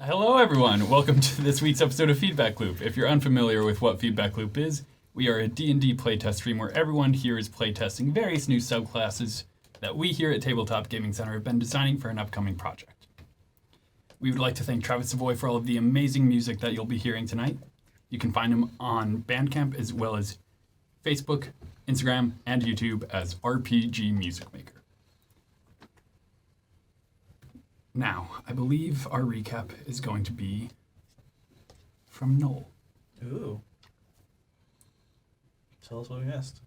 Hello everyone, welcome to this week's episode of Feedback Loop. If you're unfamiliar with what Feedback Loop is, we are a D&D playtest stream where everyone here is playtesting various new subclasses that we here at Tabletop Gaming Center have been designing for an upcoming project. We would like to thank Travis Savoy for all of the amazing music that you'll be hearing tonight. You can find him on Bandcamp as well as Facebook, Instagram, and YouTube as RPG Music Maker. Now, I believe our recap is going to be from Noel. Ooh. Tell us what we missed.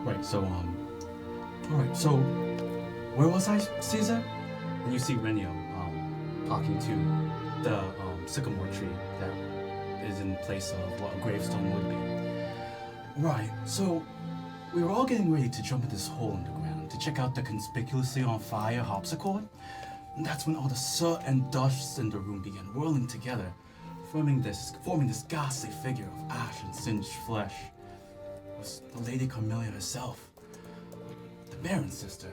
Right, so, alright, so, where was I, Caesar? And you see Rennial, talking to the, sycamore tree that is in place of what a gravestone would be. Right, so, we were all getting ready to jump in this hole in the ground to check out the conspicuously on fire harpsichord. And that's when all the soot and dust in the room began whirling together, forming this ghastly figure of ash and singed flesh. It was the Lady Carmelia herself, the Baron's sister,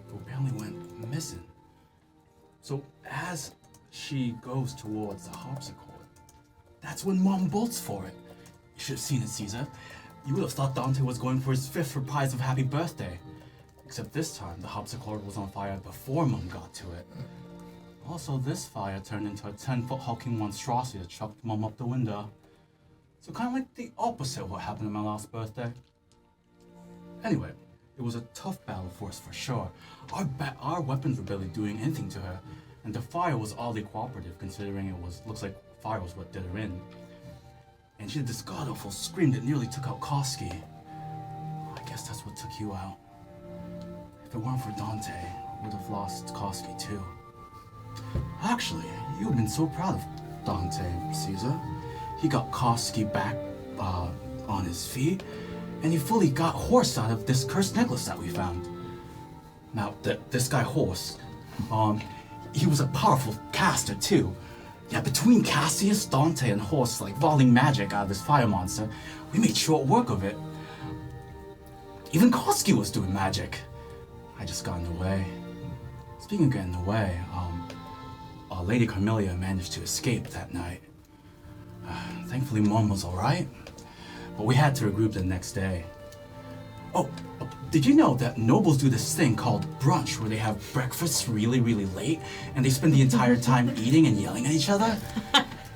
who apparently went missing. So as she goes towards the harpsichord, that's when Mom bolts for it. You should have seen it, Caesar. You would have thought Dante was going for his 5th reprise of Happy Birthday. Except this time, the harpsichord was on fire before Mom got to it. Also, this fire turned into a 10-foot hulking monstrosity that chucked Mom up the window. So kind of like the opposite of what happened on my last birthday. Anyway, it was a tough battle for us for sure. Our weapons were barely doing anything to her, and the fire was oddly cooperative considering looks like fire was what did her in. And she did this god-awful scream that nearly took out Koski. I guess that's what took you out. If it weren't for Dante, we would have lost Koski too. Actually, you would have been so proud of Dante, Caesar. He got Koski back on his feet, and he fully got Horse out of this cursed necklace that we found. Now, this guy Horse, he was a powerful caster too. Yeah, between Cassius, Dante, and Horse, like volleying magic out of this fire monster, we made short work of it. Even Koski was doing magic. I just got in the way. Speaking of getting in the way, Lady Carmelia managed to escape that night. Thankfully, Mom was alright, but we had to regroup the next day. Oh, did you know that nobles do this thing called brunch, where they have breakfast really, really late, and they spend the entire time eating and yelling at each other?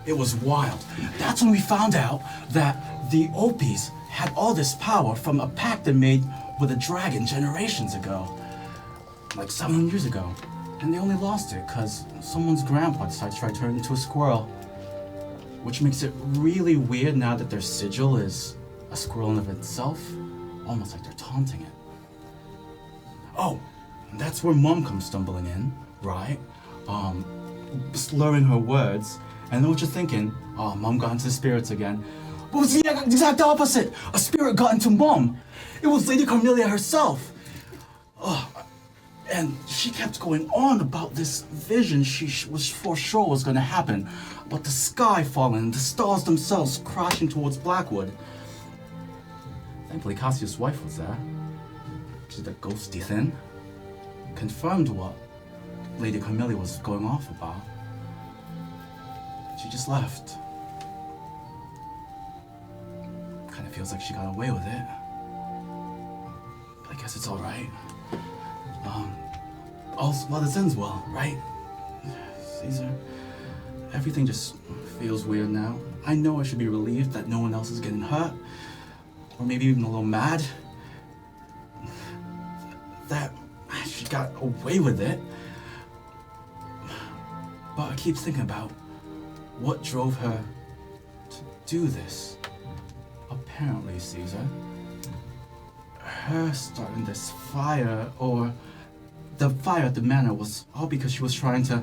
It was wild. That's when we found out that the Opis had all this power from a pact they made with a dragon generations ago. Like 700 years ago. And they only lost it because someone's grandpa decided to try to turn it into a squirrel. Which makes it really weird now that their sigil is a squirrel in of itself. Almost like they're taunting it. Oh, that's where Mom comes stumbling in, right? Slurring her words. And I know what you're thinking. Oh, Mom got into the spirits again. But it was the exact opposite. A spirit got into Mom. It was Lady Carmelia herself. And she kept going on about this vision she was for sure was going to happen. About the sky falling and the stars themselves crashing towards Blackwood. Thankfully, Cassius' wife was there. She's the ghosty thing. Confirmed what Lady Carmelia was going off about. She just left. Kind of feels like she got away with it. But I guess it's alright. Well, this ends well, right? Caesar, everything just feels weird now. I know I should be relieved that no one else is getting hurt, or maybe even a little mad that she got away with it. But I keep thinking about what drove her to do this. Apparently, Caesar, her starting this fire, or the fire at the manor, was all because she was trying to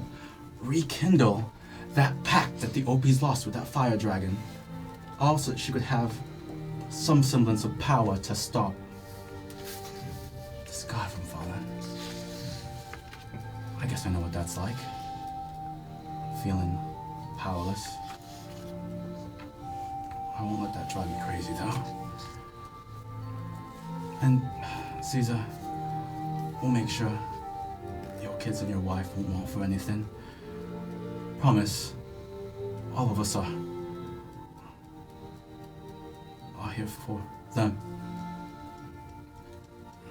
rekindle that pact that the Opis lost with that fire dragon. Also, she could have some semblance of power to stop this guy from falling. I guess I know what that's like. Feeling powerless. I won't let that drive me crazy, though. And Caesar, we'll make sure your kids and your wife won't want for anything. Promise, all of us are here for them.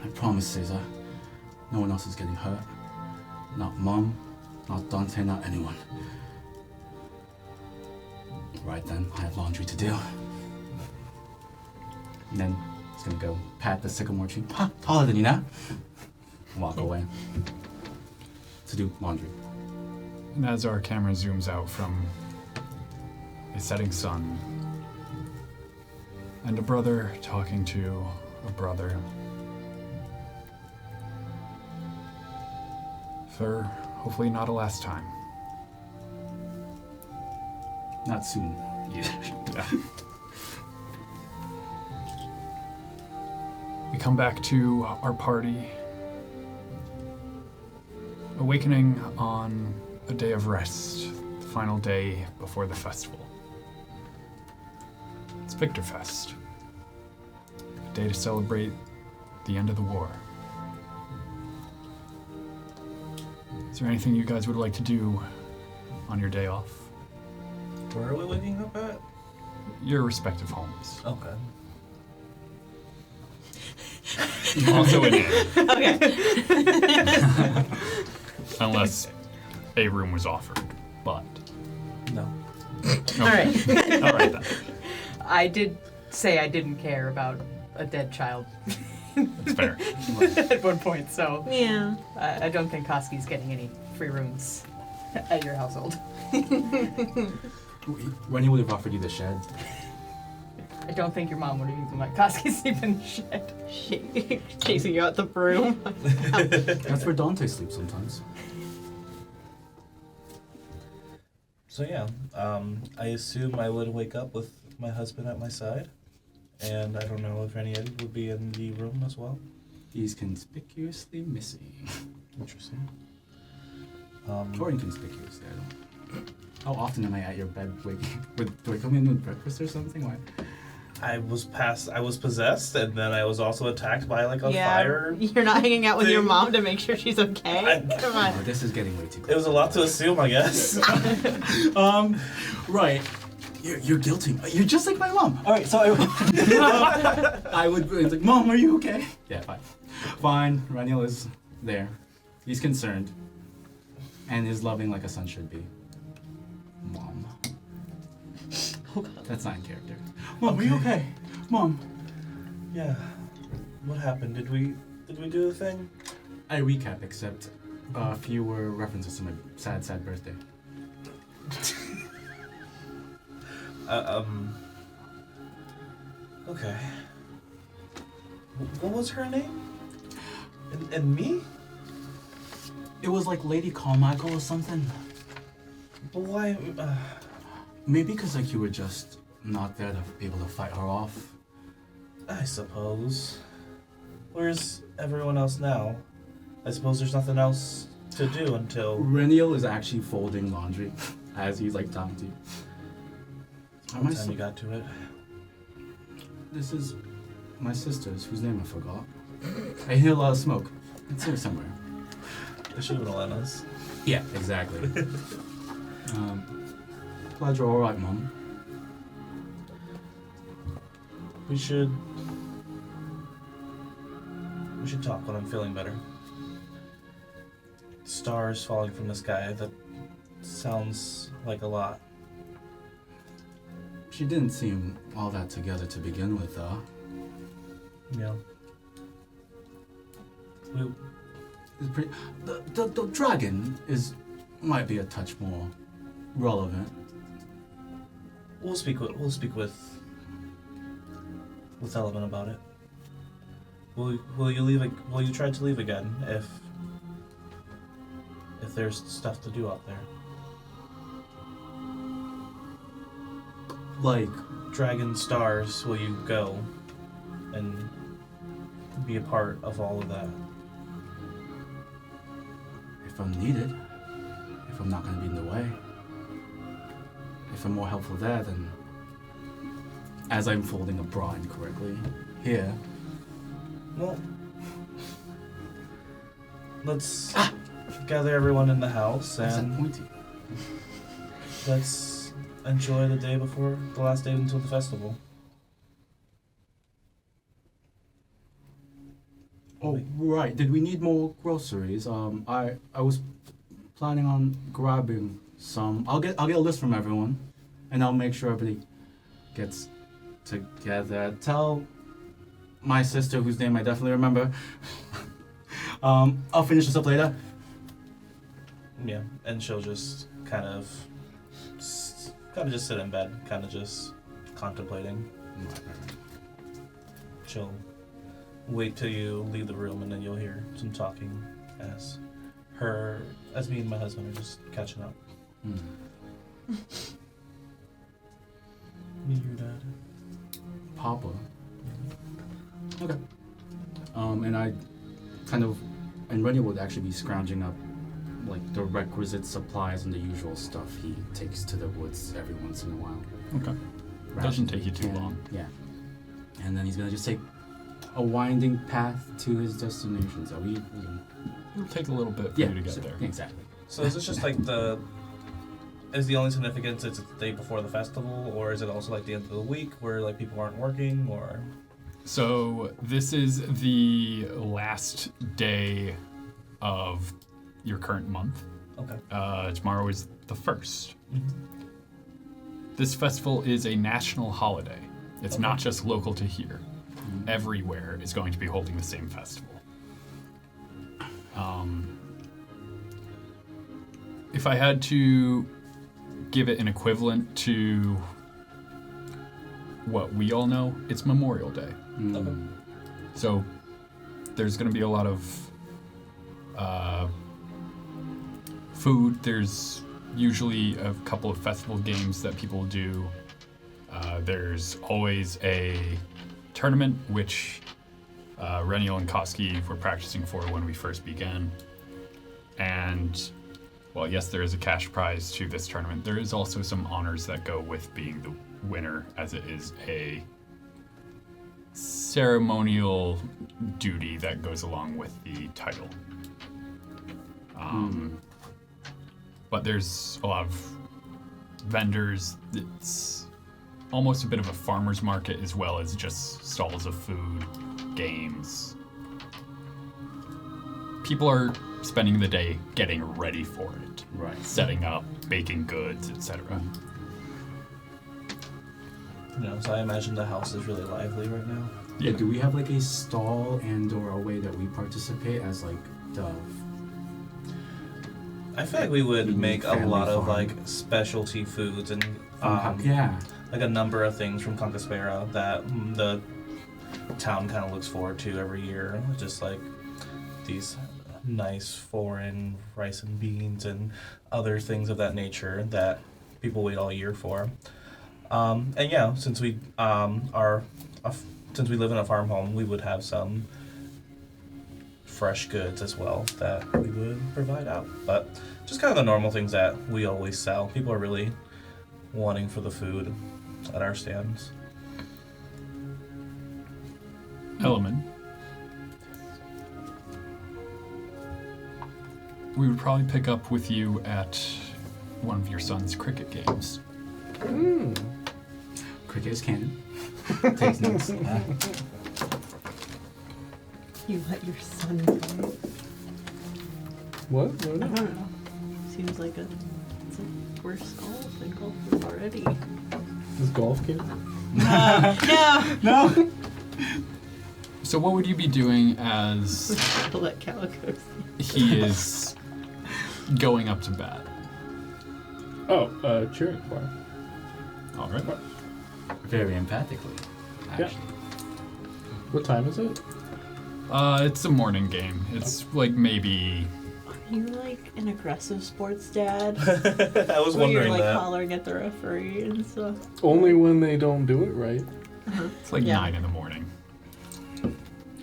I promise, Caesar, no one else is getting hurt. Not Mom, not Dante, not anyone. Right then, I have laundry to do. And then he's gonna go pat the sycamore tree. Ha, taller than you now. Walk away to do laundry. And as our camera zooms out from a setting sun and a brother talking to a brother, for hopefully not a last time. Not soon, either. We come back to our party, awakening on a day of rest, the final day before the festival. It's Viktorfest, a day to celebrate the end of the war. Is there anything you guys would like to do on your day off? Where are we waking up at? Your respective homes. Okay. Also an inn, Okay. unless a room was offered, but... No. Okay. All right. All right then. I did say I didn't care about a dead child That's fair. at one point, so Yeah. I don't think Koski's getting any free rooms at your household. Rennie would have offered you the shed. I don't think your mom would have even let Koski sleep in the shed. Chasing you out the broom. That's where Dante sleeps sometimes. So yeah, I assume I would wake up with my husband at my side, and I don't know if Rennial would be in the room as well. He's conspicuously missing. Interesting. Or inconspicuously, I don't. How often am I at your bed waking? Do I come in with breakfast or something? Why? I was possessed, and then I was also attacked by like a Yeah. fire. You're not hanging out with your thing. mom to make sure she's okay? Come on. Oh, this is getting way too close. It was a lot to assume, I guess. Right. You're guilty. You're just like my mom. All right, so I would it's like, Mom, are you okay? Yeah, fine. Fine. Rennial is there. He's concerned, and is loving like a son should be. Mom. Oh, God. That's not in character. Mom, are you okay? Mom. Yeah. What happened? Did we do the thing? I recap, except fewer references to my sad birthday. Okay. What was her name? And me? It was like Lady Carmichael or something. But why? Maybe because like you were just not there to be able to fight her off. I suppose. Where's everyone else now? I suppose there's nothing else to do until. Rennial is actually folding laundry as he's like talking to you. What time you got to it? This is my sister's, whose name I forgot. I hear a lot of smoke. It's here somewhere. She would have let us. Yeah, exactly. Glad you're all right, Mom. We should talk when I'm feeling better. Stars falling from the sky, that sounds like a lot. She didn't seem all that together to begin with, though. Yeah. It's pretty. The dragon might be a touch more relevant. We'll speak with Element about it. Will you try to leave again if there's stuff to do out there? Like, Dragon stars, will you go and be a part of all of that? if I'm needed, if I'm not going to be in the way, if I'm more helpful there, then as I'm folding a bra incorrectly here, Well, let's gather everyone in the house What's that and pointy? let's enjoy the day before the last day until the festival. Oh, right. Did we need more groceries? I was planning on grabbing some. I'll get a list from everyone, and I'll make sure everybody gets together. Tell my sister, whose name I definitely remember. I'll finish this up later. Yeah, and she'll just kind of just sit in bed, kind of just contemplating. She'll wait till you leave the room, and then you'll hear some talking as me and my husband are just catching up. Me, your dad. Papa. Okay. And I kind of, and Rennial would actually be scrounging up like the requisite supplies and the usual stuff he takes to the woods every once in a while. Okay. Rations Doesn't take you if he too can. long. Yeah. And then he's gonna just take a winding path to his destination. So It'll take a little bit for yeah, you to get so- there. exactly. So is this just like is the only significance it's the day before the festival, or is it also like the end of the week where like people aren't working, or? So this is the last day of your current month. Okay. Tomorrow is the 1st. Mm-hmm. This festival is a national holiday. It's Okay. not just local to here. Everywhere is going to be holding the same festival. If I had to give it an equivalent to what we all know, it's Memorial Day. Okay. So there's going to be a lot of food. There's usually a couple of festival games that people do. There's always a tournament, which Rennial and Koski were practicing for when we first began. And, well, yes, there is a cash prize to this tournament. There is also some honors that go with being the winner, as it is a ceremonial duty that goes along with the title. But there's a lot of vendors. It's almost a bit of a farmer's market, as well as just stalls of food, games. People are spending the day getting ready for it. Right. Setting up, baking goods, etc. So I imagine the house is really lively right now. Yeah. Do we have like a stall and or a way that we participate as like the? I feel like we would make a Family lot of farm. like specialty foods and Yeah. like a number of things from Conquespera that the town kind of looks forward to every year. Just like these nice foreign rice and beans and other things of that nature that people wait all year for. And yeah, since we since we live in a farm home, we would have some fresh goods as well that we would provide out. But just kind of the normal things that we always sell. People are really wanting for the food at our stands. Element. We would probably pick up with you at one of your son's cricket games. Cricket is canon. Takes notes. You let your son play? What? I don't know. Seems like it's a worse golf than golf already. This golf game? No! No. So what would you be doing as I'll let Calico see. he is going up to bat? Oh, cheering for him. All right. Very empathically, actually. What time is it? It's a morning game. It's like maybe Are you like an aggressive sports dad? I was Where wondering you're like that. hollering at the referee and stuff? Only when they don't do it right. it's like Yeah. 9 in the morning.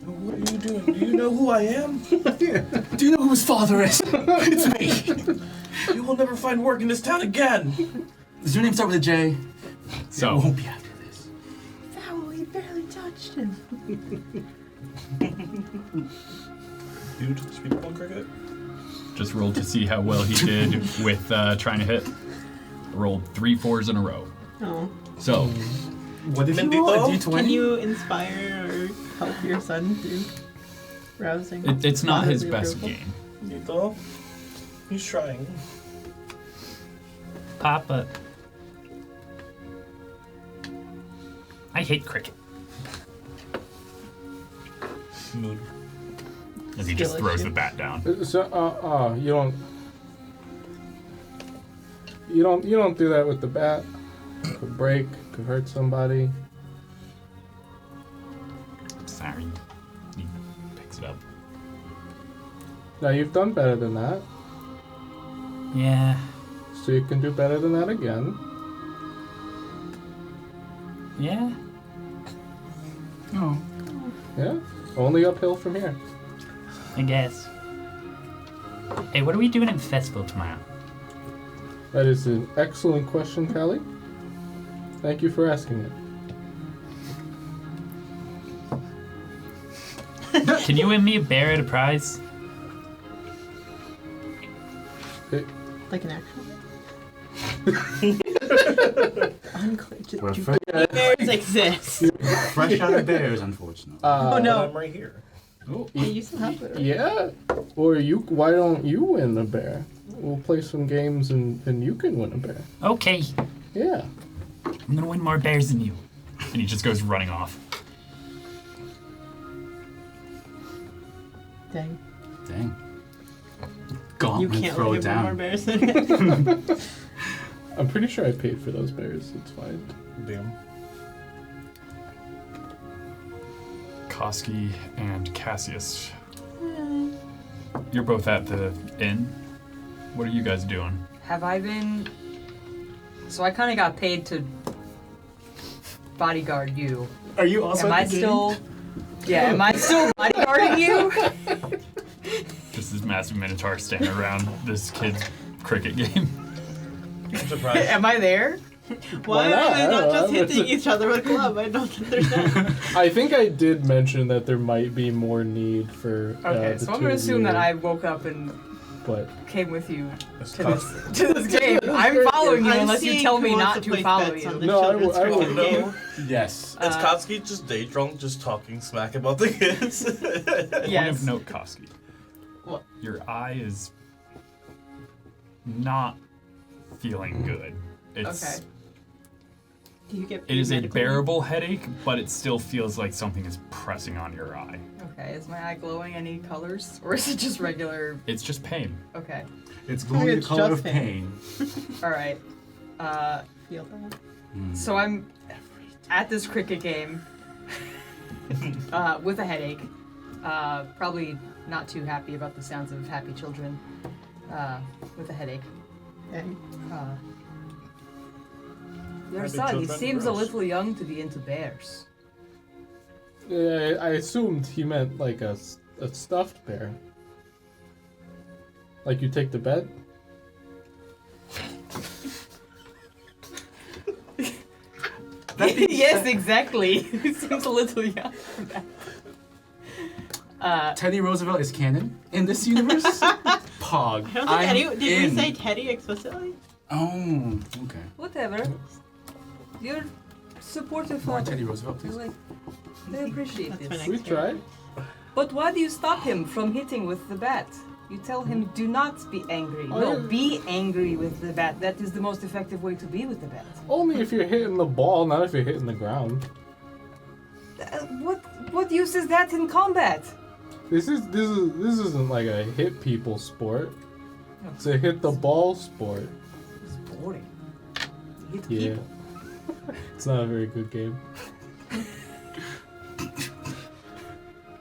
What are you doing? Do you know who I am? Do you know who his father is? It's me. You will never find work in this town again. Does your name start with a J? It So won't be after this. Foul, he barely touched him. Dude, speakerphone cricket. Just rolled to see how well he did with trying to hit. Rolled 3 4s in a row. Oh. So, What did you roll? A Bendito? D20? Can you inspire or help your son through rousing? it's not his bodily best approval? game. Bendito? He's trying. Papa. I hate cricket. Mood. As he just Skill throws issue. the bat down. So, you don't do that with the bat. Could break, could hurt somebody. Sorry. He picks it up. Now you've done better than that, Yeah. so you can do better than that again. Yeah. Oh. Yeah, only uphill from here. I guess. Hey, what are we doing at the festival tomorrow? That is an excellent question, Callie. Thank you for asking it. Can you win me a bear at a prize? Like an actual. Unclear. We're Do fresh, bears exist? fresh out of bears, unfortunately. Oh no. I'm right here. Hey, you still have it. Yeah, or why don't you win a bear? We'll play some games and you can win a bear. Okay. Yeah. I'm gonna win more bears than you. And he just goes running off. Dang. Dang. You Gauntlet can't throw let him win more down. bears than him. I'm pretty sure I paid for those bears. It's fine. Damn. Koski and Cassius. You're both at the inn. What are you guys doing? Have I been? So I kind of got paid to bodyguard you. Are you also Am I still? Yeah. Am I still bodyguarding you? Just this massive minotaur standing around this kid's cricket game. I'm surprised. Am I there? Why not? are they I not don't just know. hitting each other with club? I don't understand. I think I did mention that there might be more need for. Okay, the so I'm two gonna of assume you, that I woke up and But came with you It's to Koski. this game. I'm following you I'm unless you seeing tell who me wants not to to place follow bets on you. the No, I children's will- cricket no. game. Yes. Is Koski just day drunk, just talking smack about the kids? Point of Yes. note, Koski. What? Your eye is not feeling good. It's Okay. Do you get it is a medical? bearable headache, but it still feels like something is pressing on your eye. Okay. Is my eye glowing any colors, or is it just regular? It's just pain. Okay. It's glowing the It's color just of pain. All right. Feel that? So I'm at this cricket game with a headache. Probably not too happy about the sounds of happy children with a headache. Dang. Your Happy son, he children, seems gross. a little young to be into bears. I assumed he meant like a stuffed bear. Like you take the bet. Yes, exactly. He seems a little young for that. Teddy Roosevelt is canon in this universe? Pog. I don't think I'm any. Did we in. say Teddy explicitly? Oh, okay. Whatever. You're supportive More of Teddy Roosevelt, I please. like. I appreciate That's my this. next We tried. But why do you stop him from hitting with the bat? You tell him, do not be angry. Oh, No, yeah. be angry with the bat. That is the most effective way to be with the bat. Only if you're hitting the ball, not if you're hitting the ground. What use is that in combat? This isn't like a hit people sport. It's a hit the ball sport. It's boring. You hit Yeah. people. It's not a very good game.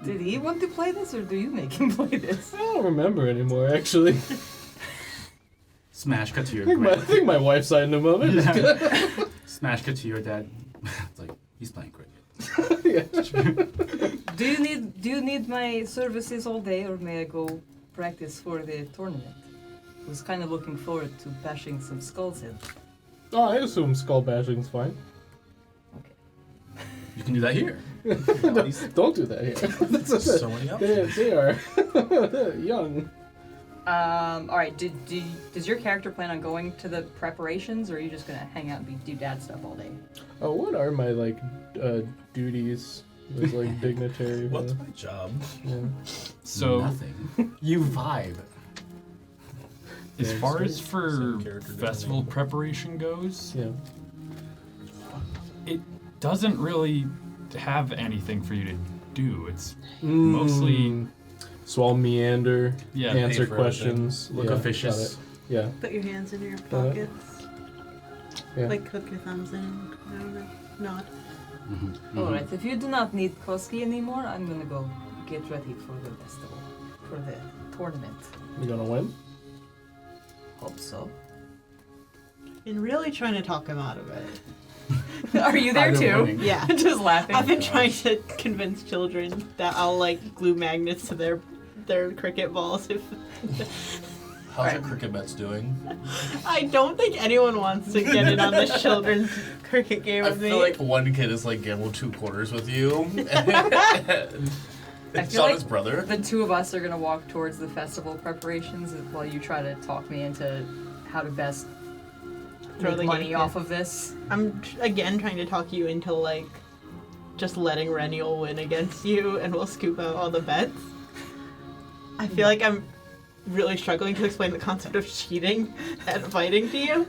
Did he want to play this, or do you make him play this? I don't remember anymore, actually. Smash cut to your I grand. think my wife signed him up. Smash cut to your dad. It's like, he's playing cricket. Do you need my services all day, or may I go practice for the tournament? I was kind of looking forward to bashing some skulls in. Oh, I assume skull bashing's fine. You can do that here. Don't do that here. So many options. They are young. All right. Does your character plan on going to the preparations, or are you just gonna hang out and do dad stuff all day? Oh, what are my duties as dignitary? What's my job? Yeah. So, Nothing. You vibe. as Yeah, far same- as for same character, different festival name. preparation goes, Yeah. it doesn't really have anything for you to do. It's mostly, So I'll meander, yeah, answer pay for questions. Look yeah, officious. got it. Yeah. Put your hands in your it. pockets. Yeah. Like hook your thumbs in. I don't know. Nod. All right. If you do not need Koski anymore, I'm gonna go get ready for the festival, for the tournament. You gonna win? Hope so. Been really trying to talk him out of it. Are you there Either too? winning. Yeah. Just laughing. I've been trying to convince children that I'll glue magnets to their cricket balls if How's your cricket bets doing? I don't think anyone wants to get in on this children's cricket game I with me. feel like one kid is gambled 2 quarters with you. I It's feel not like his brother. the two of us are gonna walk towards the festival preparations while you try to talk me into how to best Throw make the money game, off of this. I'm again trying to talk you into just letting Rennial win against you and we'll scoop out all the bets. I feel like I'm really struggling to explain the concept of cheating and fighting to you.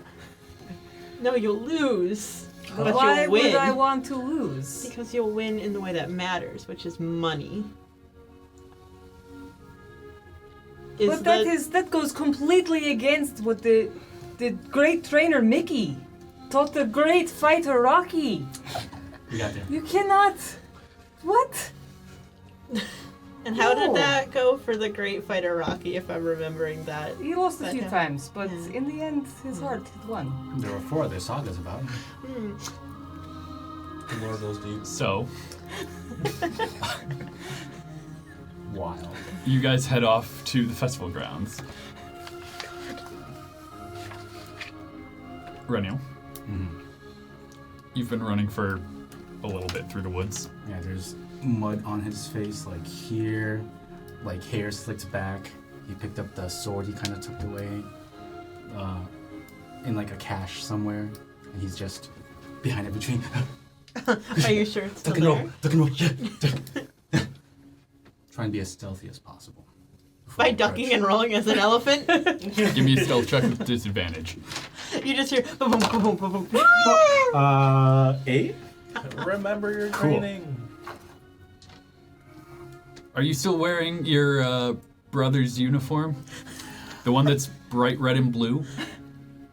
No, you'll lose. But Why you'll win. would I want to lose? Because you'll win in the way that matters, which is money. But that goes completely against what the great trainer Mickey taught the great fighter Rocky. You got there. You cannot. What? And how No. did that go for the great fighter Rocky, if I'm remembering that? He lost a But, few times, but yeah. in the end, his heart won. There were 4 other sagas about it. The Lord goes deep. so Wild. you guys head off to the festival grounds. Rennial, you've been running for a little bit through the woods. Yeah, there's mud on his face, here, hair slicked back. He picked up the sword he kind of tucked away in a cache somewhere, and he's just behind every tree. Are you sure it's still Tuck and roll, there? tuck and roll, yeah. Try and be as stealthy as possible. By ducking and rolling as an elephant? Give me a stealth check with disadvantage. You just hear boom, boom, boom, boom, boom, boom. 8? Remember your Cool. training. Are you still wearing your brother's uniform? The one that's bright red and blue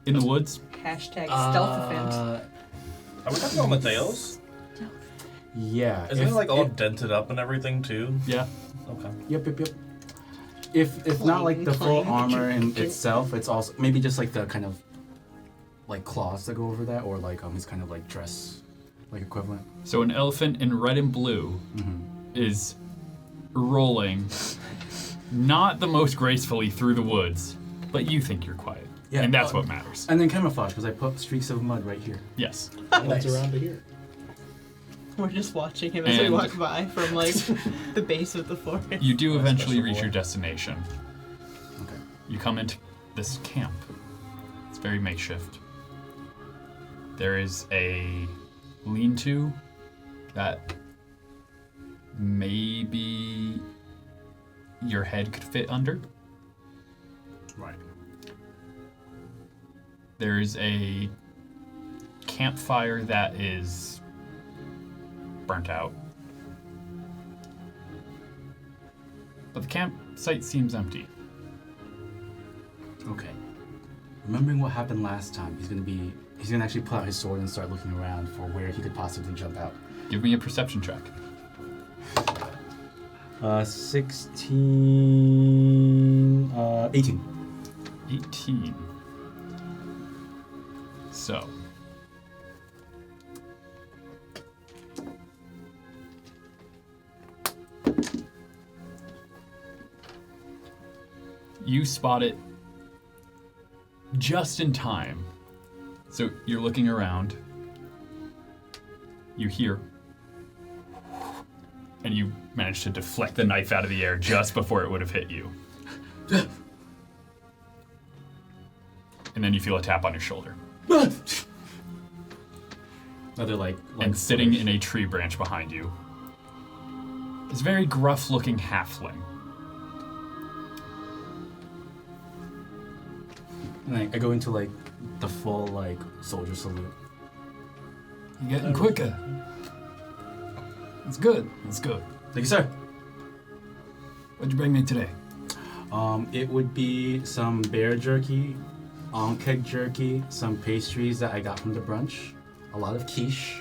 in the woods? Hashtag stealth event. Are we talking about Mateo's? Yeah. Isn't it all dented up and everything too? Yeah. Okay. Yep. If not the full Clang, armor in clang. itself, it's also maybe just the kind of claws that go over that, or his kind of dress equivalent. So an elephant in red and blue is rolling, not the most gracefully through the woods, but you think you're quiet. Yeah, And that's what matters. And then camouflage, because I put streaks of mud right here. Yes. What's around here? We're just watching him as we And- walk by from the base of the forest. You do My eventually special reach boy. your destination. Okay. You come into this camp. It's very makeshift. There is a lean-to that maybe your head could fit under. Right. There's a campfire that is burnt out. But the campsite seems empty. Okay. Remembering what happened last time, he's gonna actually pull out his sword and start looking around for where he could possibly jump out. Give me a perception check. 16... 18. 18. So. You spot it just in time. So you're looking around. You hear And you manage to deflect the knife out of the air just before it would have hit you. And then you feel a tap on your shoulder. Another like And sitting in a tree branch behind you is a very gruff-looking halfling. And I go into like the full like soldier salute. You're getting quicker. It's good. It's good. Thank you, sir. What'd you bring me today? It would be some bear jerky, keg jerky, some pastries that I got from the brunch, a lot of quiche,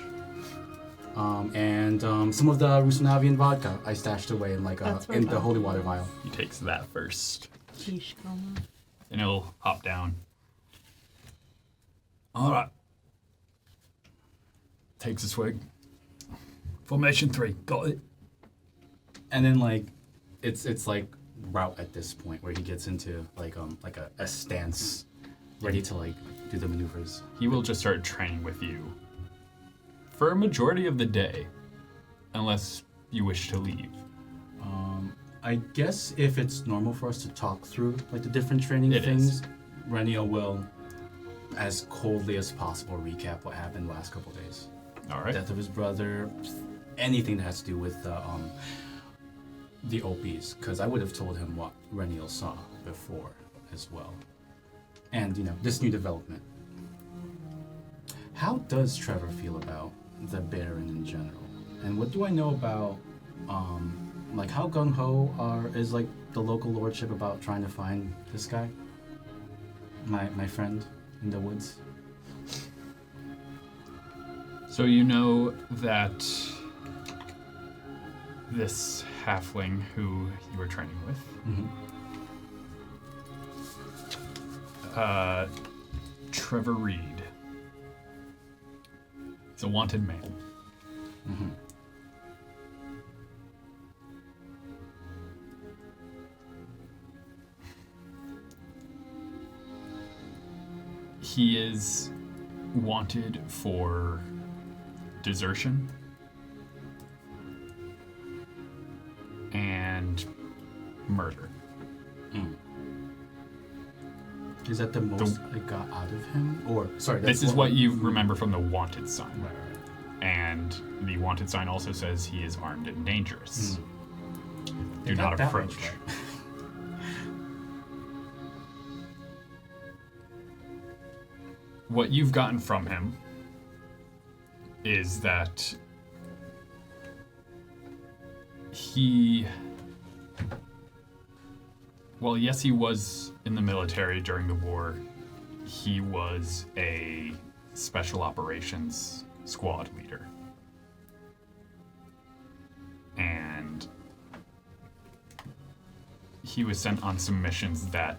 and some of the Rusanavian vodka I stashed away in like in the holy water vial. He takes that first. Quiche, And he'll hop down. Alright. Takes a swig. Formation 3, got it. And then like it's like route at this point where he gets into like a stance, ready to like do the maneuvers. He will just start training with you for a majority of the day, unless you wish to leave. I guess if it's normal for us to talk through like the different training It things, is. Rennial will, as coldly as possible, recap what happened the last couple days. Alright. Death of his brother, anything that has to do with the OPs, because I would have told him what Rennial saw before as well. And, you know, this new development. How does Trevor feel about the Baron in general? And what do I know about, like, how gung-ho is, like, the local lordship about trying to find this guy? My friend in the woods? So you know that this halfling who you were training with, Trevor Reed, is a wanted man. He is wanted for desertion and murder. Is that the most I got out of him? Or, sorry, that's This is what you remember from the wanted sign. And the wanted sign also says he is armed and dangerous. Do not That approach. much right. What you've gotten from him is that he, well, yes, he was in the military during the war. He was a special operations squad leader. And he was sent on some missions that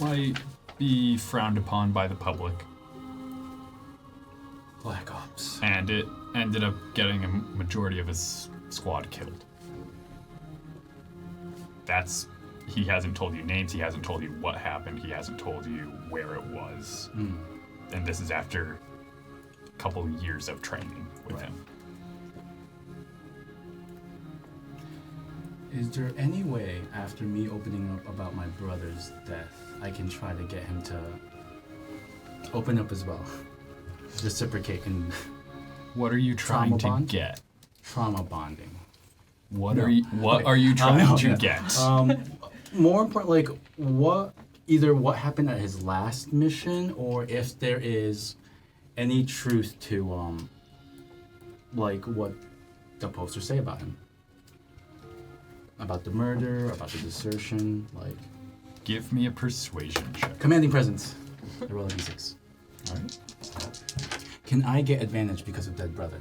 might be frowned upon by the public. Black Ops. And it ended up getting a majority of his squad killed. He hasn't told you names, he hasn't told you what happened, he hasn't told you where it was. And this is after a couple years of training with him. Is there any way, after me opening up about my brother's death, I can try to get him to open up as well? Reciprocate in What are you trying Trauma to bond? get? trauma bonding. What No. are you Okay. are you trying No, to no. get? More important, like either what happened at his last mission, or if there is any truth to like what the posters say about him, about the murder, about the desertion, like Give me a persuasion check. commanding presence. I roll a d6. Alright. Can I get advantage because of dead brother?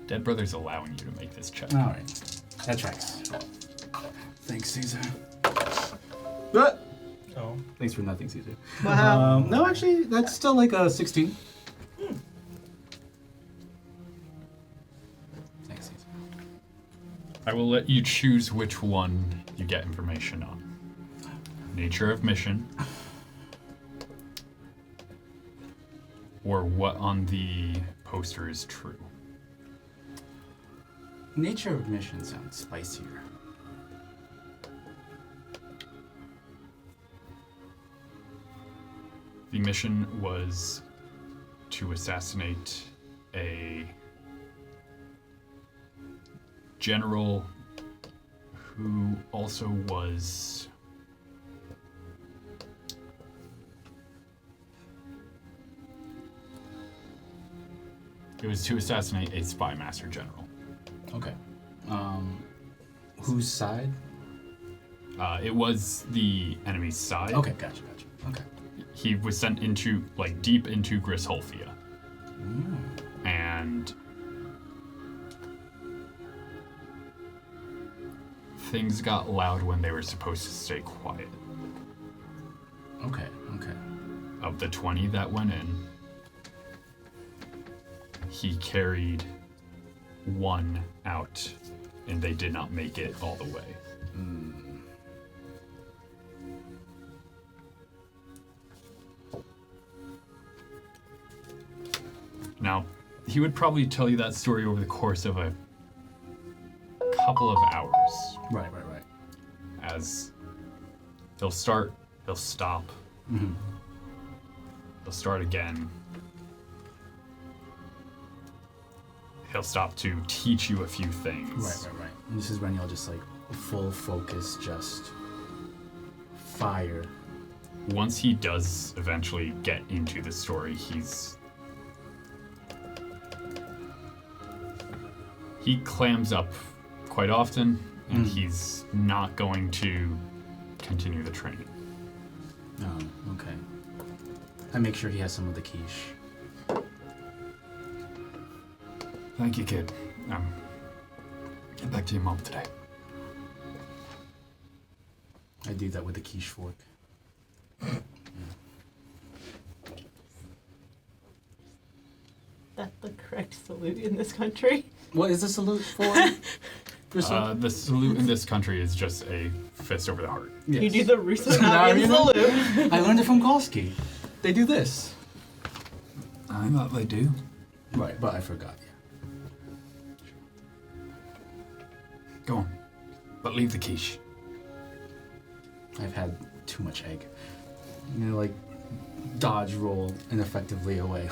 Dead Brother's allowing you to make this check. All right, that tracks. Thanks, Caesar. Oh. Thanks for nothing, Caesar. Wow. No, actually, that's still like a 16. Thanks, Caesar. I will let you choose which one you get information on. Nature of mission, or what on the poster is true. nature of mission sounds spicier. The mission was to assassinate a general who also was it was to assassinate a spy master general. Okay. Whose side? It was the enemy's side. Okay, gotcha. Okay. He was sent into, like, deep into Grisholfia. And things got loud when they were supposed to stay quiet. Okay. Of the 20 that went in, he carried one out, and they did not make it all the way. Now, he would probably tell you that story over the course of a couple of hours. Right. As he'll start, he'll stop, he'll start again. He'll stop to teach you a few things. Right. And this is Rennial just like full focus, just fire. Once he does eventually get into the story, he clams up quite often, and he's not going to continue the training. Oh, okay. I make sure he has some of the quiche. Thank you, kid. Get back to your mom today. I do that with the quiche fork. That's the correct salute in this country. What is the salute for? The salute in this country is just a fist over the heart. Yes. You do the Russo-Navian salute. I learned it from Koski. They do this. I thought they do. Right, but I forgot. Go on. But leave the quiche. I've had too much egg. Like dodge roll ineffectively away.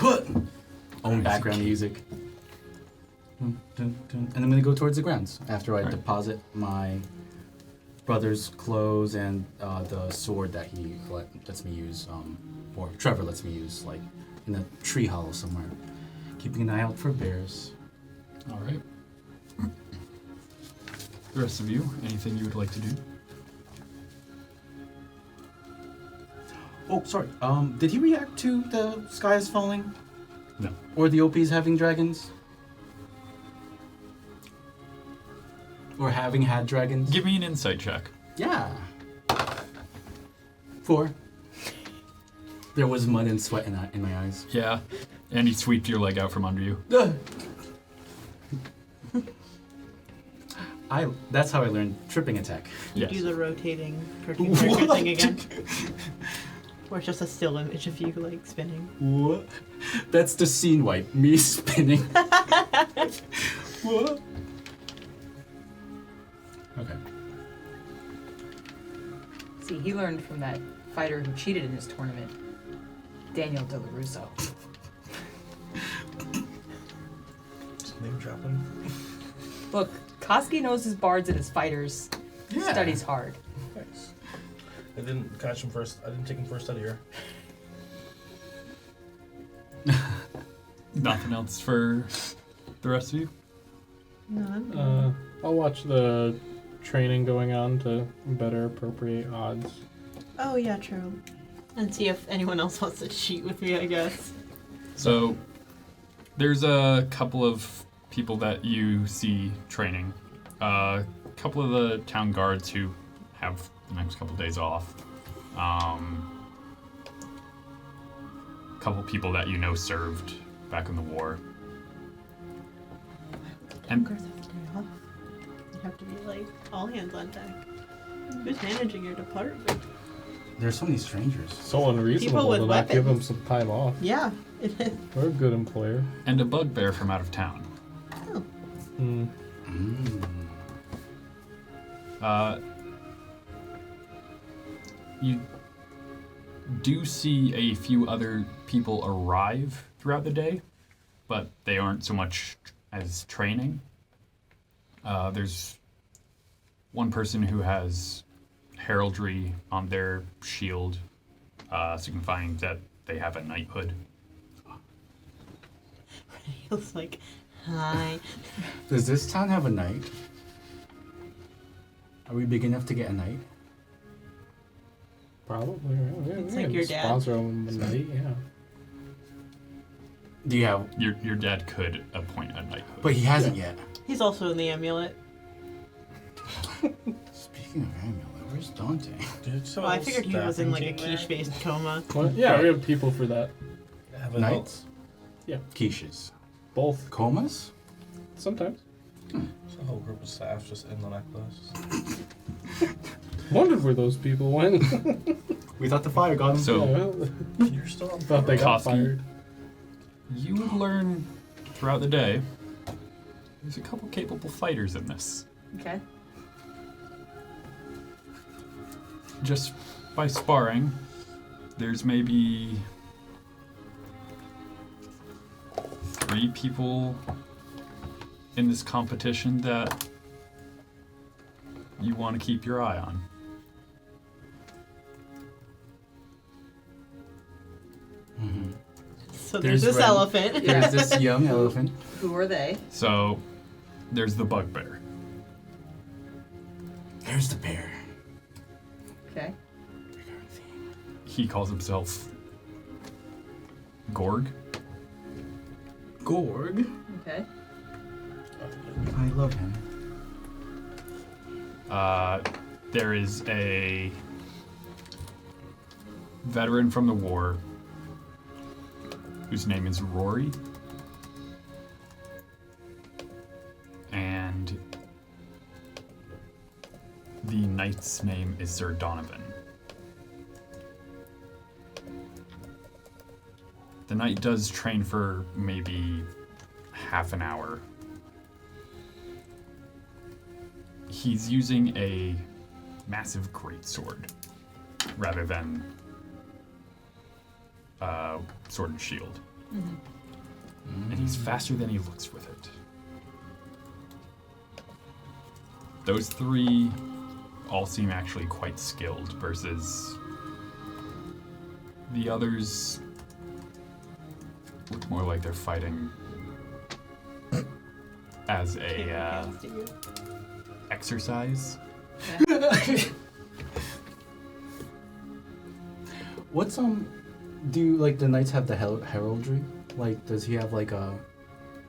Own background music. And I'm gonna go towards the grounds after I deposit my brother's clothes and the sword that he lets me use, or Trevor lets me use, like in a tree hollow somewhere. Keeping an eye out for bears. All right. The rest of you, anything you would like to do? Oh, sorry. Did he react to the sky is falling? No. Or the OPs having dragons? Or having had dragons? Give me an insight check. Yeah. 4. There was mud and sweat in my eyes. Yeah. And he sweeps your leg out from under you. That's how I learned tripping attack. Yes. Do the rotating cartoon character thing again. Or it's just a still image of you like spinning. What? That's the scene wipe. Me spinning. What? Okay. See, he learned from that fighter who cheated in his tournament, Daniel De La Russo. Just name dropping. Look, Koski knows his bards and his fighters. Yeah. Studies hard. Nice. I didn't catch him first. I didn't take him first study year. Nothing else for the rest of you? No. I'll watch the training going on to better appropriate odds. Oh yeah, true. And see if anyone else wants to cheat with me, I guess. So, there's a couple of people that you see training. A couple of the town guards who have the next couple of days off. A couple people that you know served back in the war. And You have to be like all hands on deck. Who's managing your department? There's so many strangers. So unreasonable with to not give weapons. them some time off. Yeah, it is. We're a good employer. a bugbear from out of town. Oh. Mm. You do see a few other people arrive throughout the day, but they aren't so much as training. There's one person who has heraldry on their shield, signifying that they have a knighthood. It's like, hi. Does this town have a knight? Are we big enough to get a knight? Probably. Yeah, It's we like can your dad. Sponsor them tonight, yeah. Do you have? Your dad could appoint a knighthood. But he hasn't yet. He's also in the amulet. Speaking of amulet, where's Dante? Dude, so Well, I figured he was in like a staffing team quiche-based coma. Well, yeah, we have people for that. there? Have a Knights? Yeah. Quiches. Both. Comas? Sometimes. So a whole group of staff just in the necklace. Wondered where those people went. We thought the fire got him. So Yeah, You're still on thought they got Koski. fired. you would learn throughout the day there's a couple capable fighters in this. Okay. Just by sparring, there's maybe 3 people in this competition that you want to keep your eye on. So There's there's this Ren. elephant. There's this young elephant. Who are they? So there's the Bugbear. There's the bear. Okay. He calls himself Gorg. Gorg. Okay. I love him. There is a veteran from the war whose name is Rory. And the knight's name is Sir Donovan. The knight does train for maybe half an hour. He's using a massive greatsword rather than sword and shield. And he's faster than he looks with it. Those 3 all seem actually quite skilled versus the others look more like they're fighting as a exercise. What's do like the knights have the heraldry? Like, does he have like a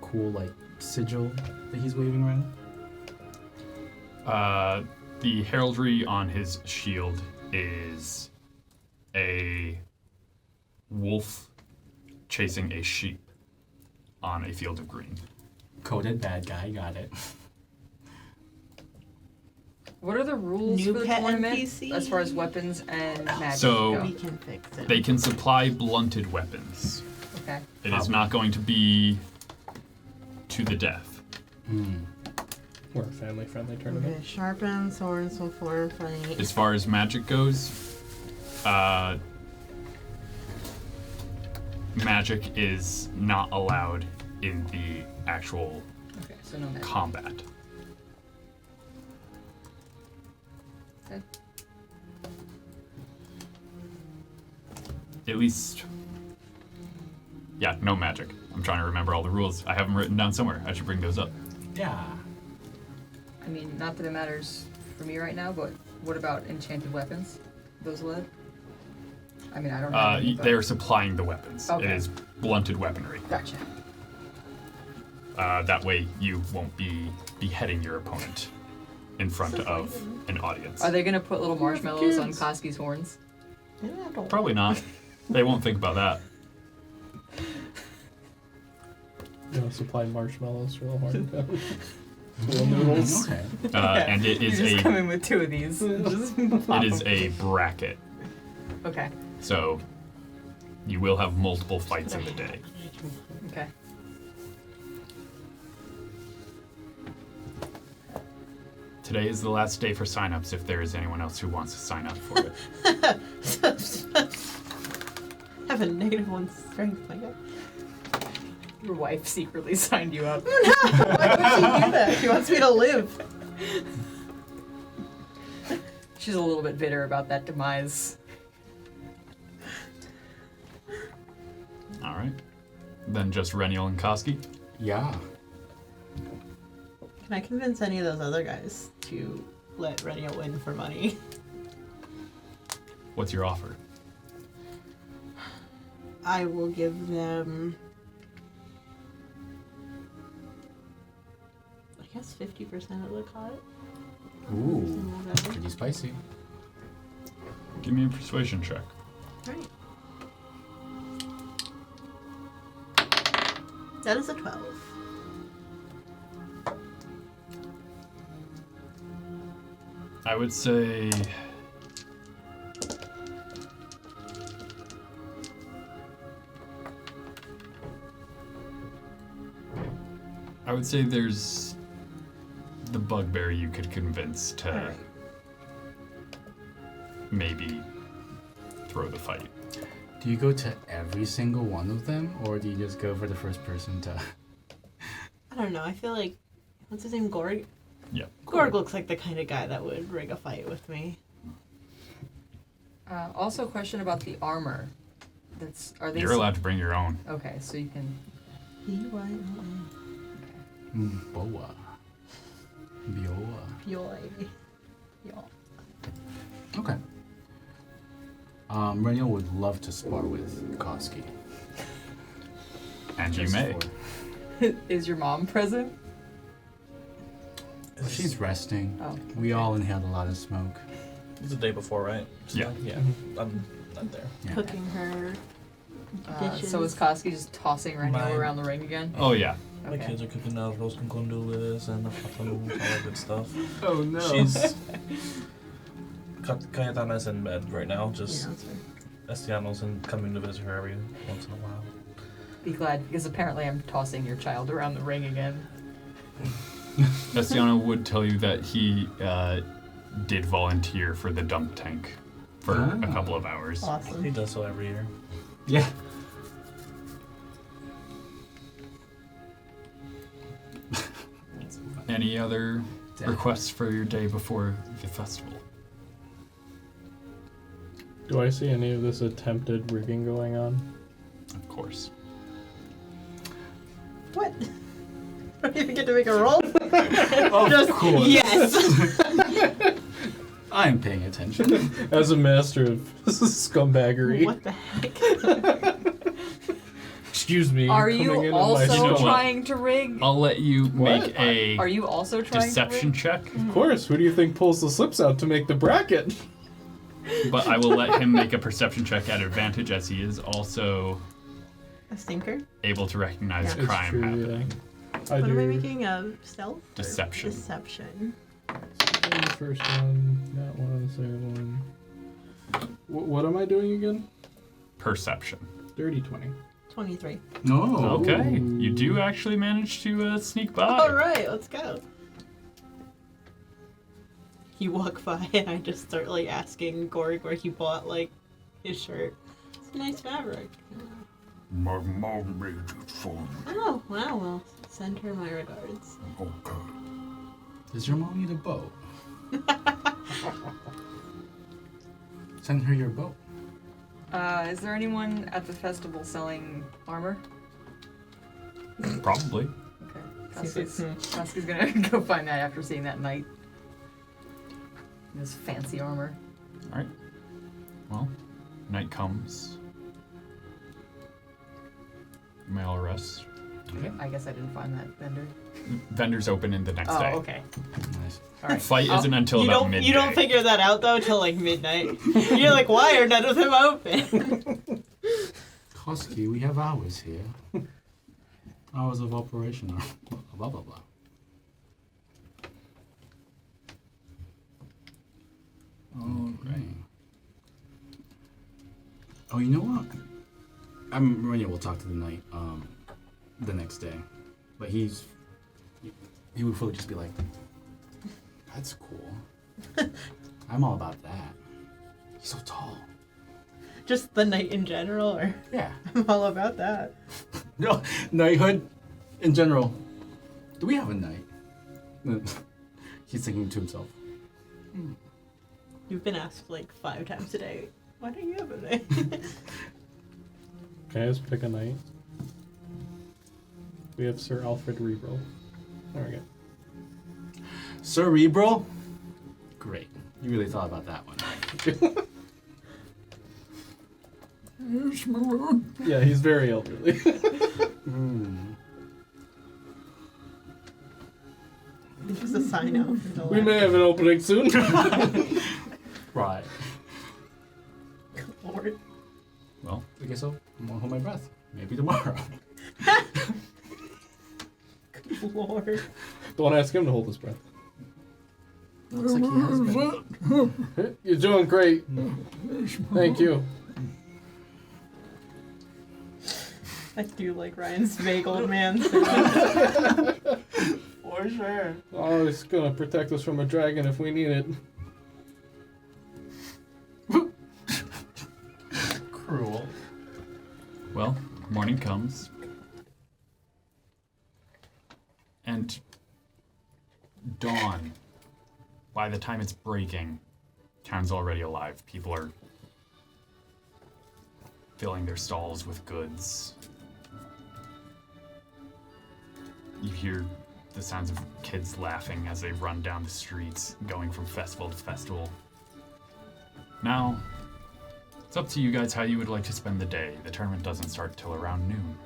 cool like sigil that he's waving around? The heraldry on his shield is a wolf chasing a sheep on a field of green. Coded bad guy, got it. What are the rules New for the pet tournament NPC? as far as weapons and magic So- go? We can fix it. They can supply blunted weapons. Okay. It is not going to be to the death. We're a family-friendly tournament. Okay, sharpen swords from foreign fight. As far as magic goes, magic is not allowed in the actual Okay, so no magic. combat. Okay. At least, yeah, no magic. I'm trying to remember all the rules. I have them written down somewhere. I should bring those up. Yeah. I mean, not that it matters for me right now, but what about enchanted weapons? Those allowed? I mean, I don't know. any, but- They're supplying the weapons. Okay. It is blunted weaponry. Gotcha. That way you won't be beheading your opponent in front of an audience. Are they gonna put little marshmallows on kids. Koski's horns? Yeah, don't Probably not. They won't think about that. You know, supply marshmallows for the horn. Little noodles. Okay. And it is You just a come in with 2 of these. Just pop it is 'em. a bracket. Okay. So you will have multiple fights in the day. today is the last day for signups if there is anyone else who wants to sign up for it. Have a -1 strength, my god. Your wife secretly signed you up. No! Why would she do that? She wants me to live. She's a little bit bitter about that demise. All right. Then just Rennial and Koski. Yeah. Can I convince any of those other guys to let Rennial win for money? What's your offer? I will give them, I guess, 50% of the cut. Ooh. Pretty spicy. Give me a persuasion check. Right. That is a 12. I would say... there's the Bugbear you could convince to Alright. maybe throw the fight. Do you go to every single one of them, or do you just go for the first person to... I don't know, I feel like, what's his name, Gorg? Yep. Gorg looks like the kind of guy that would rig a fight with me. Also, a question about the armor. Are they? You're allowed to bring your own. Okay, so you can. Boa. Bioa. Okay. Rennial would love to spar with Koski. And you Just may. Is your mom present? Well, she's resting. Oh. We all inhaled a lot of smoke. It's the day before, right? Yeah. Yeah. I'm not there. Yeah. Cooking her dishes. So is Koski just tossing Rennial Mine. around the ring again? Oh, yeah. My Okay. kids are cooking arroz con condules and the patalu, all that good stuff. Oh no. She's... Kyetana's in bed right now, just... Yeah, that's right. Estiano's coming to visit her every once in a while. Be glad, because apparently I'm tossing your child around the ring again. Estiano would tell you that he did volunteer for the dump tank for a couple of hours. He Awesome. does so every year. Yeah. Any other requests for your day before the festival? Do I see any of this attempted rigging going on? Of course. What? I don't even get to make a roll? Of Just, course. yes! I am paying attention. As a master of scumbaggery. What the heck? Excuse me. Are coming in you on my also You know what? trying to rig? I'll let you make a Are you also trying deception to rig? check, Of course. Who do you think pulls the slips out to make the bracket? but I will let him make a perception check at advantage as he is also A stinker? able to recognize Yeah. It's crime true, happening. I What do. am I making? Stealth? Deception. Deception. The first one, that one, second one. What am I doing again? Perception. Dirty 20. 23. No. Okay, you do actually manage to sneak by. Alright, let's go. You walk by and I just start like asking Gorg where he bought like his shirt. It's a nice fabric. My mom made it for me. Oh, wow, well, send her my regards. Okay. Does your mom need a boat? Send her your boat. Is there anyone at the festival selling armor? Probably. Okay. Koski's gonna go find that after seeing that knight. This fancy armor. All right. Well, night comes. You may all rest. Okay. I guess I didn't find that vendor. Vendors open in the next Oh, day. okay. Nice. All right. Fight isn't until You about don't midday. you don't figure that out though till like midnight. You're like, why are none of them open? Koski, we have hours here. Hours of operation are blah blah blah. Okay. Oh, you know what? I'm Rennial will talk to the knight the next day, but he would fully just be like, That's cool. I'm all about that. He's so tall. Just the knight in general, or Yeah. I'm all about that. No, knighthood in general. Do we have a knight? He's thinking to himself. You've been asked like 5 times today. Why don't you have a knight? Can I just pick a knight? We have Sir Alfred Rebro. There we go. Cerebral? Great. You really thought about that one. Yes, my lord. Yeah, he's very elderly. This is a sign out for the We may have an opening soon. Right. Lord. Well, I guess I'm gonna hold my breath. Maybe tomorrow. Lord. Don't ask him to hold his breath. Looks like he has been. You're doing great. Thank you. I do like Ryan's vague old man. For sure. Oh, he's gonna protect us from a dragon if we need it. Cruel. well, morning comes. And dawn. By the time it's breaking, town's already alive. People are filling their stalls with goods. You hear the sounds of kids laughing as they run down the streets, going from festival to festival. Now, it's up to you guys how you would like to spend the day. The tournament doesn't start till around noon.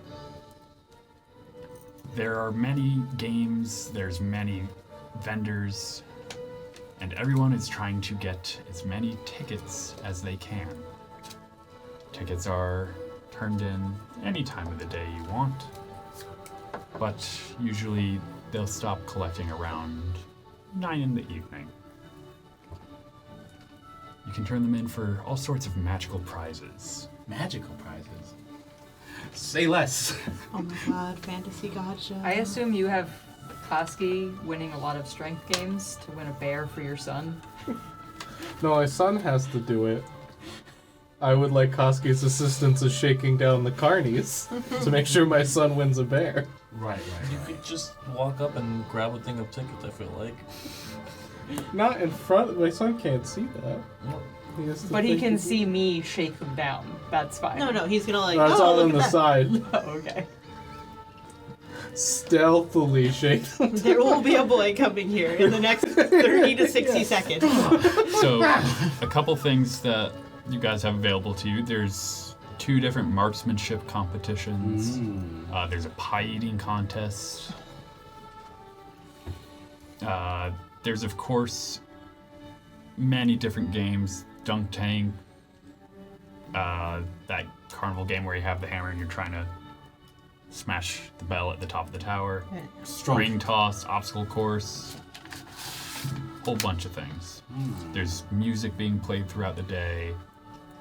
There are many games, there's many vendors, and everyone is trying to get as many tickets as they can. Tickets are turned in any time of the day you want, but usually they'll stop collecting around 9 in the evening. You can turn them in for all sorts of magical prizes. Magical prizes. Say less. Oh my god, fantasy gotcha. I assume you have Koski winning a lot of strength games to win a bear for your son. No, my son has to do it. I would like Koski's assistance of shaking down the carnies to make sure my son wins a bear. Right. You could just walk up and grab a thing of tickets, I feel like. Not in front. My son can't see that. He has to But he think can he's- see me shake them down. That's fine. No, he's gonna like. No, it's oh, all look on at the that. side. Oh, okay. Stealthily shake them. There will be a boy coming here in the next 30 to 60 seconds. So, a couple things that you guys have available to you. There's 2 different marksmanship competitions. There's a pie eating contest. There's, of course, many different games. Dunk Tank. That carnival game where you have the hammer and you're trying to smash the bell at the top of the tower. Ring toss, obstacle course. Whole bunch of things. There's music being played throughout the day,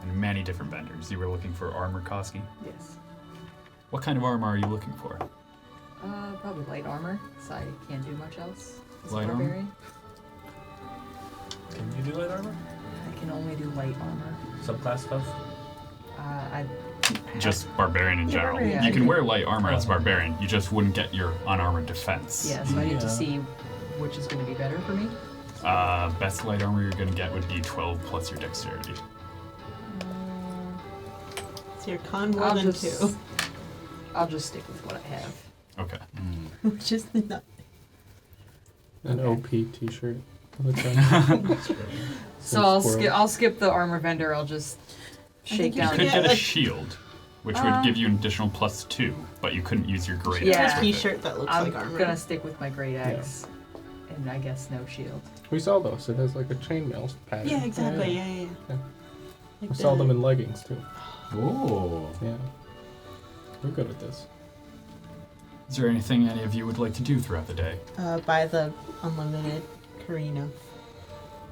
and many different vendors. You were looking for armor, Koski? Yes. What kind of armor are you looking for? Probably light armor, so I can't do much else. As a Light armor? barbarian. Can you do light armor? I can only do light armor. Subclass stuff? I Just barbarian in general. barbarian. You can wear light armor as barbarian, you just wouldn't get your unarmored defense. yeah, so I need to Yeah. see which is going to be better for me. Best light armor you're gonna get would be 12 plus your dexterity. So your con more than 2, I'll just stick with what I have. Okay. which is nothing. An OP t-shirt. with a So I'll squirrel. skip the armor vendor. I'll just shake you You down. could Yeah, get a like- shield, which would give you an additional +2, but you couldn't use your great Yeah. axe A with it. t-shirt that looks I'm like armor. gonna stick with my great axe, and I guess no shield. We sell those. It has like a chainmail pattern. Yeah, exactly. Yeah. Yeah. Like We sell the- them in leggings too. Oh. Yeah. We're good at this. Is there anything any of you would like to do throughout the day? Buy the unlimited Karina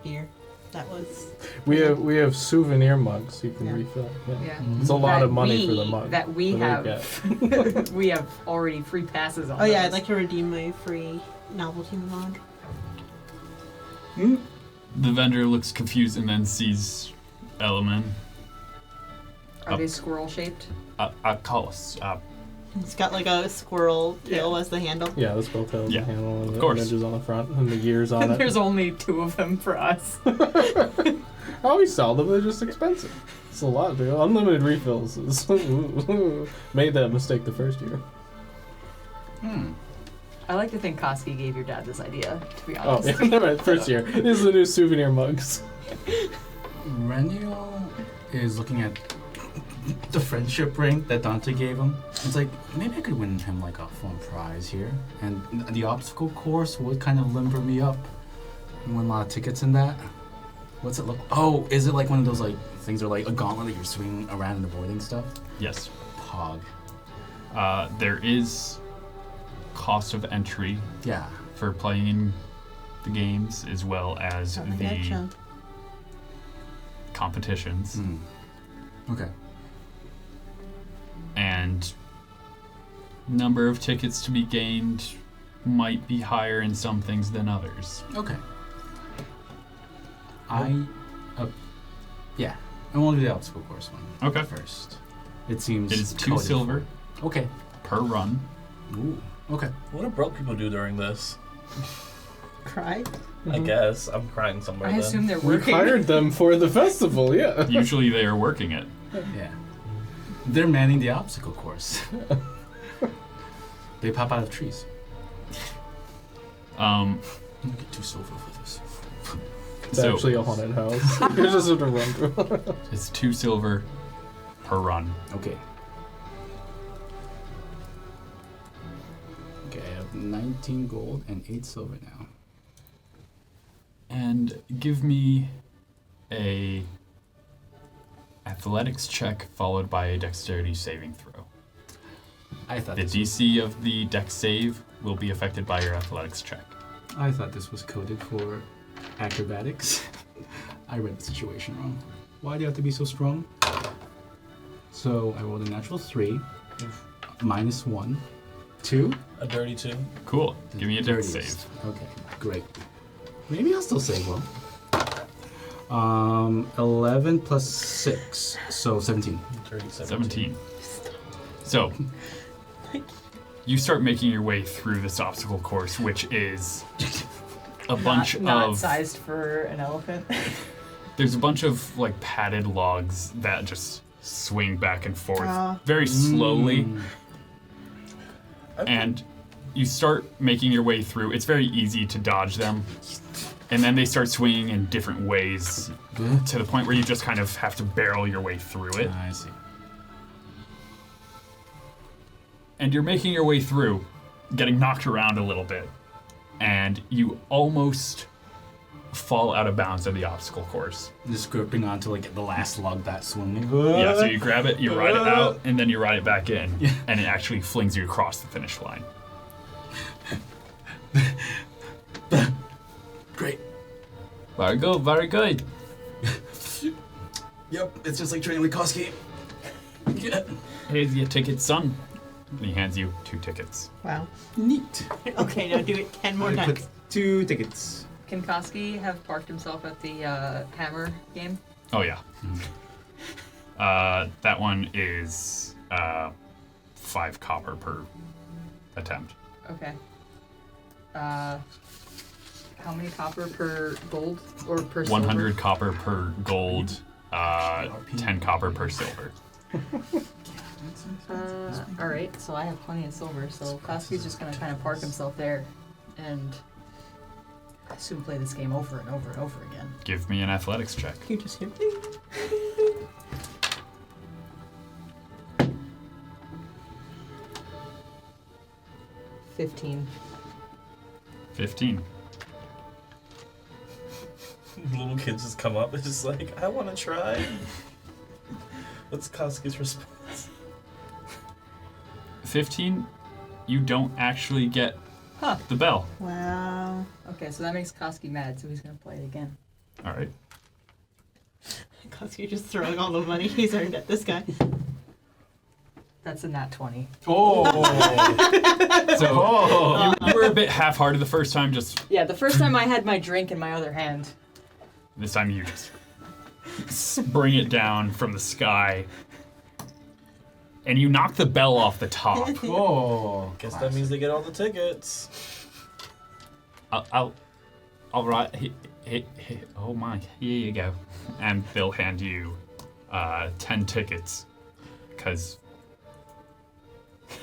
beer. That was. We have souvenir mugs you can Yeah. refill. Yeah. Yeah. It's a lot That of money for we- the mug. That we that they have. We have already free passes on. Oh yeah, those. I'd like to redeem my free novelty mod. The vendor looks confused and then sees Element. Are they squirrel shaped? Collis. It's got like a squirrel tail as the handle. Yeah, the spell tails Yeah, and handle and of the course. images on the front and the gears on it. There's only 2 of them for us. I always sell them, they're just expensive. It's a lot, dude. Unlimited refills. Made that mistake the first year. I like to think Koski gave your dad this idea, to be Oh, honest. yeah, never mind. First year. These are the new souvenir mugs. Rennial is looking at the friendship ring that Dante gave him. It's like, maybe I could win him like a fun prize here. And the obstacle course would kind of limber me up. You win a lot of tickets in that. What's it look? Oh, is it like one of those like things are like a gauntlet that you're swinging around and avoiding stuff? Yes. Pog. There is cost of entry Yeah. for playing the games as well as the competitions. Okay. And number of tickets to be gained might be higher in some things than others. Okay. Yeah. I want to do the obstacle course one. Okay. First. It seems. It is 2 coded silver for- Okay. per run. Ooh. Okay. What do broke people do during this? Cry? I guess. I'm crying somewhere I then. assume they're We working. hired them for the festival, yeah. Usually they are working it. Yeah. They're manning the obstacle course. They pop out of trees. Um, I'm gonna get 2 silver for this. It's so actually a haunted house. You just have to run through. it's 2 silver per run. Okay. Okay, I have 19 gold and 8 silver now. And give me a athletics check followed by a dexterity saving throw. I thought The this was, DC of the dex save will be affected by your athletics check. I thought this was coded for acrobatics. I read the situation wrong. Why do you have to be so strong? So I rolled a natural 3, minus 1, 2. A dirty 2. Cool. Give me a dex Dirtiest. save. Okay, great. Maybe I'll still save well. 11 plus 6, so 17. Dirty 17. So, you start making your way through this obstacle course, which is a bunch not of... sized for an elephant. There's a bunch of, like, padded logs that just swing back and forth Ah. very slowly. Okay. And you start making your way through. It's very easy to dodge them. And then they start swinging in different ways to the point where you just kind of have to barrel your way through it. I see. And you're making your way through, getting knocked around a little bit. And you almost fall out of bounds of the obstacle course. Just gripping onto like the last lug that's swinging. Yeah, so you grab it, you ride it out, and then you ride it back in. Yeah. And it actually flings you across the finish line. Great. Very good, very good. Yep, it's just like training with Koski. Yeah. Here's your ticket, son. And he hands you 2 tickets. Wow. Neat. Okay, now do it 10 more I times. put 2 tickets. Can Koski have parked himself at the hammer game? Oh, yeah. That one is 5 copper per attempt. Okay. How many copper per gold or per 100 copper per gold, 10 copper per silver. Alright, so I have plenty of silver, so Koski's just gonna kind of park himself there and I assume play this game over and over and over again. Give me an athletics check. You just hear. 15. 15. Little kids just come up and just like, I want to try. What's Koski's response? 15, you don't actually get the bell. Wow. Okay, so that makes Koski mad, so he's gonna play it again. All right. Koski just throwing all the money he's earned at this guy. That's a nat 20. Oh. So you were a bit half-hearted the first time, just Yeah, the first time I had my drink in my other hand. this time you just bring it down from the sky. And you knock the bell off the top. Oh. Guess that means they get all the tickets. All right. Oh my, here you go. And they'll hand you 10 tickets. Because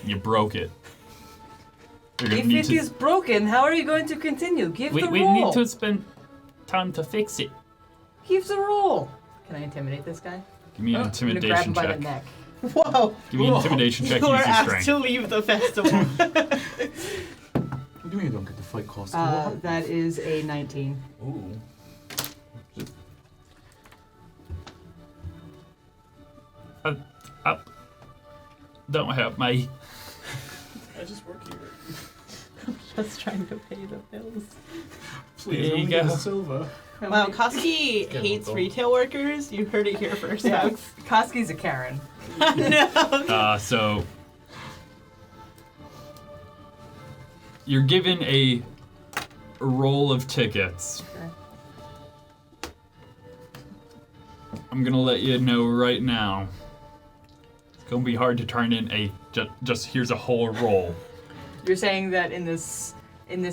you broke it. You're gonna If need it to- is broken, how are you going to continue? Give the we roll. need to spend time to fix it. Give the roll. Can I intimidate this guy? Give me an I'm gonna grab intimidation him by check. the neck. Whoa. Give me an intimidation check. You Use are your asked strength. to leave the festival. What do you mean you don't get to fight Koski? That is a 19. Ooh. Don't help me. I just work here. Just trying to pay the bills. Please, There you only get go. a silver. Wow, Koski hates Uncle. retail workers. You heard it here first, Yeah, folks. Koski's a Karen. No. So you're given a roll of tickets. Okay. I'm gonna let you know right now. It's gonna be hard to turn in a just here's a whole roll. You're saying that in this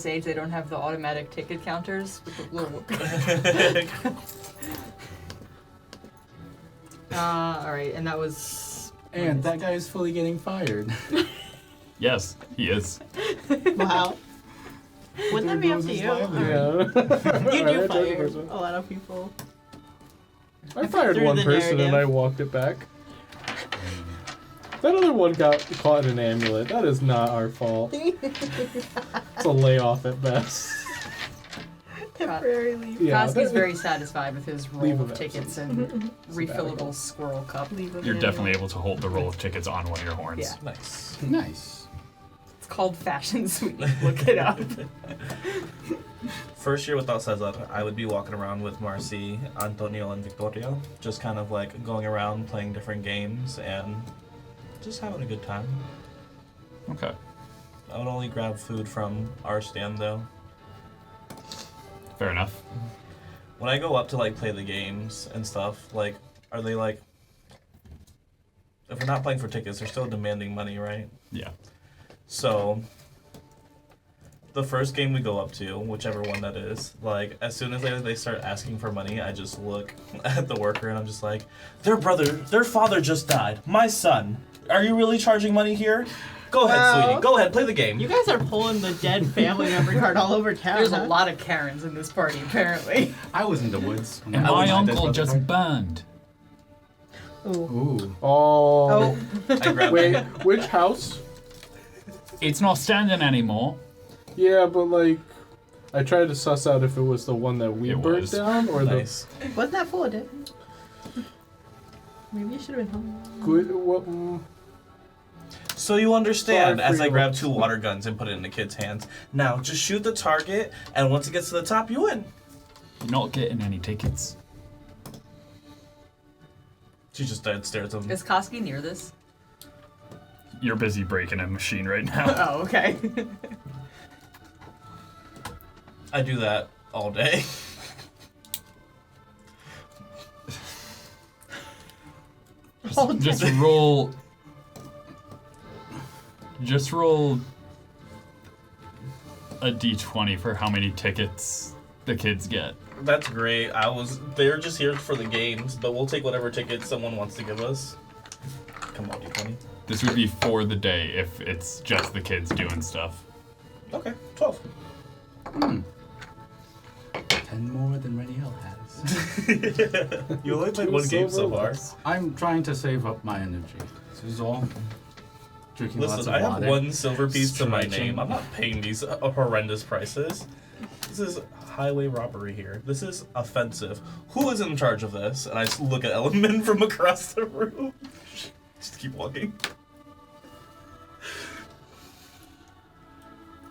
age they don't have the automatic ticket counters with the little. All right, and that was. And that guy is fully getting fired. Yes, he is. Wow. Wouldn't that be up to you? Yeah. You do Alright, fire 30%. a lot of people. I fired through one the person and narrative. I walked it back. That other one got caught in an amulet. That is not our fault. It's a layoff at best. Temporary leave. Yeah, Koski's that- very satisfied with his roll Leave of of tickets and refillable sabbatical. squirrel cup. Leave You're it definitely in. able to hold the roll of tickets on one of your horns. Yeah. Nice. Nice. It's called Fashion Suite. Look it up. First year without Cesar, I would be walking around with Marcy, Antonio, and Victoria, just kind of like going around playing different games and just having a good time. Okay. I would only grab food from our stand though. Fair enough. When I go up to like play the games and stuff, like, are they like, if we're not playing for tickets, they're still demanding money, right? Yeah. So, the first game we go up to, whichever one that is, like, as soon as they start asking for money, I just look at the worker and I'm just like, their father just died. My son. Are you really charging money here? Go ahead, Wow. sweetie. Go ahead, play the game. You guys are pulling the dead family member card all over town. There's huh? a lot of Karens in this party, apparently. I was in the woods. And my uncle just burned. Ooh. Ooh. Oh. Oh. I grab Wait, which house? It's not standing anymore. Yeah, but like, I tried to suss out if it was the one that we It burnt was. down or Nice. Wasn't that full of dead? Maybe you should have been home. the good. What? So you understand, Sorry for as I your grab looks. 2 water guns and put it in the kid's hands. Now, just shoot the target, and once it gets to the top, you win. You're not getting any tickets. She just dead stares at him. Is Koski near this? You're busy breaking a machine right now. Oh, okay. I do that all day. Just roll. Just roll a d20 for how many tickets the kids get. That's great. They're just here for the games, but we'll take whatever tickets someone wants to give us. Come on, D20. This would be for the day if it's just the kids doing stuff. Okay, 12. 10 more than Rennial has. You only played Two one game so silver far. ones. I'm trying to save up my energy. This is all. Drinking lots Listen, of I have water. 1 silver piece to my Stretching. name. I'm not paying these horrendous prices. This is highway robbery here. This is offensive. Who is in charge of this? And I just look at Element from across the room. Just keep walking.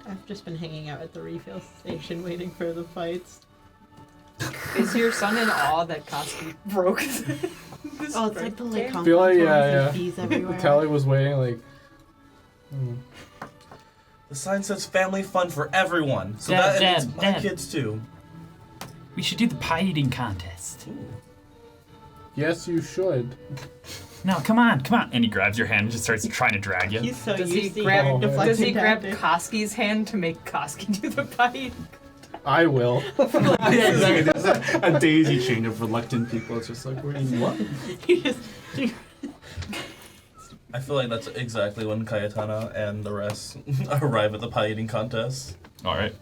I've just been hanging out at the refill station waiting for the fights. Is your son in awe that Koski broke the shoes. Oh, it's like the like I feel like, and fees everywhere. Tally was waiting like. The sign says family fun for everyone. So Dad, that means my Dad. kids too. We should do the pie eating contest. Yes, you should. No, come on. And he grabs your hand and just starts trying to drag you. He's so Does he used to grab? your deflection Does he grab tactic. Koski's hand to make Koski do the pie? I will. Yeah, exactly. There's a daisy chain of reluctant people. It's just like, what? You just I feel like that's exactly when Kyetana and the rest arrive at the pie eating contest. All right.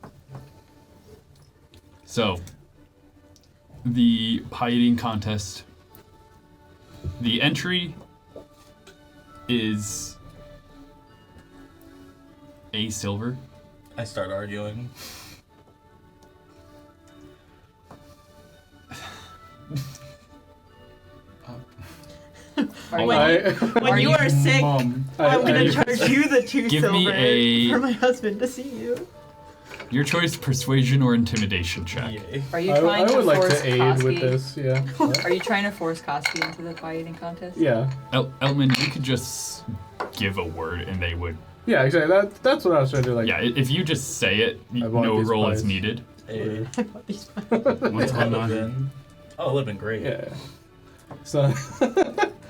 So, the pie eating contest. The entry is a silver. I start arguing. Are you- when you are sick, Mom. I'm gonna I- charge you the 2 Give silver me a- for my husband to see you. Your choice: persuasion or intimidation check. Yay. Are you I trying would to like force to aid Koski? with this, yeah. Are you trying to force Koski into the pie eating contest? Yeah. Elman, you could just give a word and they would. Yeah, exactly. That's what I was trying to do. Like, Yeah, if you just say it, I want no these roll pies. is needed. Hey. I bought these What's going on here? Oh, it would have been great. yeah. So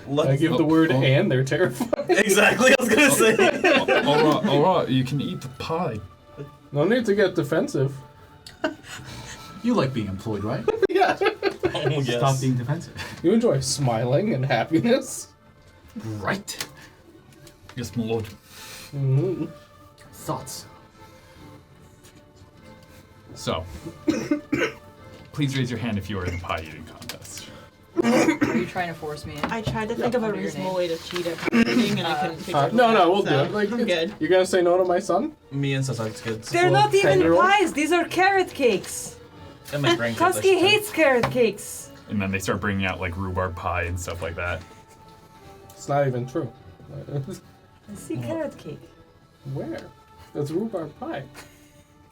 Let's, I give the word oh. and they're terrified. Exactly, I was gonna say. all right, you can eat the pie. No need to get defensive. You like being employed, right? Yeah. Oh, yes. Stop being defensive. You enjoy smiling and happiness. Right. Yes, my lord. Mm-hmm. Thoughts? So, please raise your hand if you are in the pie eating contest. Are you trying to force me in? I tried to think of a Under your reasonable name. way to cheat at everything, and I couldn't figure it No, out. we'll do so it. Like, I'm it's- good. You're gonna say no to my son? Me and Sasak's kids. They're Well, not even 10-year-old? pies. These are carrot cakes. And my grandkids. I should Koski say. hates carrot cakes. And then they start bringing out like rhubarb pie and stuff like that. It's not even true. I see carrot cake. Where? That's rhubarb pie.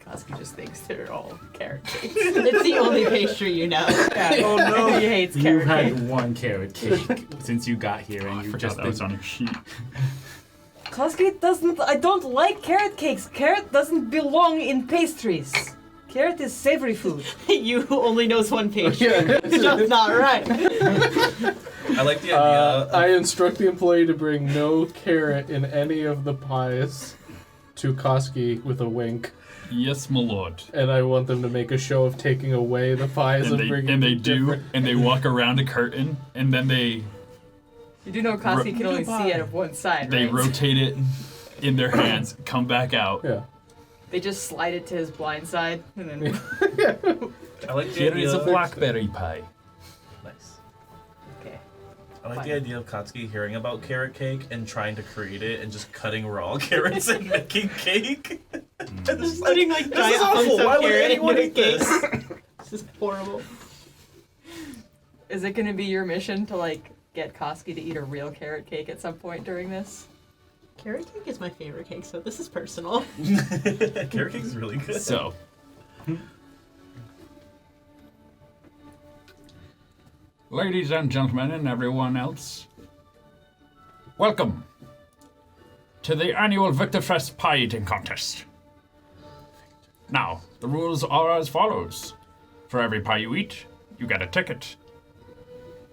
Koski just thinks they're all carrot cakes. It's the only pastry you know. Yeah, oh no, he hates You've carrot had cake. one carrot cake since you got here, Oh, and I you forgot just that was on your sheet. Koski doesn't. I don't like carrot cakes. Carrot doesn't belong in pastries. Carrot is savory food. You who only knows one pastry. Yeah. It's just not right. I like the idea. I instruct the employee to bring no carrot in any of the pies to Koski with a wink. Yes, my lord. And I want them to make a show of taking away the pies And and bringing they them do, different. and they walk around a curtain, and then they You do know Koski can only see out of one side, they right? rotate it in their hands, come back out. Yeah. They just slide it to his blind side, and then I like the Here idea. is a blackberry pie. Nice. okay. I like Fine. the idea of Kotsky hearing about carrot cake and trying to create it and just cutting raw carrots and making cake. And just Putting like this giant is awful. hunks of Why would carrot anyone into eat cake. this? This is horrible. Is it going to be your mission to like get Koski to eat a real carrot cake at some point during this? Carrot cake is my favorite cake, so this is personal. Carrot cake is really good. So, ladies and gentlemen, and everyone else, welcome to the annual Viktorfest pie eating contest. Now, the rules are as follows: for every pie you eat, you get a ticket,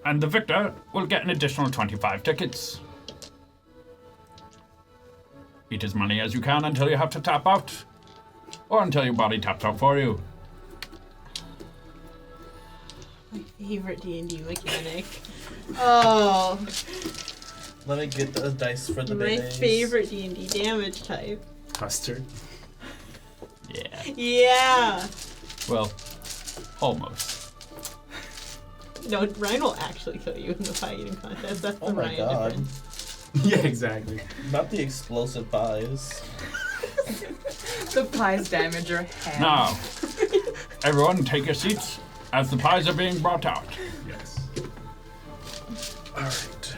and the victor will get an additional 25 tickets. Eat as many as you can until you have to tap out, or until your body taps out for you. My favorite D&D mechanic. Oh, Let me get the dice for the my bidets. favorite D&D damage type. Custard. Yeah. Yeah. Well, almost. No, Ryan will actually kill you in the pie eating contest. That's Oh the my Ryan God. difference. Yeah, exactly. Not the explosive pies. The pies damage your hand. Now, everyone take your seats as the pies are being brought out. Yes. Alright.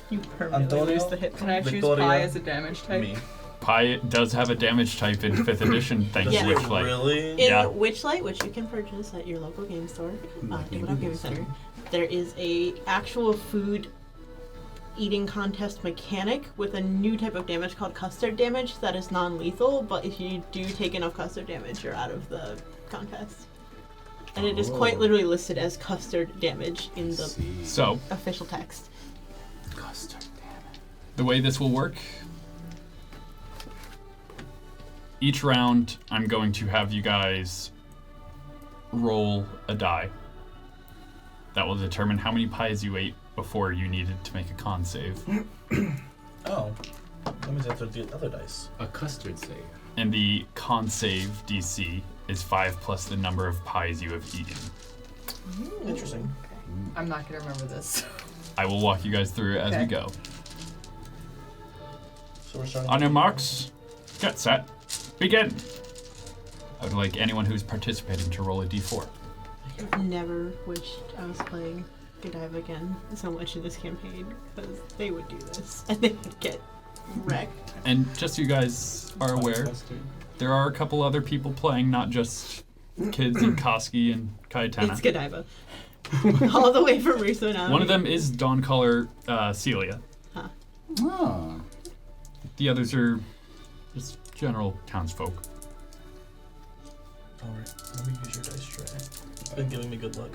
You permanently Antonio? lose the hit Can I point. choose Victoria, pie as a damage type? Me. Pie does have a damage type in 5th edition, thanks Yeah. to Witchlight. Really? In Yeah. Witchlight, which you can purchase at your local game store, Tabletop Gaming Center, there is a actual food eating contest mechanic with a new type of damage called custard damage that is non-lethal, but if you do take enough custard damage, you're out of the contest. And it is quite literally listed as custard damage in the So, official text. Custard, damn it. the way this will work, each round I'm going to have you guys roll a die. That will determine how many pies you ate before you needed to make a con save. Oh. That means I have to do the other dice. A custard save. And the con save DC is 5 plus the number of pies you have eaten. Interesting. I'm not gonna remember this. I will walk you guys through it as we Okay. go. So we're starting. On your marks, get set, begin. I would like anyone who's participating to roll a d4. I've never wished I was playing Godiva again so much in this campaign, because they would do this and they would get wrecked. And just so you guys are aware, Custard. there are a couple other people playing, not just kids and Koski and Kyetana. It's Godiva. All the way from Russo now. One of them is Dawn Caller Celia. Oh. The others are just general townsfolk. Alright, let me use your dice tray. It's been giving me good luck.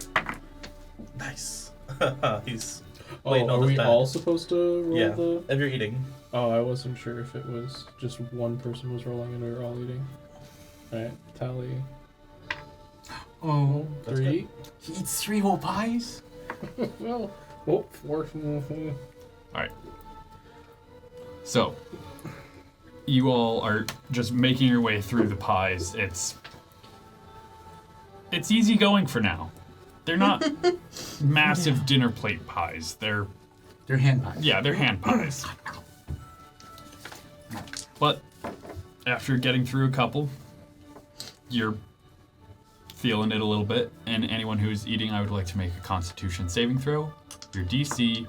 Nice. He's. Wait, no, are that's we bad. all supposed to roll Yeah. the... If you're eating. Oh, I wasn't sure if it was just one person was rolling and we were all eating. Alright, tally. Oh. That's 3. He eats 3 whole pies? Well, oh, 4. So, you all are just making your way through the pies. It's easy going for now. They're not massive dinner plate pies. They're hand pies. Yeah, they're hand pies. But after getting through a couple, you're feeling it a little bit. And anyone who's eating, I would like to make a Constitution saving throw. Your DC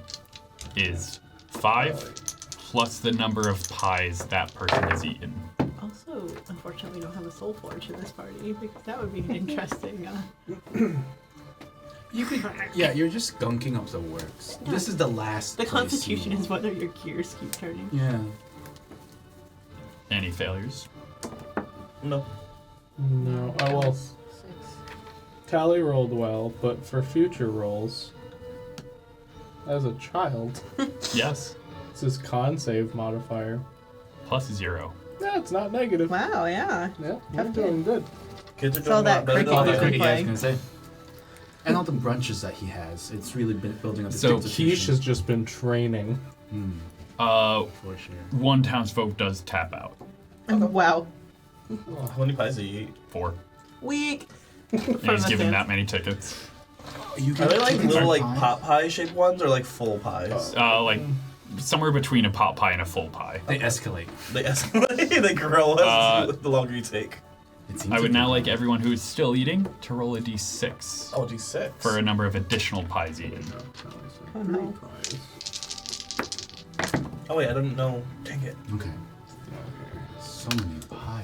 is 5 plus the number of pies that person has eaten. Also, unfortunately, we don't have a soul forge in this party, because that would be an interesting. You could. Yeah, you're just gunking up the works. No. This is the last. The place constitution you- is whether your gears keep turning. Yeah. Any failures? No. No, I will. 6. Tally rolled well, but for future rolls, as a child, Yes. it's his con save modifier. Plus 0. Yeah, it's not negative. Wow, yeah. Yeah, you're doing good. Kids are So doing a lot that better than curriculum I is am. good. Yeah, I was gonna say. And all the brunches that he has, it's really been building up his So Quiche has just been training. for sure. One townsfolk does tap out. Wow. How many pies do you eat? 4. Weak. And he's given that many tickets. You Are they like little like pies? pot pie shaped ones or like full pies? Like somewhere between a pot pie and a full pie. They escalate. They escalate. They grow the longer you take. It seems I would like now they- like everyone who is still eating to roll a d6 Oh, D6. for a number of additional pies eaten. Oh, no. Oh wait, I didn't know. Dang it. Okay. So many pies.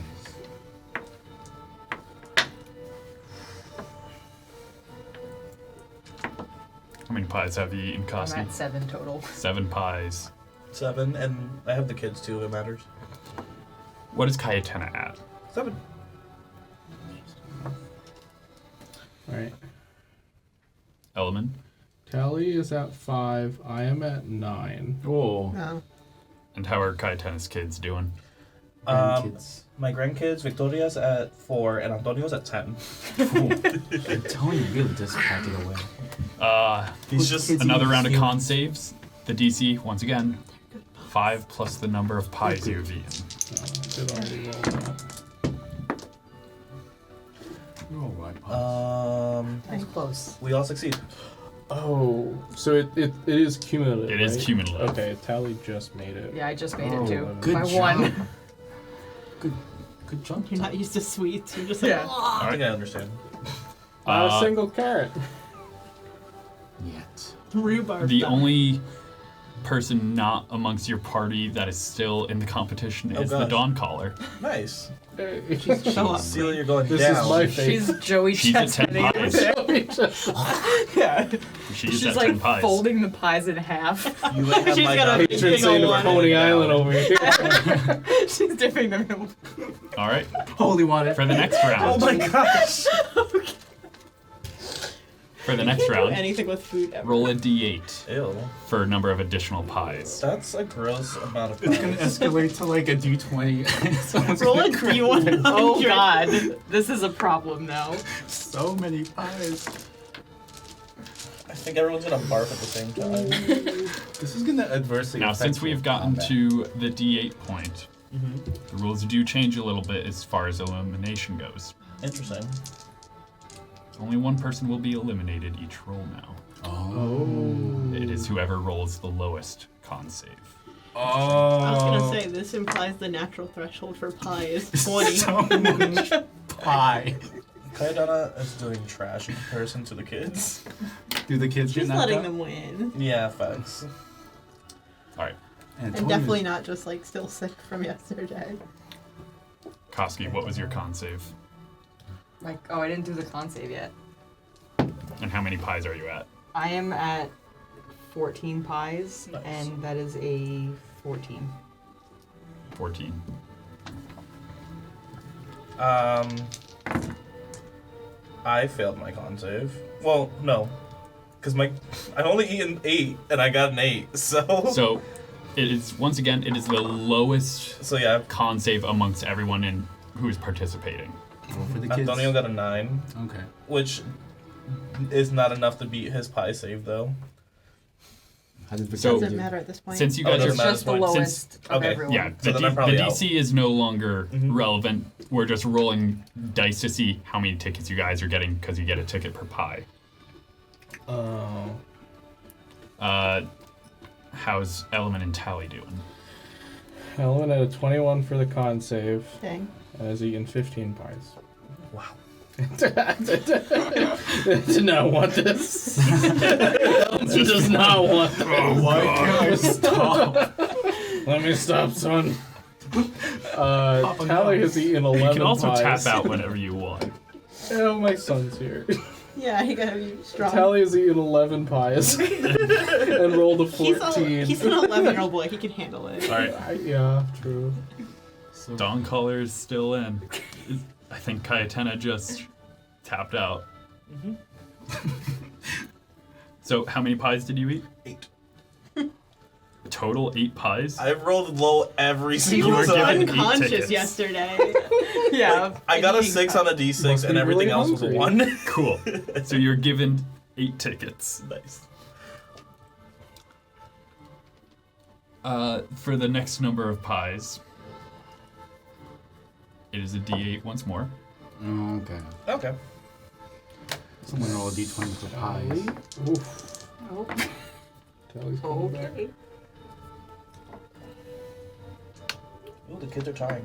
How many pies have you eaten, I'm Koski? at 7 total. 7 pies. 7, and I have the kids too. It matters. What is Kyetana at? 7. Alright. Element. Tally is at 5. I am at 9. Oh. No. And how are Kyetana's kids doing? Grandkids. My grandkids, Victoria's at 4, and Antonio's at 10. Tony really does pack it away. He's just Kids Another eat round of humans. con saves. The DC, once again, 5 plus the number of pies you have eaten. I did already roll that. You're alright, pies. That's close. We all succeed. Oh, so it is cumulative. It is right? cumulative. Okay, Tally just made it. Yeah, I just made Oh, it too. good By job. 1. Good job. You're not used to sweets. You're just like, Yeah. "Ah." I think I understand. Not a single carrot. Yet. Rhubarb. The stuff. only person not amongst your party that is still in the competition Oh, is the gosh. Dawn Caller. Nice. Show up. Celia, you're going This down. is my fate. She's Joey She's at 10 Chestnut. pies. Yeah. She's She's at like 10 pies. folding the pies in half. You might have She's my got a dog- big Patrons saying old one. Coney Island over here. She's dipping them in. All right. Holy water. For the next round. Oh my gosh! For the You next can't do round, anything with food ever. roll a d8 Ew. for a number of additional pies. That's a gross amount of It's gonna pies. escalate to like a D20. Someone's Roll gonna a crit. D100. Oh god, this is a problem now. So many pies. I think everyone's gonna barf at the same time. This is gonna adversely Now, affect since we've your gotten combat. to the d8 point, the rules do change a little bit as far as elimination goes. Interesting. Only one person will be eliminated each roll now. Oh. It is whoever rolls the lowest con save. Oh. I was gonna say, this implies the natural threshold for pie is 20. So much pie. Kyetana is doing trash in comparison to the kids. Do the kids She's get knocked letting out? them win. Yeah, facts. All right, And Tony's- definitely not just like still sick from yesterday. Koski, what was your con save? Like, oh, I didn't do the con save yet. And how many pies are you at? I am at 14 pies, Nice. and that is a 14. 14. I failed my con save. Well, no, because I've only eaten 8 and I got an 8. So, it is, once again, it is the lowest So yeah, con save amongst everyone who is participating. Roll for the kids. Antonio got a 9, Okay. which is not enough to beat his pie save though. How did So- Doesn't matter at this point. Since you Oh, guys it are doesn't matter. Just the Since- lowest of okay, everyone. Yeah, So the, then I'm the probably out. DC is no longer Mhm. relevant. We're just rolling dice to see how many tickets you guys are getting because you get a ticket per pie. Oh. How's Element and Tally doing? Helen had a 21 for the con save Dang. and has eaten 15 pies. Wow. Did not want this. Ellen does not want this. Why can't I stop? Let me stop, son. Oh, Tally no. has eaten 11 You can also pies. tap out whenever you want. Oh, my son's here. Yeah, you gotta be strong. Tally has eaten 11 pies and rolled a 14. He's an 11-year-old boy. He can handle it. All right, Yeah, true. So, Dawn Caller is still in. I think Kyetana just tapped out. So, how many pies did you eat? 8. Total 8 pies? I've rolled low every He single were was given time. 8 unconscious tickets. yesterday. Yeah. I got a eating 6 pie. on a D6 Must and be everything really else was a hungry. 1. Cool. So you're given 8 tickets. Nice. For the next number of pies, it is a D8 once more. oh, okay. Okay. Someone roll a D20 for pies. Oof. Oh, Tally's coming back. okay. Ooh, the kids are trying.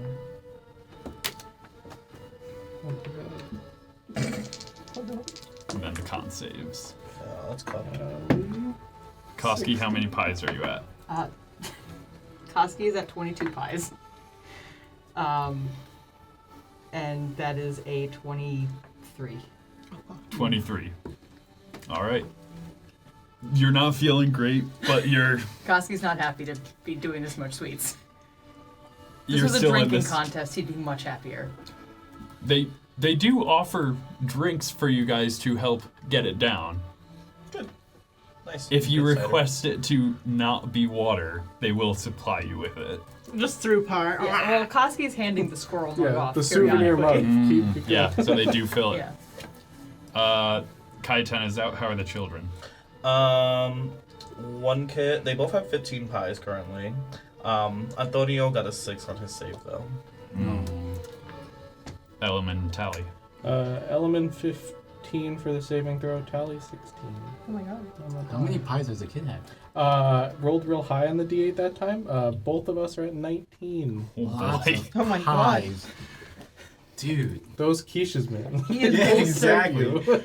And then the con saves. Oh, that's cool. Koski, how many pies are you at? Koski is at 22 pies. And that is a 23. 23. Alright. You're not feeling great, but you're Koski's not happy to be doing this much sweets. This you're was a still in drinking this. contest, he'd be much happier. They do offer drinks for you guys to help get it down. Good. Nice. If you Good cider. request it to not be water, they will supply you with it. Just through par. Yeah, well, Koski's handing the squirrel mug Yeah, off. the souvenir periodically. mug. Keep Yeah, so they do fill it. Yeah. Kyetana is out. How are the children? One kid, they both have 15 pies currently. Antonio got a 6 on his save though. No. Element and Tally. Element 15 for the saving throw. Tally 16. Oh my god. How many pies does a kid have? Rolled real high on the D8 that time. Both of us are at 19. Lots Boy. of Oh my god. pies. Dude. Those quiches, man. He is Yeah, full exactly. circle.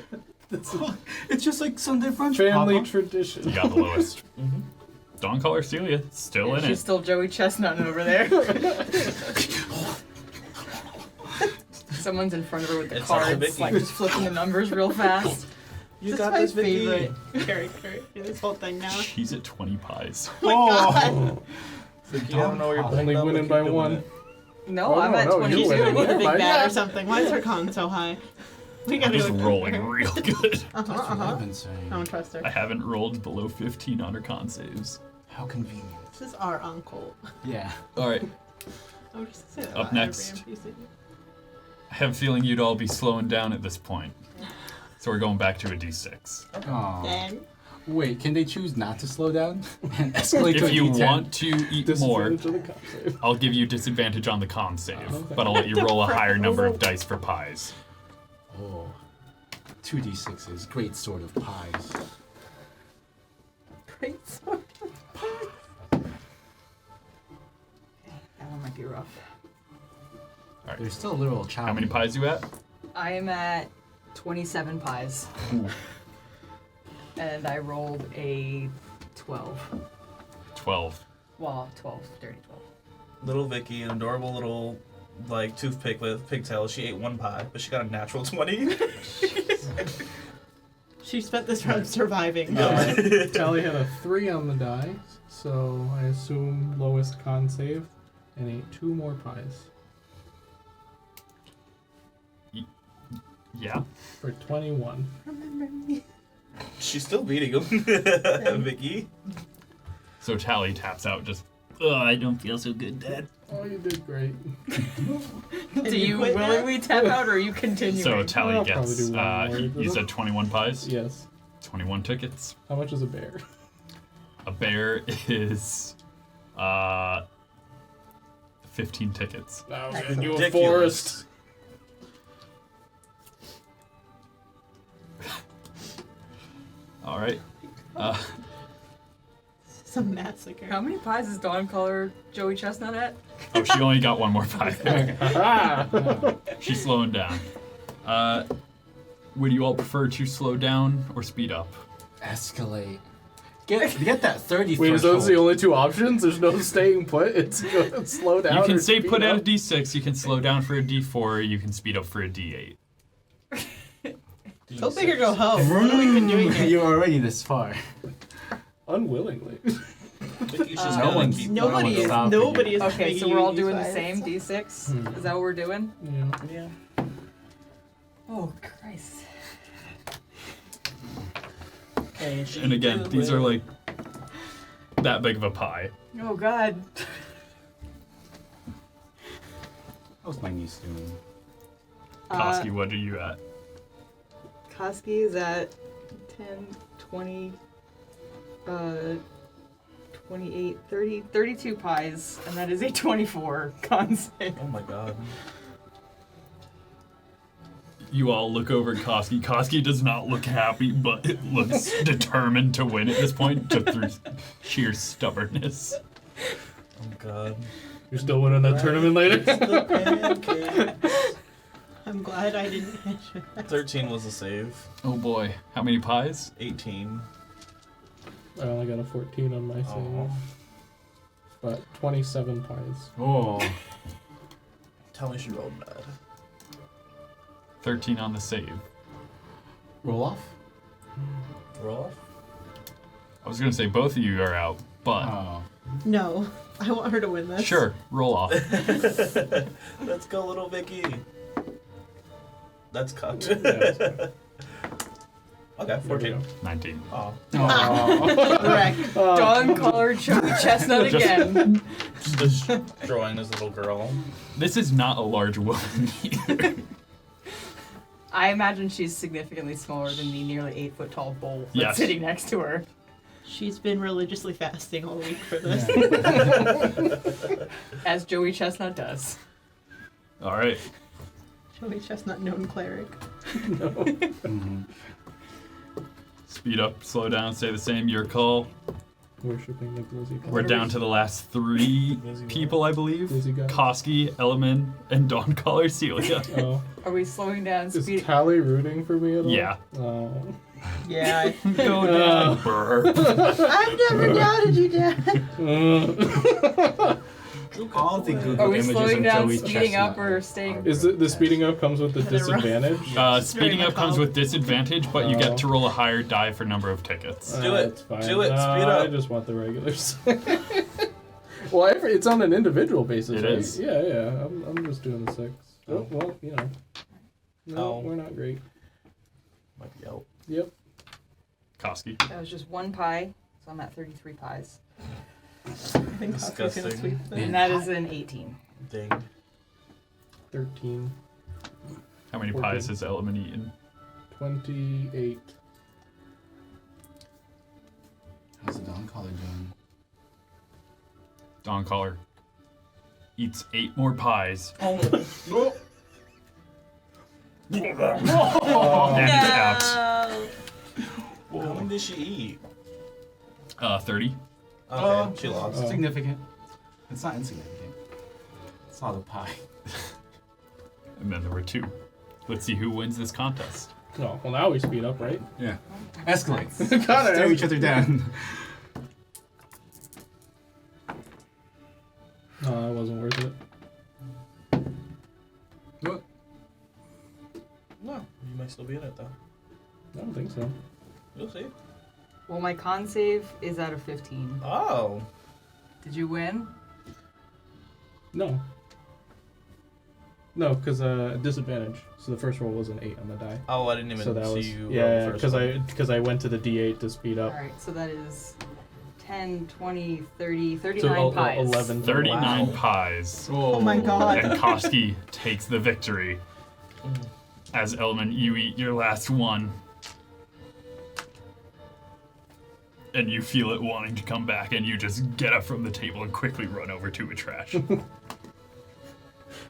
It's just like Sunday brunch, Family Papa. tradition. You got the lowest. Dawn Caller Celia still in She's it. still Joey Chestnut over there. Someone's in front of her with the It's like a cards, Vicky. like just flipping the numbers real fast. You This got is this, my Vicky. favorite character in this whole thing now. She's at 20 pies. Oh, Vicky, I don't know where you're Only winning by one. No, Oh, I'm no, at no, 20. you She's winning. gonna need a big Never bat or mind. something. Why is her con so high? We I'm gotta just go rolling real good. Uh-huh, That's what I've uh-huh. been saying. I don't trust her. I haven't rolled below 15 on her con saves. How convenient. This is our uncle. Yeah. Alright, I would just say that Up about every next. NPC. I have a feeling you'd all be slowing down at this point. So we're going back to a d6. Oh. Dang. Wait, can they choose not to slow down and escalate to If a you D10? want to eat more, Disadvantage of the con save. I'll give you disadvantage on the con save, Okay. but I'll let you roll a higher number of dice for pies. Oh. 2d6s, great sort of pies. Great sword. That one might be rough. There's still a little challenge. How many pies you at? I am at 27 pies. And I rolled a 12. 12. Well, 12, dirty 12. Little Vicky, an adorable little like toothpick with pigtails. She ate one pie, but she got a natural 20. She spent this round surviving. Tally had a 3 on the die, so I assume lowest con save, and ate 2 more pies Yeah. for 21. Remember me. She's still beating him, Vicky. So Tally taps out just, ugh, I don't feel so good, Dad. Oh, you did great. Do you quit now? willingly tap out or are you continuing? So Tally I'll probably gets, do one more. you said 21 pies? Yes. 21 tickets. How much is a bear? A bear is, 15 tickets. Now That's you a ridiculous. forest. Alright. Some massacre. How many pies is Dawn Color Joey Chestnut at? Oh, she only got one more pie. Ah! She's slowing down. Would you all prefer to slow down or speed up? Escalate. Get that 30 Wait, is those the threshold. only 2 options? There's no staying put? It's go slow down You can or stay speed put at a up? d6, you can slow down for a d4, or you can speed up for a d8. Go big or go home. What have we been doing here? You're already this far. Unwillingly. Vicky's just No gonna one's- keep Nobody one's is. stopping Nobody is. Okay, making so we're you all use doing the pies. same D6? Hmm. Is that what we're doing? Yeah. Yeah. Oh, Christ. Okay, she And again, did these it. are like that big of a pie. Oh, God. How's my niece doing? Koski, what are you at? Koski is at 10, 20, 28, 30, 32 pies, and that is a 24 con save. Oh my god. You all look over at Koski. Koski does not look happy, but it looks determined to win at this point, just through sheer stubbornness. Oh god. You're still winning that tournament later? The pancakes. I'm glad I didn't hit you. 13 was a save. Oh boy, how many pies? 18. I only got a 14 on my save. Oh. But 27 pies. Oh. Tell me she rolled bad. 13 on the save. Roll off? Roll off? I was gonna say both of you are out, but Oh. No, I want her to win this. sure, roll off. Let's go, little Vicky. That's cocked. Okay, 14. 19. Oh. Correct. Dawn Collar Joey Chestnut Just- again. Just destroying this little girl. This is not a large woman either. I imagine she's significantly smaller than the nearly 8-foot tall bull that's Yes. sitting next to her. She's been religiously fasting all week for this. As Joey Chestnut does. Alright. Joey Chestnut, known cleric. Mhm. Speed up, slow down, stay the same, your call. Worshipping the glizzy god. We're down to the last 3 people, I believe. Glizzy god. Koski, Elemen, and Dawn Caller Celia. Oh. Are we slowing down Is speed? Callie rooting for me at all? Yeah. Oh. Yeah. Go down. Burp. I've never doubted you, Dad. all the Google Are we images slowing of down, Joey's speeding up, chestnut or are staying? Is it the speeding up comes with the And then run. disadvantage? Speeding up comes macabre. with disadvantage, but you Oh. get to roll a higher die for number of tickets. Do it. That's fine. Do it. No, Speed up. I just want the regulars. Well, it's on an individual basis, It right? is. Yeah. I'm just doing the 6. Oh. Oh, well, you know. No, Oh. we're not great. Might be out. Yep. Koski. That was just 1 pie, so I'm at 33 pies. I think Koski's gonna Disgusting. sweep Man. And that is an 18. Ding. 13, How many 14. pies has Element eaten? 28. How's the Dawn Caller doing? Dawn Caller eats 8 more pies Oh. and it's out. How many did she eat? 30. Okay, she lost. Oh. Significant. It's not insignificant. It's not a pie. And then there were 2. Let's see who wins this contest. No, well, now we speed up, right? Yeah. Escalate. Gotta Stare each other down. No, that wasn't worth it. What? No, you might still be in it though. I don't think so. You'll see. Well, my con save is out of 15. Oh. Did you win? No. No, because disadvantage. So the first roll was an 8 on the die. Oh, I didn't even So that see was you. roll the yeah, first one. because I went to the D8 to speed up. Alright, so that is 10, 20, 30, So 39 pies. 11. 39 Wow. pies. Oh my god. And Koski takes the victory. As Element, you eat your last one. And you feel it wanting to come back, and you just get up from the table and quickly run over to a trash.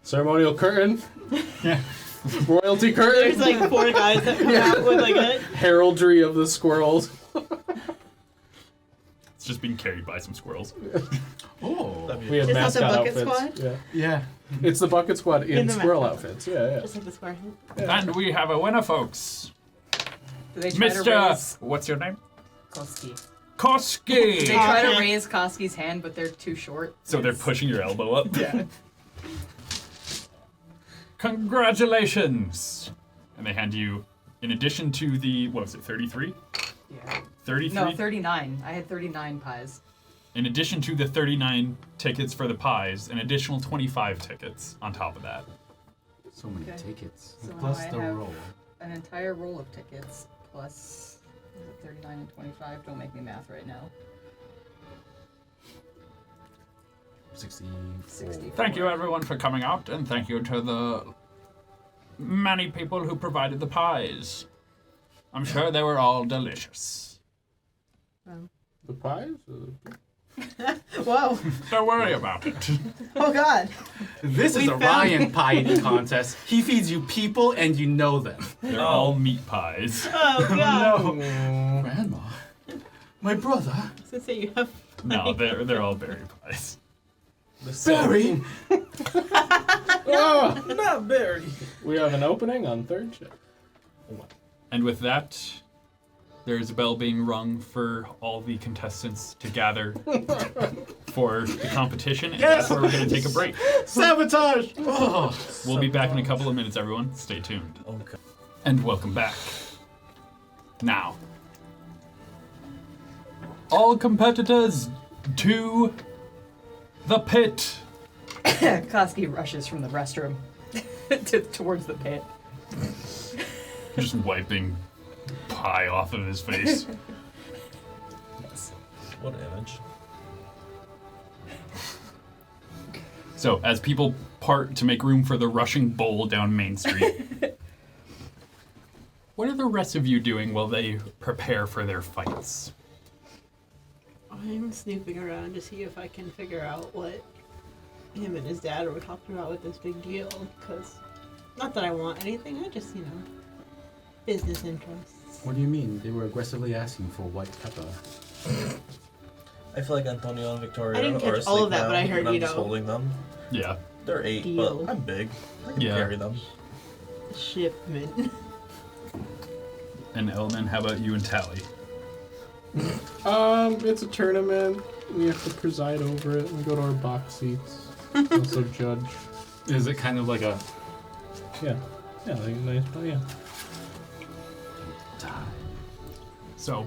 Ceremonial curtain. Yeah. Royalty curtain. There's like 4 guys that come out with like a. Heraldry of the squirrels. It's just being carried by some squirrels. Oh. That'd be We had Just like the mascot bucket outfits. squad? Yeah. Yeah. It's the bucket squad in the squirrel mascot outfits. Yeah. Just like the square. And we have a winner, folks. Do they try to Mr. raise What's your name? Koski? They Koski! try to Okay. raise Koski's hand, but they're too short. So they're pushing your elbow up? Yeah. Congratulations! And they hand you, in addition to the, what was it, 33? Yeah. 33? No, 39. I had 39 pies. In addition to the 39 tickets for the pies, an additional 25 tickets on top of that. So many Okay. tickets. So Plus I the have- roll. An entire roll of tickets plus is it 39 and 25. Don't make me math right now. 64. 64. Thank you everyone for coming out, and thank you to the many people who provided the pies. I'm sure they were all delicious. The pies? Whoa. Don't worry about it. Oh god. This is We a found- Ryan pie eating contest. He feeds you people and you know them. They're all meat pies. Oh god. No. Grandma. My brother. I was gonna say you have. No, they're all berry pies. Barry. Oh! Not Barry. We have an opening on third shift. And with that, there's a bell being rung for all the contestants to gather for the competition, and that's where we're going to take a break. Sabotage. Oh. We'll be back in a couple of minutes, everyone. Stay tuned. Okay. And welcome back. Now, all competitors to the pit. Koski rushes from the restroom towards the pit. Just wiping pie off of his face. What image? So, as people part to make room for the rushing bowl down Main Street, what are the rest of you doing while they prepare for their fights? I'm snooping around to see if I can figure out what him and his dad were talking about with this big deal. Because, not that I want anything, I just, business interests. What do you mean? They were aggressively asking for white pepper. I feel like Antonio and Victoria I didn't are catch all asleep of that, now, but I heard, and I'm you just know. holding them. Yeah. They're 8, Deal. but I'm big. I can Yeah. carry them. Shipment. And Elman, how about you and Tally? It's a tournament. We have to preside over it. We go to our box seats. Also judge. Is it kind of like a Yeah. Yeah, like a nice, but yeah. die? So,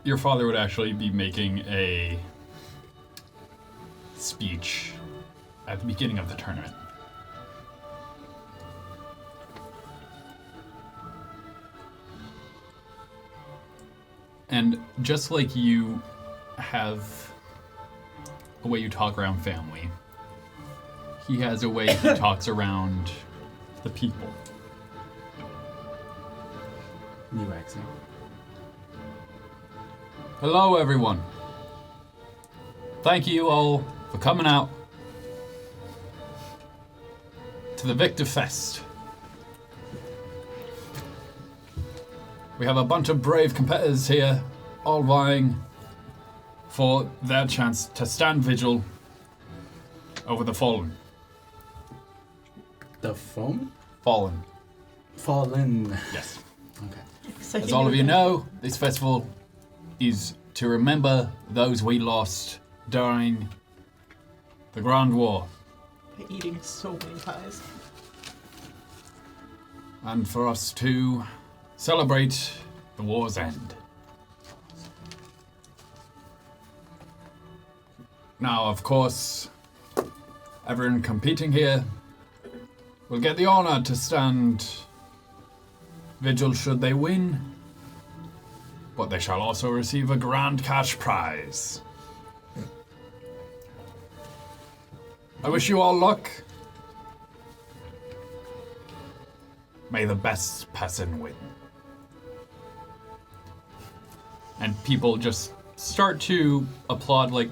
your father would actually be making a speech at the beginning of the tournament. And just like you have a way you talk around family, he has a way he talks around the people. New accent. Hello, everyone. Thank you all for coming out to the Viktorfest. We have a bunch of brave competitors here, all vying for their chance to stand vigil over the fallen. The phone? Fallen, Fallen. yes. Okay. As all of you know, this festival is to remember those we lost during the Grand War, By eating so many pies. and for us to celebrate the war's end. Now, of course, everyone competing here will get the honor to stand vigil should they win, but they shall also receive a grand cash prize. I wish you all luck. May the best person win. And people just start to applaud, like,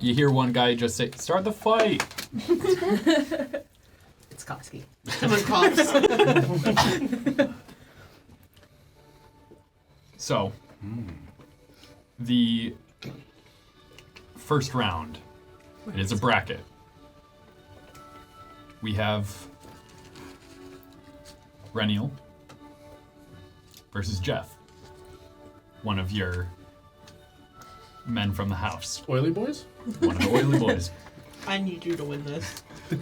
you hear one guy just say, "Start the fight!" It's Koski. Someone coughs. So, the first round, it is a bracket. We have Rennial versus Jeff, one of your men from the house, Oily boys? one of the oily boys. I need you to win this. Do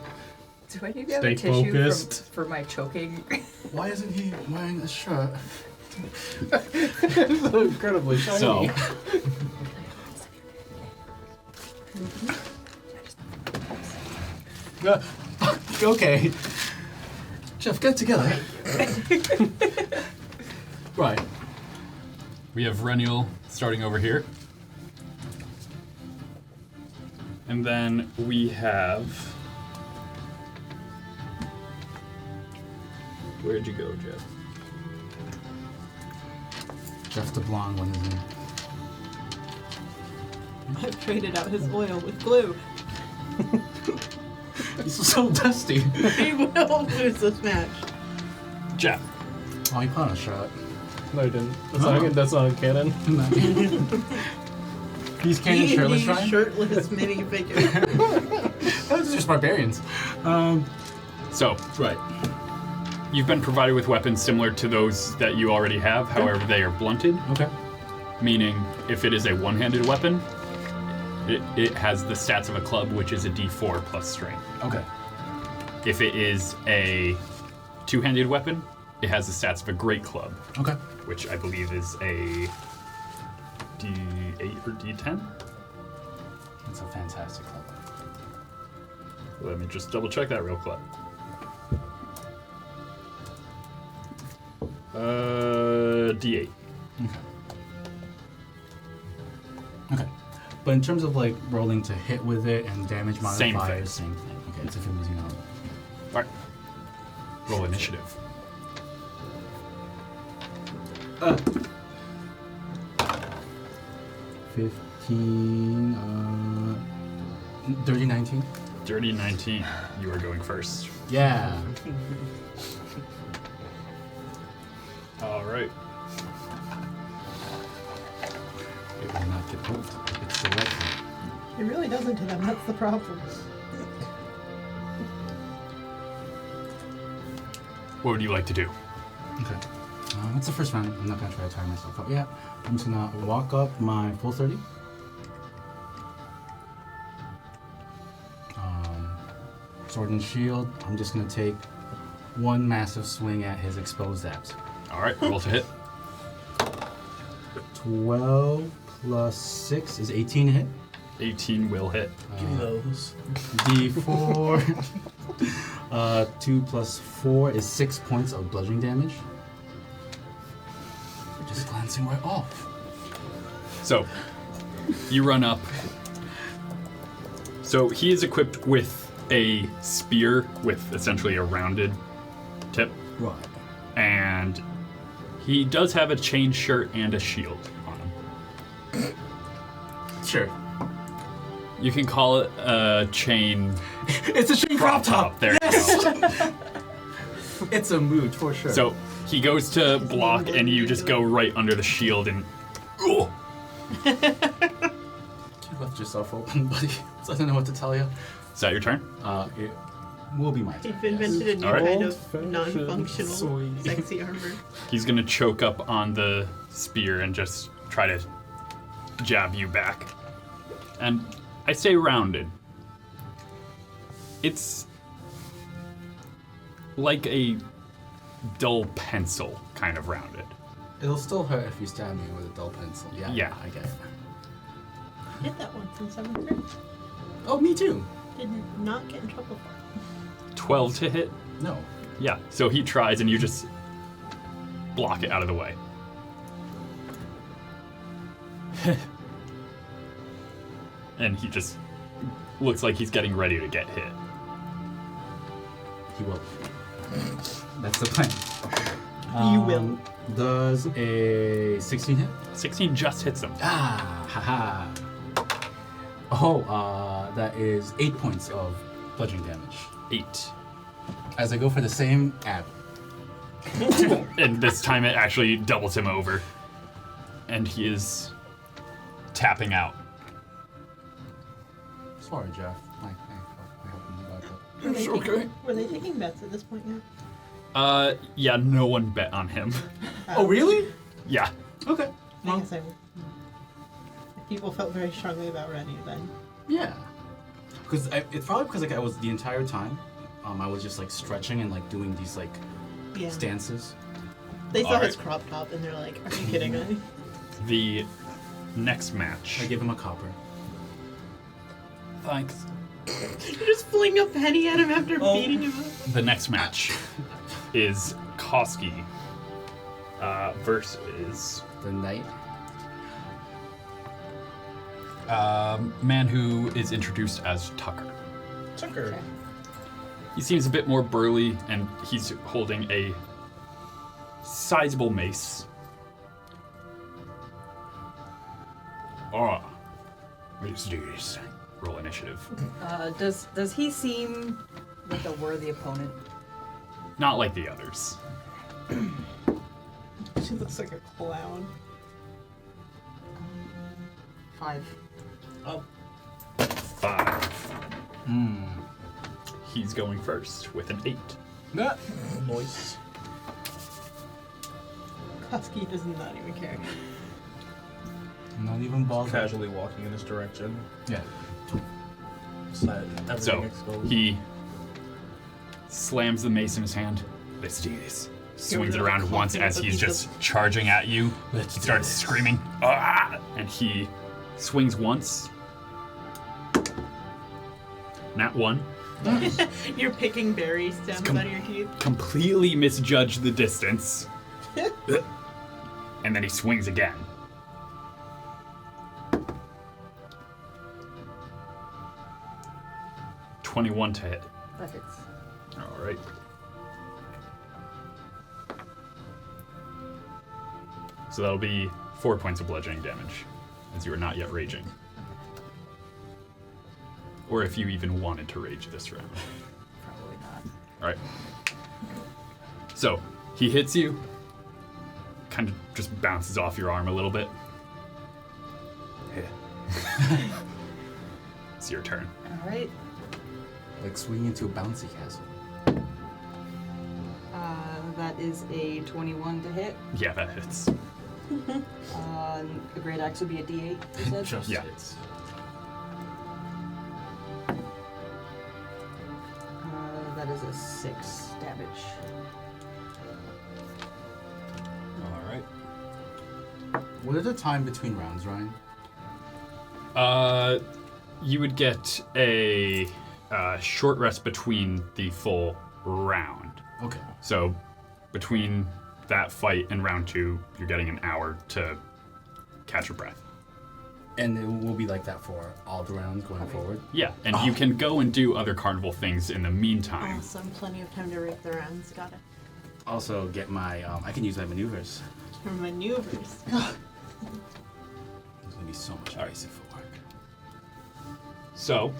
I need to have Stay a tissue focused. for my choking? Why isn't he wearing a shirt? So incredibly shiny. So, Okay. Jeff, get together. Right. we have Rennial starting over here. And then we have... Where'd you go, Jeff? Jeff the blonde one is in. I've traded out his oil with glue. He's so dusty. He will lose this match. Jeff. Oh, he put on a shirt. No, I didn't. That's not in canon. He's Canyon shirtless, These Ryan? shirtless minifigure. That's just barbarians. So, Right. you've been provided with weapons similar to those that you already have, however they are blunted, Okay. meaning if it is a one-handed weapon, it has the stats of a club, which is a d4 plus strength. Okay. If it is a two-handed weapon, it has the stats of a great club, Okay. which I believe is a d8 or d10. That's a fantastic club. Let me just double check that real quick. D8. Okay. But in terms of like rolling to hit with it and damage Same modifiers, thing. same thing. Okay, it's if I'm using all. Alright. Roll initiative. 15, dirty 19. Dirty 19. You are going first. Yeah. Alright. It will not get moved. It's the right one. It really doesn't to them, that's the problem. What would you like to do? Okay. It's the first round. I'm not gonna try to tire myself out. Yeah, I'm just gonna walk up my full 30. Sword and shield. I'm just gonna take one massive swing at his exposed abs. All right, roll to hit. 12 plus 6 is 18 to hit. 18 will hit. Give me those. D4. 2 plus 4 is 6 points of bludgeoning damage. Just glancing right off. So, you run up. So he is equipped with a spear with essentially a rounded tip, Right. and he does have a chain shirt and a shield on him. Sure. You can call it a chain It's a chain crop top. There you go. It's a mood for sure. So he goes to block, and you just go right under the shield and. Oh! You left yourself open, buddy. So I don't know what to tell you. Is that your turn? It will be my turn. They've invented a new All right. kind of Old-fashioned non-functional sweet. sexy armor. He's gonna choke up on the spear and just try to jab you back. And I say rounded. It's like a dull pencil kind of rounded. It'll still hurt if you stab me with a dull pencil. Yeah, Yeah. I get it. I did that once in 7th grade. Oh, me too. Did not get in trouble for it. 12 to hit? No. Yeah, so he tries and you just block it out of the way. And he just looks like he's getting ready to get hit. He will. That's the plan. You will. Does a 16 hit? 16 just hits him. Ah, haha. Oh, that is 8 points of bludgeoning damage. 8. As I go for the same ab. And this time it actually doubles him over. And he is tapping out. Sorry, Jeff. I hope you got that. It's okay. Were they taking bets at this point yet? Yeah, no one bet on him. Oh, really? Yeah. Okay. I guess I would. People felt very strongly about Rennie then. Yeah. Because it's probably because like I was the entire time, I was just like stretching and like doing these like Yeah. stances. They saw Alright. his crop top and they're like, are you kidding me? The next match. I give him a copper. Thanks. You just fling a penny at him after beating him up. The next match is Koski versus The knight. man who is introduced as Tucker. Tucker. He seems a bit more burly, and he's holding a sizable mace. Ah, let's do this. Roll initiative. Does he seem like a worthy opponent? Not like the others. She looks like a clown. 5. Oh, 5. Hmm. He's going first with an 8. noise. Koski does not even care. Not even bothered. Casually walking in his direction. Yeah. Side, everything So exposed. he slams the mace in his hand. Let's do this. Swings it around once as he's just charging at you. He starts screaming, ah! And he swings once. Nat 1. You're picking berry stems out of your teeth. Completely misjudged the distance. And then he swings again. .21 to hit. That hits. All right. So that'll be 4 points of bludgeoning damage, as you are not yet raging. Or if you even wanted to rage this round. Probably not. All right. So he hits you, kind of just bounces off your arm a little bit. It's your turn. All right. Like swinging into a bouncy castle. That That is a 21 to hit. Yeah, that hits. A great axe would be a D8, you said? Just Yeah. hits. That is a 6 damage. All right. What are the time between rounds, Ryan? You would get a short rest between the full round. Okay. So between that fight and round 2, you're getting an hour to catch your breath. And it will be like that for all the rounds going forward? Yeah, and you can go and do other carnival things in the meantime. Awesome. Plenty of time to rake the rounds. Got it. Also get my, I can use my maneuvers. For maneuvers. There's gonna be so much icy for work. So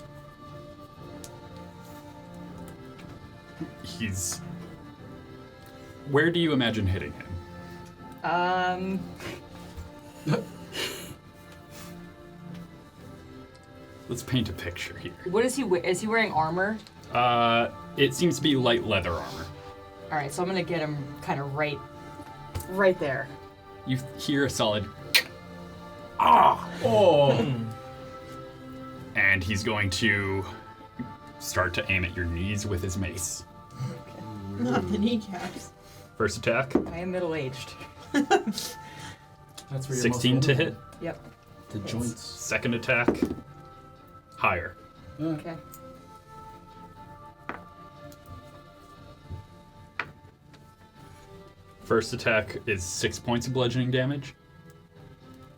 he's. Where do you imagine hitting him? Let's paint a picture here. What is he? Is he wearing armor? It seems to be light leather armor. All right, so I'm gonna get him kind of right there. You hear a solid, Oh. and he's going to start to aim at your knees with his mace. Not the kneecaps. First attack, I am middle-aged. That's where 16 to hit. Yep. The joints. Second attack, higher. Okay. First attack is 6 points of bludgeoning damage.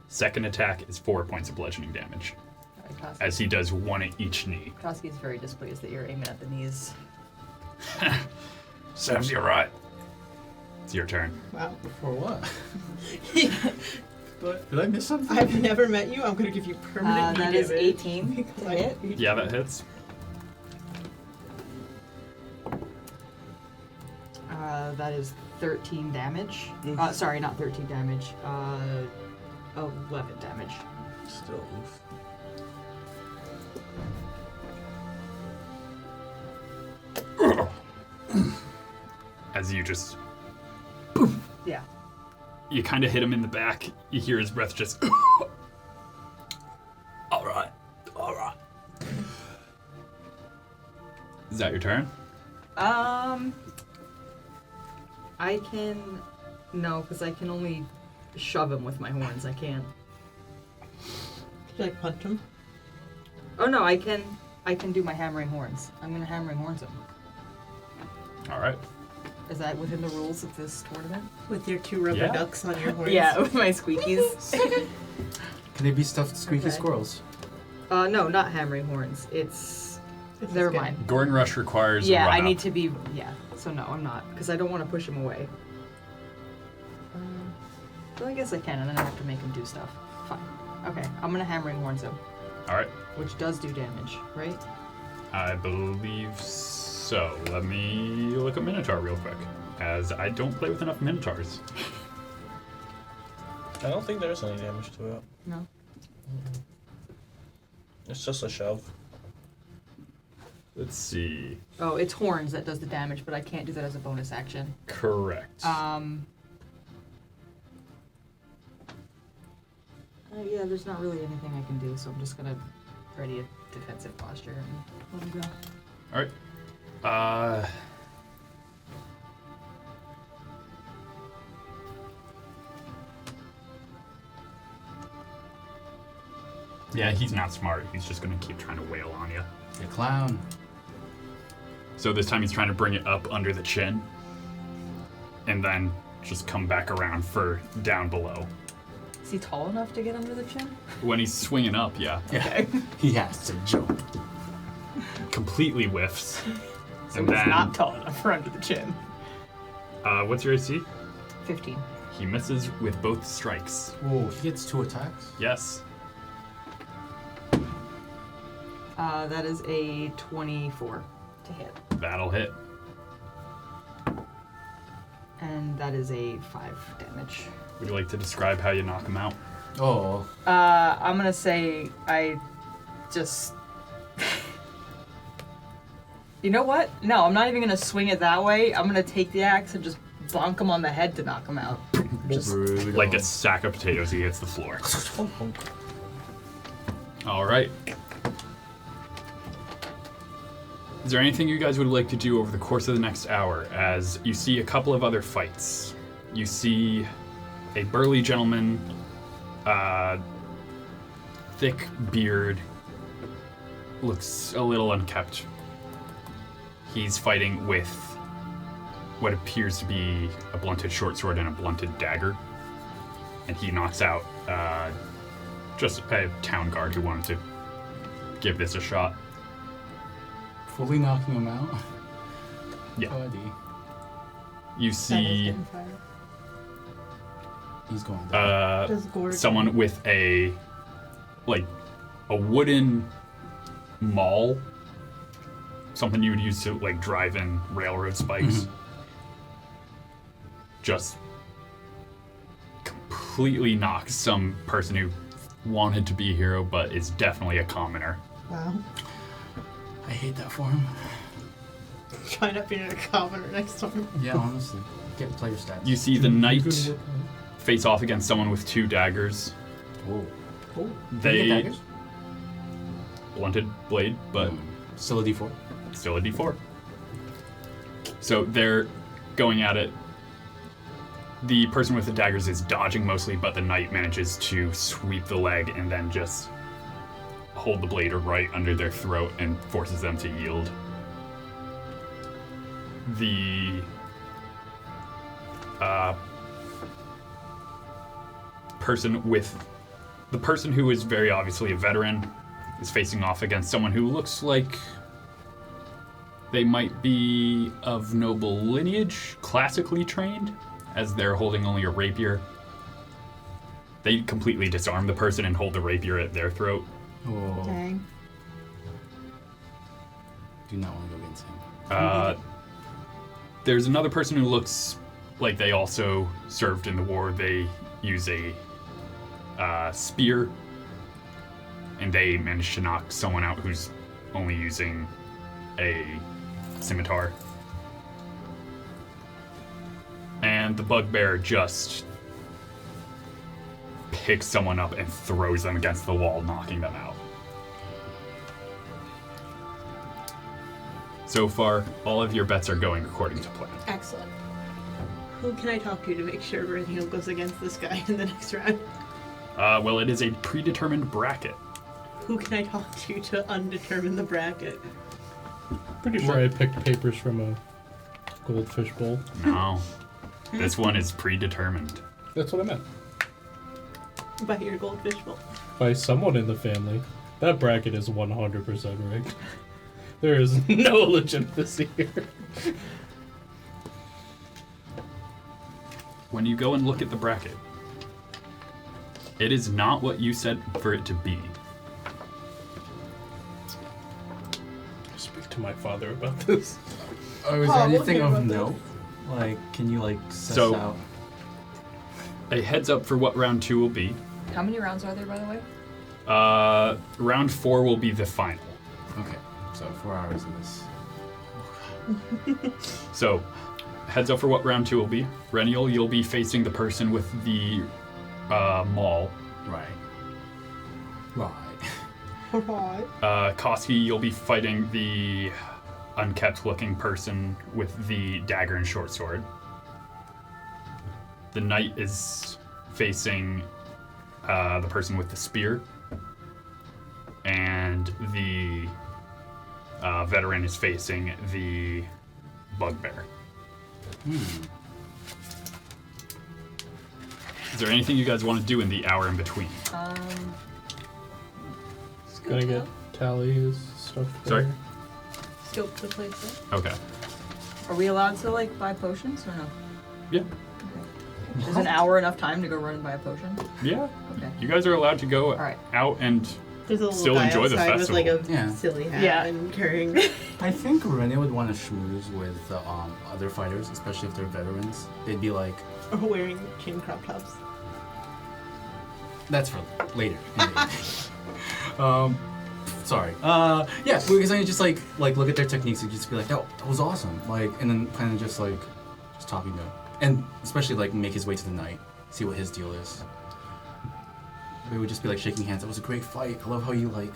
Second attack is 4 points of bludgeoning damage, All right, as he does one at each knee. Koski is very displeased that you're aiming at the knees. Serves you right. It's your turn. Wow. For what? Did I miss something? I've never met you. I'm gonna give you permanent That knee is damage 18 because to I hit. hate Yeah, that hits. That is 13 damage. Sorry, not 13 damage. 11 damage. Still oof. As you just, Yeah. you kind of hit him in the back. You hear his breath just. All right. Is that your turn? I can... No, because I can only shove him with my horns. I can't... Should I punch him? Oh no, I can do my hammering horns. I'm gonna hammering horns him. All right. Is that within the rules of this tournament? With your 2 rubber Yeah. ducks on your horns? Yeah, with my squeakies. Can they be stuffed squeaky Okay. squirrels? No, not hammering horns. It's... This is Never good. mind. Goring Rush requires. Yeah, a I run need up. to be... Yeah, so no, I'm not. Because I don't want to push him away. Well, I guess I can, and then I have to make him do stuff. Fine. Okay, I'm gonna hammering horns him. All right. Which does do damage, right? I believe so. Let me look at Minotaur real quick, as I don't play with enough Minotaurs. I don't think there's any damage to it. No. It's just a shove. Let's see. Oh, it's horns that does the damage, but I can't do that as a bonus action. Correct. Yeah, there's not really anything I can do, so I'm just gonna ready a defensive posture and let him go. All right. Yeah, he's not smart. He's just gonna keep trying to wail on you. You clown. So this time he's trying to bring it up under the chin, and then just come back around for down below. Is he tall enough to get under the chin? When he's swinging up, yeah, Yeah. He has to jump. completely whiffs. So And he's then- not tall enough for under the chin. What's your AC? 15. He misses with both strikes. Whoa, he gets 2 attacks? Yes. That is a 24 to hit. That'll hit. And that is a 5 damage. Would you like to describe how you knock him out? Oh. I'm gonna say I just... You know what? No, I'm not even gonna swing it that way. I'm gonna take the axe and just bonk him on the head to knock him out. Just like a sack of potatoes, he hits the floor. All right. Is there anything you guys would like to do over the course of the next hour as you see a couple of other fights? You see a burly gentleman, thick beard, looks a little unkempt. He's fighting with what appears to be a blunted short sword and a blunted dagger. And he knocks out just a town guard who wanted to give this a shot. Fully knocking him out? Yeah. Buddy. You see He's going down. Does Gord someone with a wooden maul, something you would use to like drive in railroad spikes, just completely knocks some person who wanted to be a hero but is definitely a commoner. Wow. I hate that for him. Try not being a commoner next time. Yeah, honestly. Get player stats. You see the knight face off against someone with 2 daggers. Oh. Oh. They blunted blade, but still a D4. Still a D4. So they're going at it. The person with the daggers is dodging mostly, but the knight manages to sweep the leg and then just hold the blade right under their throat and forces them to yield. The person who is very obviously a veteran is facing off against someone who looks like they might be of noble lineage, classically trained, as they're holding only a rapier. They completely disarm the person and hold the rapier at their throat. Oh. Dang. Do not want to go against him. There's another person who looks like they also served in the war. They use a spear, and they managed to knock someone out who's only using a scimitar. And the Bugbear just picks someone up and throws them against the wall, knocking them out. So far, all of your bets are going according to plan. Excellent. Who can I talk to make sure Rennial goes against this guy in the next round? Well, it is a predetermined bracket. Who can I talk to undetermine the bracket? Pretty sure I picked papers from a goldfish bowl. No. This one is predetermined. That's what I meant. By your goldfish bowl. By someone in the family. That bracket is 100% rigged. There is no legitimacy here. When you go and look at the bracket, it is not what you said for it to be. Speak to my father about this. Oh, is there anything of note? Like, can you suss out? A heads up for what round 2 will be. How many rounds are there, by the way? Round 4 will be the final. Okay, so 4 hours of this. So, heads up for what round 2 will be. Rennial, you'll be facing the person with the maul. Right. Koski, you'll be fighting the unkept-looking person with the dagger and short sword. The knight is facing the person with the spear, and the veteran is facing the Bugbear. Is there anything you guys want to do in the hour in between? Gonna get Tally's stuff. Sorry? Scope the place up. Okay. Are we allowed to buy potions or no? Yeah. Is an hour enough time to go run and buy a potion? Yeah. Okay. You guys are allowed to go Alright. out and There's a little still guy enjoy the outside festival. with Yeah. a silly hat Yeah. and carrying. I think Rennial would want to schmooze with the other fighters, especially if they're veterans. They'd be like, or wearing chain crop tops. that's for later. Sorry. Yeah, because I just like look at their techniques and just be like, oh, that was awesome. And then kind of just talking to and especially like make his way to the knight, see what his deal is. We would just be like shaking hands. It was a great fight. I love how you like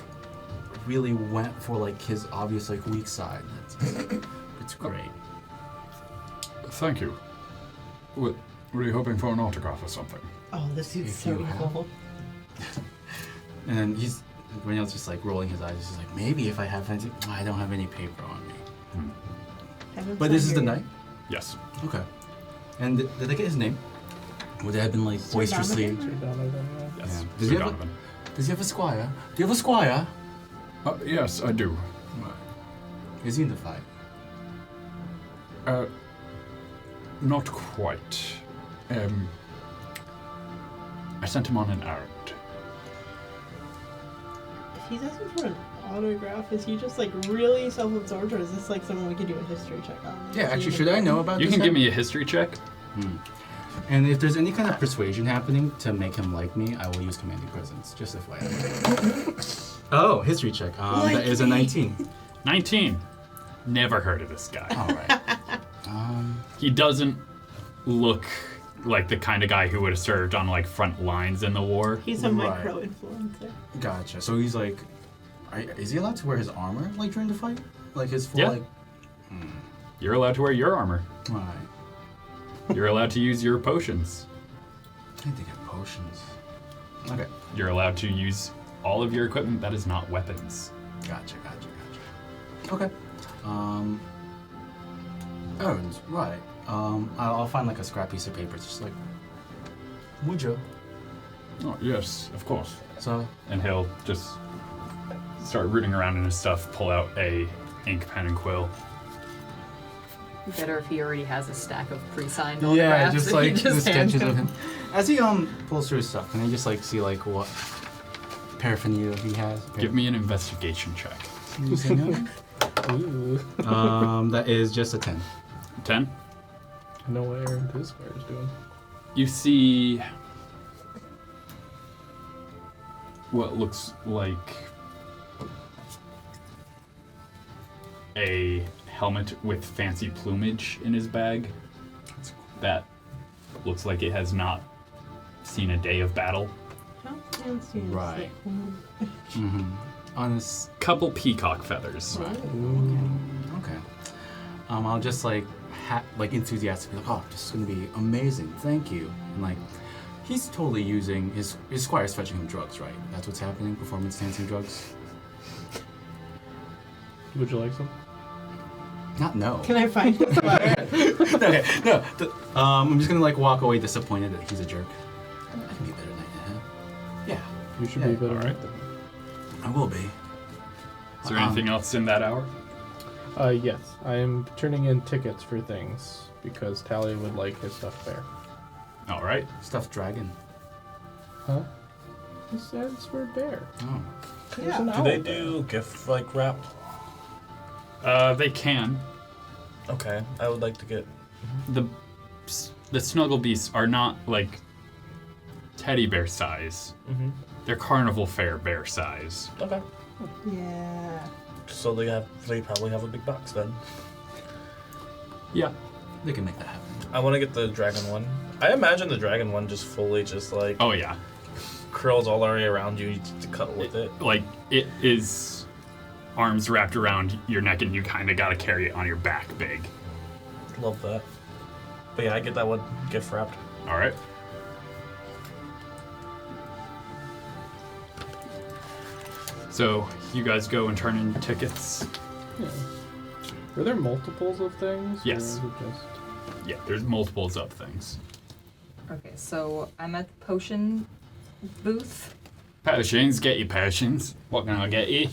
really went for like his obvious like weak side. It's great. Thank you. What, were you hoping for an autograph or something? Oh, this suit's If so you have- cool. And then Rennial's just like rolling his eyes. He's just like, maybe if I have any, I don't have any paper on me. But this is the knight? Yes. Okay. And did I get his name? Would it have been like Sir boisterously? Donovan? Sir Donovan, yeah. Yes. Yeah. Does Sir he have a- Donovan. Does he have a squire? Do you have a squire? Yes, I do. Is he in the fight? Not quite. I sent him on an errand. If he's asking for an autograph, is he just like really self-absorbed, or is this like someone we could do a history check on? Yeah, actually, should I know about You this? can give me a history check. And if there's any kind of persuasion happening to make him like me, I will use commanding presence. Just FYI. Oh, history check. That is a 19. 19. Never heard of this guy. All right. He doesn't look like the kind of guy who would have served on like front lines in the war. He's a Right. micro-influencer. Gotcha. So he's like, is he allowed to wear his armor like during the fight? Like his full Yeah. like. You're allowed to wear your armor. Right. You're allowed to use your potions. I need to get potions. Okay. You're allowed to use all of your equipment that is not weapons. Gotcha. Okay. Errands. Right. I'll find like a scrap piece of paper. It's just like. Would you? Oh, yes, of course. So. And he'll just start rooting around in his stuff, pull out a ink pen and quill. Better if he already has a stack of pre-signed Yeah, autographs just that like he the just hands sketches of him. him. As he pulls through his stuff, can I just like see like what paraphernalia he has? Give me an investigation check. Ooh. That is just a 10. 10. I know what Aaron Discord is doing. You see what looks like a helmet with fancy plumage in his bag. That looks like it has not seen a day of battle. How fancy is Right. it? Mm-hmm. On his. Couple peacock feathers. Okay. I'll just like enthusiastically like, oh, this is gonna be amazing. Thank you. And like, he's totally using his squire's fetching him drugs, right? That's what's happening. Performance enhancing drugs. Would you like some? Not no. Can I find his squire? Okay, no. I'm just gonna like walk away disappointed that he's a jerk. I can be better than that. Yeah, You should Yeah, be better. alright. I will be. Is there anything else in that hour? Yes, I am turning in tickets for things because Talia would like his stuffed bear. All right. Stuffed dragon. Huh? He said it's for a bear. Oh. There's an Do owl they bear. do gift like wrap? They can. Okay, I would like to get. The snuggle beasts are not like teddy bear size. Mm-hmm. They're carnival fair bear size. Okay. Yeah. So they probably have a big box then. Yeah. They can make that happen. I want to get the dragon one. I imagine the dragon one just fully just like Oh yeah. curls all the way around you to cuddle with it. Like it is arms wrapped around your neck and you kind of got to carry it on your back big. Love that. But yeah, I get that one gift wrapped. All right. So you guys go and turn in tickets. Yeah. Were there multiples of things? Yes. Or was it just... Yeah, there's multiples of things. Okay, so I'm at the potion booth. Potions, get your potions. What can I get you?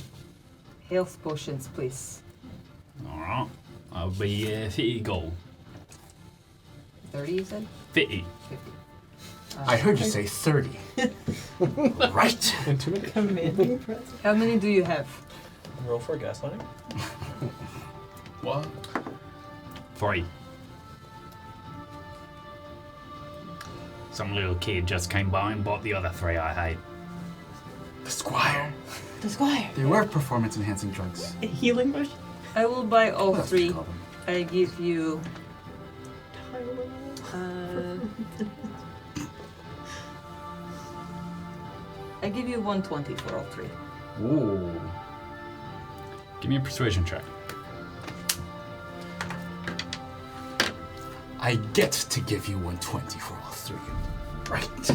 Health potions, please. All right. I'll be 50 gold. 30, you said? 50. 50. I heard you say 30. Right. Intimidation. Commanding presence. How many do you have? Roll for gaslighting. What? 3. Some little kid just came by and bought the other 3 I hate. The squire. The squire. They were performance enhancing drugs. A healing potion. I will buy all What else do you 3. call them? I give you I give you 120 for all three. Ooh. Give me a persuasion check. I get to give you 120 for all three. Right.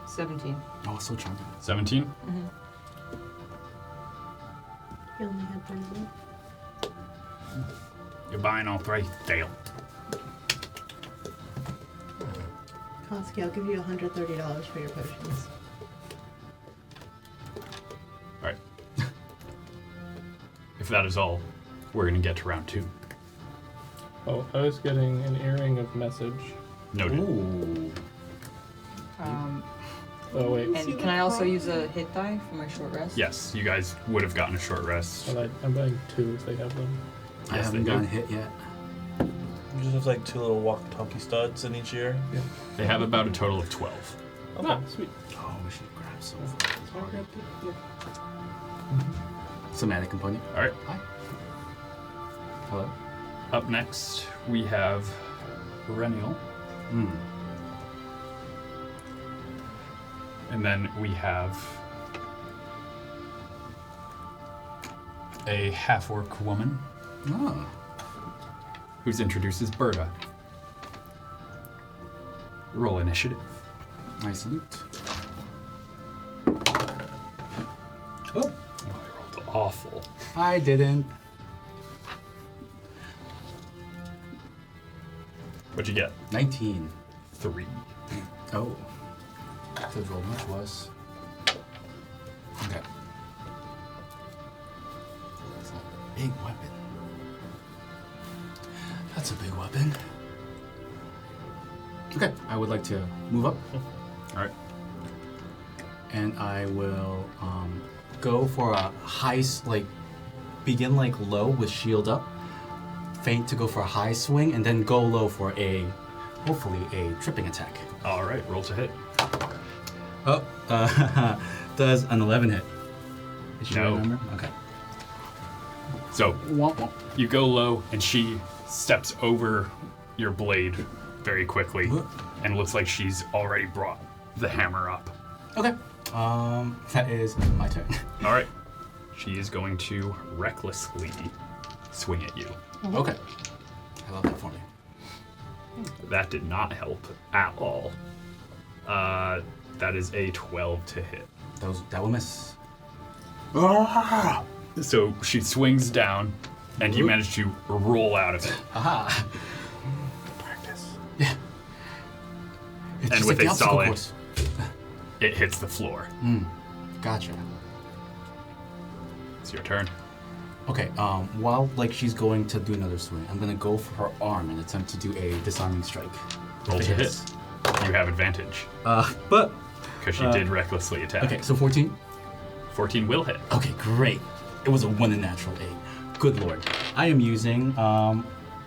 17. Oh, so charming. 17? You only had 31. You're buying all three. Deal. Koski, I'll give you $130 for your potions. Alright. If that is all, we're going to get to round 2. Oh, I was getting an earring of message. Noted. Ooh. Oh, wait. And can I also use a hit die for my short rest? Yes, you guys would have gotten a short rest. Well, I'm buying 2 if they have them. I Yes, haven't they gotten do. hit yet. You just have like 2 little walkie-talkie studs in each ear. They have about a total of 12. Okay. Ah, sweet. Oh, we should grab some. I'll grab two. Yeah. Somatic component. Alright. Hi. Hello. Up next, we have Rennial. Mm. And then we have a half-orc woman Oh. who's introduced as Berta. Roll initiative. I salute. Oh, I rolled awful. I didn't. What'd you get? 19. 3. Oh. Could roll much worse. Okay. That's a big weapon. That's a big weapon. Okay, I would like to move up, Alright. and I will go for a begin like low with shield up, feint to go for a high swing, and then go low for hopefully a tripping attack. Alright, roll to hit. Oh, does an 11 hit? Is she No. right number? Okay. So, Womp womp. you go low, and she steps over your blade very quickly, and looks like she's already brought the hammer up. Okay. That is my turn. Alright. She is going to recklessly swing at you. Okay. I love that for me. That did not help at all. That is a 12 to hit. That will miss. So she swings down, and you manage to roll out of it. Aha. Practice. Yeah. It's And just with like a the obstacle solid- course. It hits the floor. Gotcha. It's your turn. Okay, while she's going to do another swing, I'm gonna go for her arm and attempt to do a disarming strike. Roll If to it hit. hits. You have advantage, But because she did recklessly attack. okay, so 14. 14 will hit. Okay, great. It was a 1 in natural 8. Good lord. I am using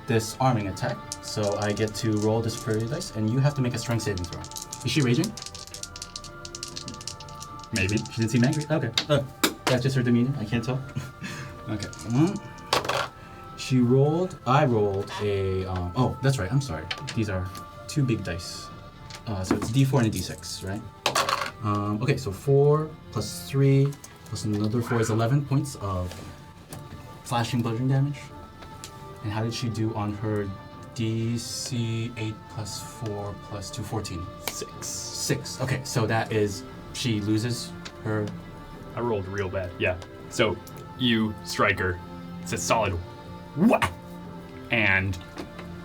this arming attack, so I get to roll the superior dice, and you have to make a strength saving throw. Is she raging? Maybe. She didn't seem angry. Okay. That's just her demeanor. I can't tell. Okay. She rolled. I rolled a. Oh, that's right. I'm sorry. These are 2 big dice. So it's D4 and a D6, right? Okay, so 4 plus 3 plus another 4 is 11 points of slashing bludgeoning damage. And how did she do on her DC 8 plus 4 plus 2, 14? 6. 6. Okay, so that is. She loses her. I rolled real bad. Yeah. So you strike her. It's a solid whack, and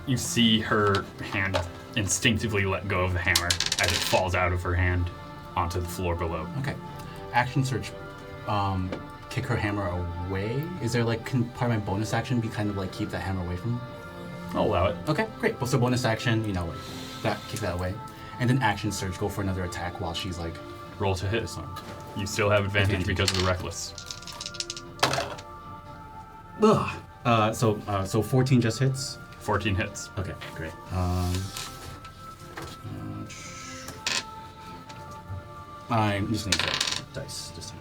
you see her hand instinctively let go of the hammer as it falls out of her hand onto the floor below. Okay. Action search. Kick her hammer away. Is there can part of my bonus action be kind of keep that hammer away from her? I'll allow it. Okay, great. Well, so bonus action, kick that away, and then action search, go for another attack while she's Roll to hit. disarmed. You still have advantage Advantage. because of the reckless. Ugh. So 14 just hits. 14 hits. Okay, great. I'm just gonna use dice this time.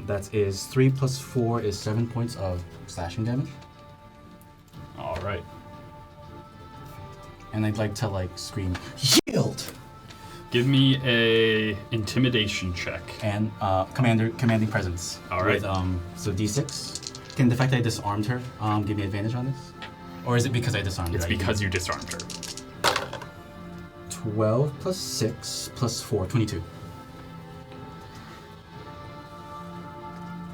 That is 3 plus 4 is 7 points of slashing damage. All right. and I'd like to like scream, "Yield!" Give me a intimidation check. And commanding presence. All right. With, so D6. Can the fact that I disarmed her give me advantage on this? Or is it because I disarmed her? It's because you disarmed her. 12 plus 6 plus 4, 22.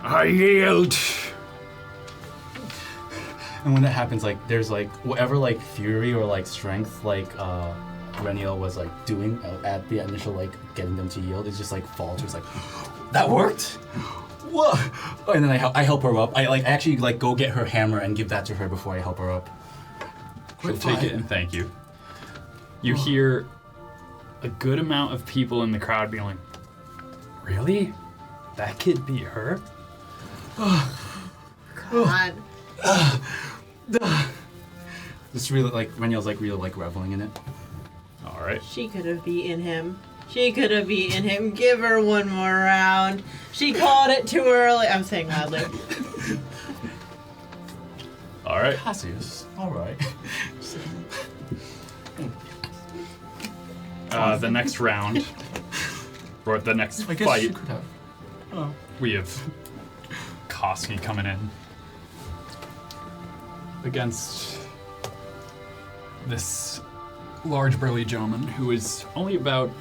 I yield. And when that happens, like, there's like whatever like fury or like strength like Rennial was like doing at the initial like getting them to yield, it just like falters like, that worked. Whoa! And then I help her up. I actually like go get her hammer and give that to her before I help her up. She'll take it and thank you. You hear a good amount of people in the crowd being like, "Really? That kid beat her?" God. This really like Rennial's like really like reveling in it. All right. She could have beaten him. She could have beaten him. Give her one more round. She called it too early. I'm saying loudly. All right. Cassius. All right. The next round, or the next I guess she fight, could have. Oh. we have Koski coming in against this large burly gentleman who is only about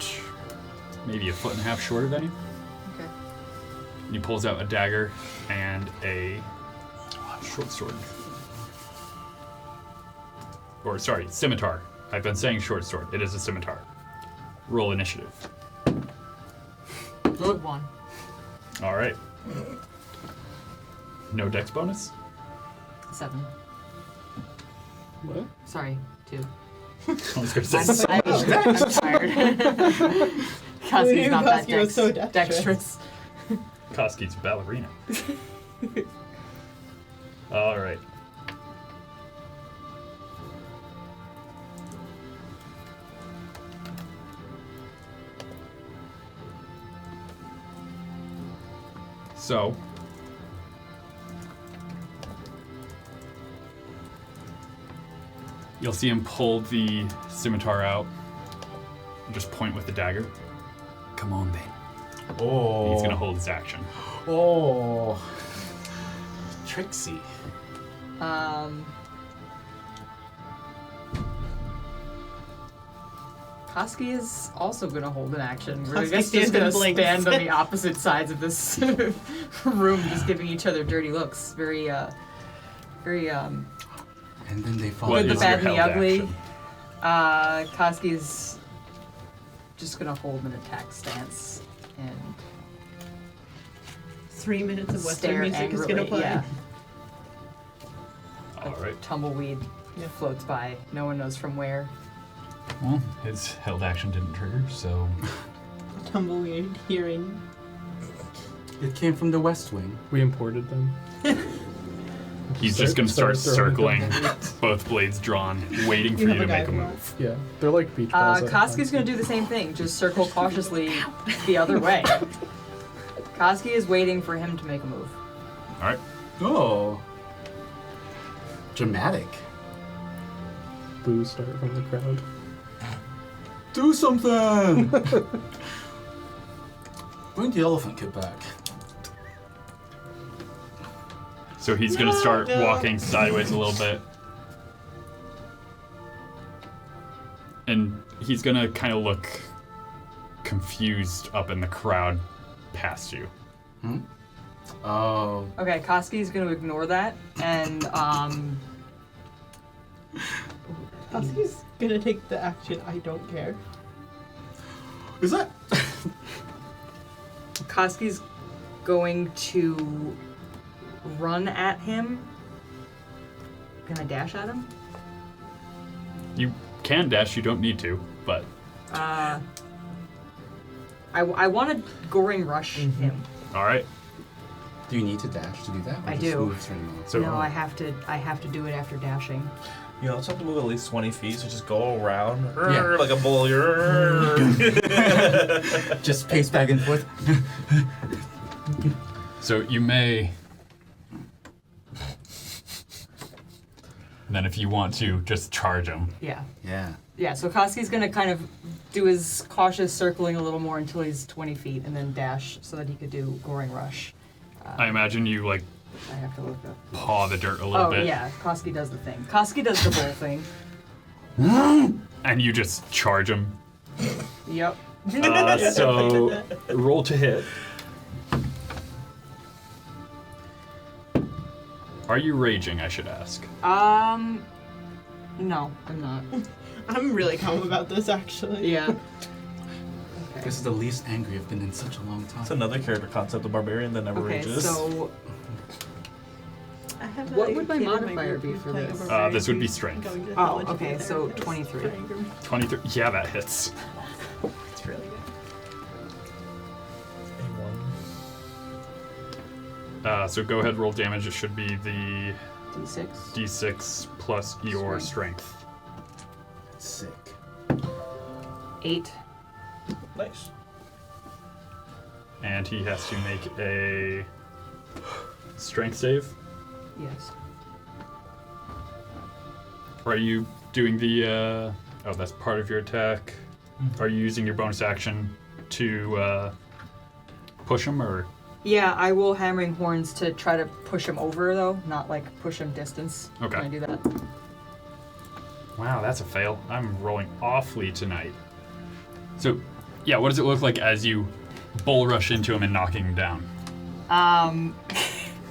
maybe a foot and a half shorter than you. Okay. And he pulls out a dagger and a short sword. Or sorry, scimitar. I've been saying short sword. It is a scimitar. Roll initiative. 1. All right. No dex bonus? 7. What? Sorry, 2. I was going to say I'm tired. Koski's not that Koski was so dexterous. Koski's a ballerina. All right. So, you'll see him pull the scimitar out and just point with the dagger. Come on, then. Oh. And he's gonna hold his action. Oh. Trixie. Koski is also gonna hold an action. We're Koski just stands gonna and blinks. stand on the opposite sides of this room, just giving each other dirty looks. Very, And then they fall. What good, the is bad, your and the held ugly. action? Koski's just gonna hold an attack stance and 3 minutes of Western stare music is angrily. gonna play. Yeah, All right. tumbleweed Yeah. floats by. No one knows from where. Well, his held action didn't trigger, so Tumbleweed hearing. It came from the West Wing. We imported them. he's just gonna start Start throwing circling, them. both blades drawn, waiting for You you have to a make a guy who move. Yeah, they're like beach balls. at a Koski's time. gonna do the same thing. Just circle cautiously the other way. Koski is waiting for him to make a move. All right. Oh. Dramatic. Boos start from the crowd. Do something! Bring the elephant kid back. So he's gonna start walking sideways a little bit. And he's gonna kind of look confused up in the crowd past you. Oh. Okay, Koski's gonna ignore that and Koski's gonna take the action. I don't care. Is that? Koski's going to run at him. Can I dash at him? You can dash, you don't need to, but I want to Goring rush him. all right. Do you need to dash to do that? Or I just do. move straight on? So No, I have to do it after dashing. You also have to move at least 20 feet, so just go around Yeah. like a bull. Just pace back and forth. So you may And then if you want to, just charge him. Yeah. Yeah. Yeah, so Koski's gonna kind of do his cautious circling a little more until he's 20 feet and then dash so that he could do Goring Rush. I imagine you, like, I have to look up. paw the dirt a little Oh, bit. yeah, Koski does the thing. Koski does the bull thing. And you just charge him. Yep. So, roll to hit. Are you raging, I should ask? No, I'm not. I'm really calm about this, actually. Yeah. This is the least angry I've been in such a long time. It's another character concept, the barbarian that never Okay, rages. so I have What a would my kid in modifier group be who's for playing this? a barbarian This would be who's strength. going to Oh, college okay, together. so It's 23. trying to- 23. Yeah, that hits. It's really good. So go ahead, roll damage. It should be the D6. d6 plus your Strength. strength. That's sick. 8. Nice. And he has to make a strength save. Yes. Are you doing the, oh, that's part of your attack. Are you using your bonus action to push him, or? Yeah, I will Hammering Horns to try to push him over, though, not like push him distance. Okay. Can I do that? Wow, that's a fail. I'm rolling awfully tonight. So, yeah, what does it look like as you bull rush into him and knocking him down?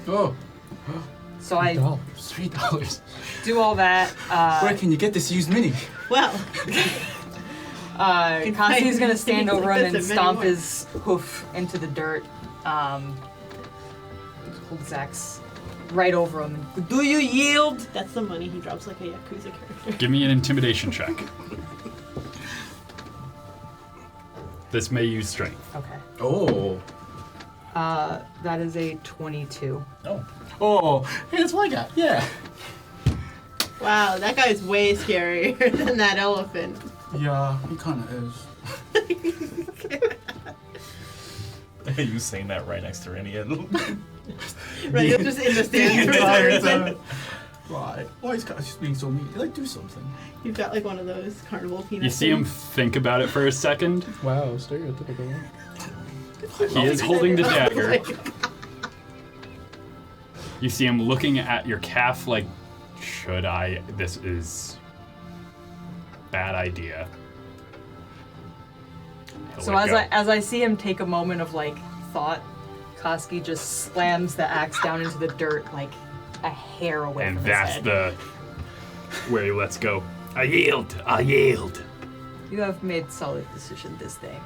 Oh, So I $3. do all that. Where can you get this used mini? Well, Cassius gonna stand things over like him this and at many stomp more. his hoof into the dirt. Hold Zach's right over him. Do you yield? that's the money he drops like a Yakuza character. Give me an intimidation check. This may use strength. Okay. Oh. That is a 22. Oh. Oh, hey, that's what I got. Yeah. Wow, that guy's way scarier than that elephant. Yeah, he kind of is. You saying that right next to Rennial. Right, you're just in the stands for some entire reason. time. Why? Why is Cassius being so mean? Like, do something. You've got like one of those carnival peanuts. You see him think about it for a second. Wow, stereotypical. He is holding the dagger. You see him looking at your calf like, should I? This is bad idea. He'll So let go. as I see him take a moment of like thought, Koski just slams the axe down into the dirt like a hair away And from his that's head. the where he lets go. I yield. I yield. You have made solid decision this day.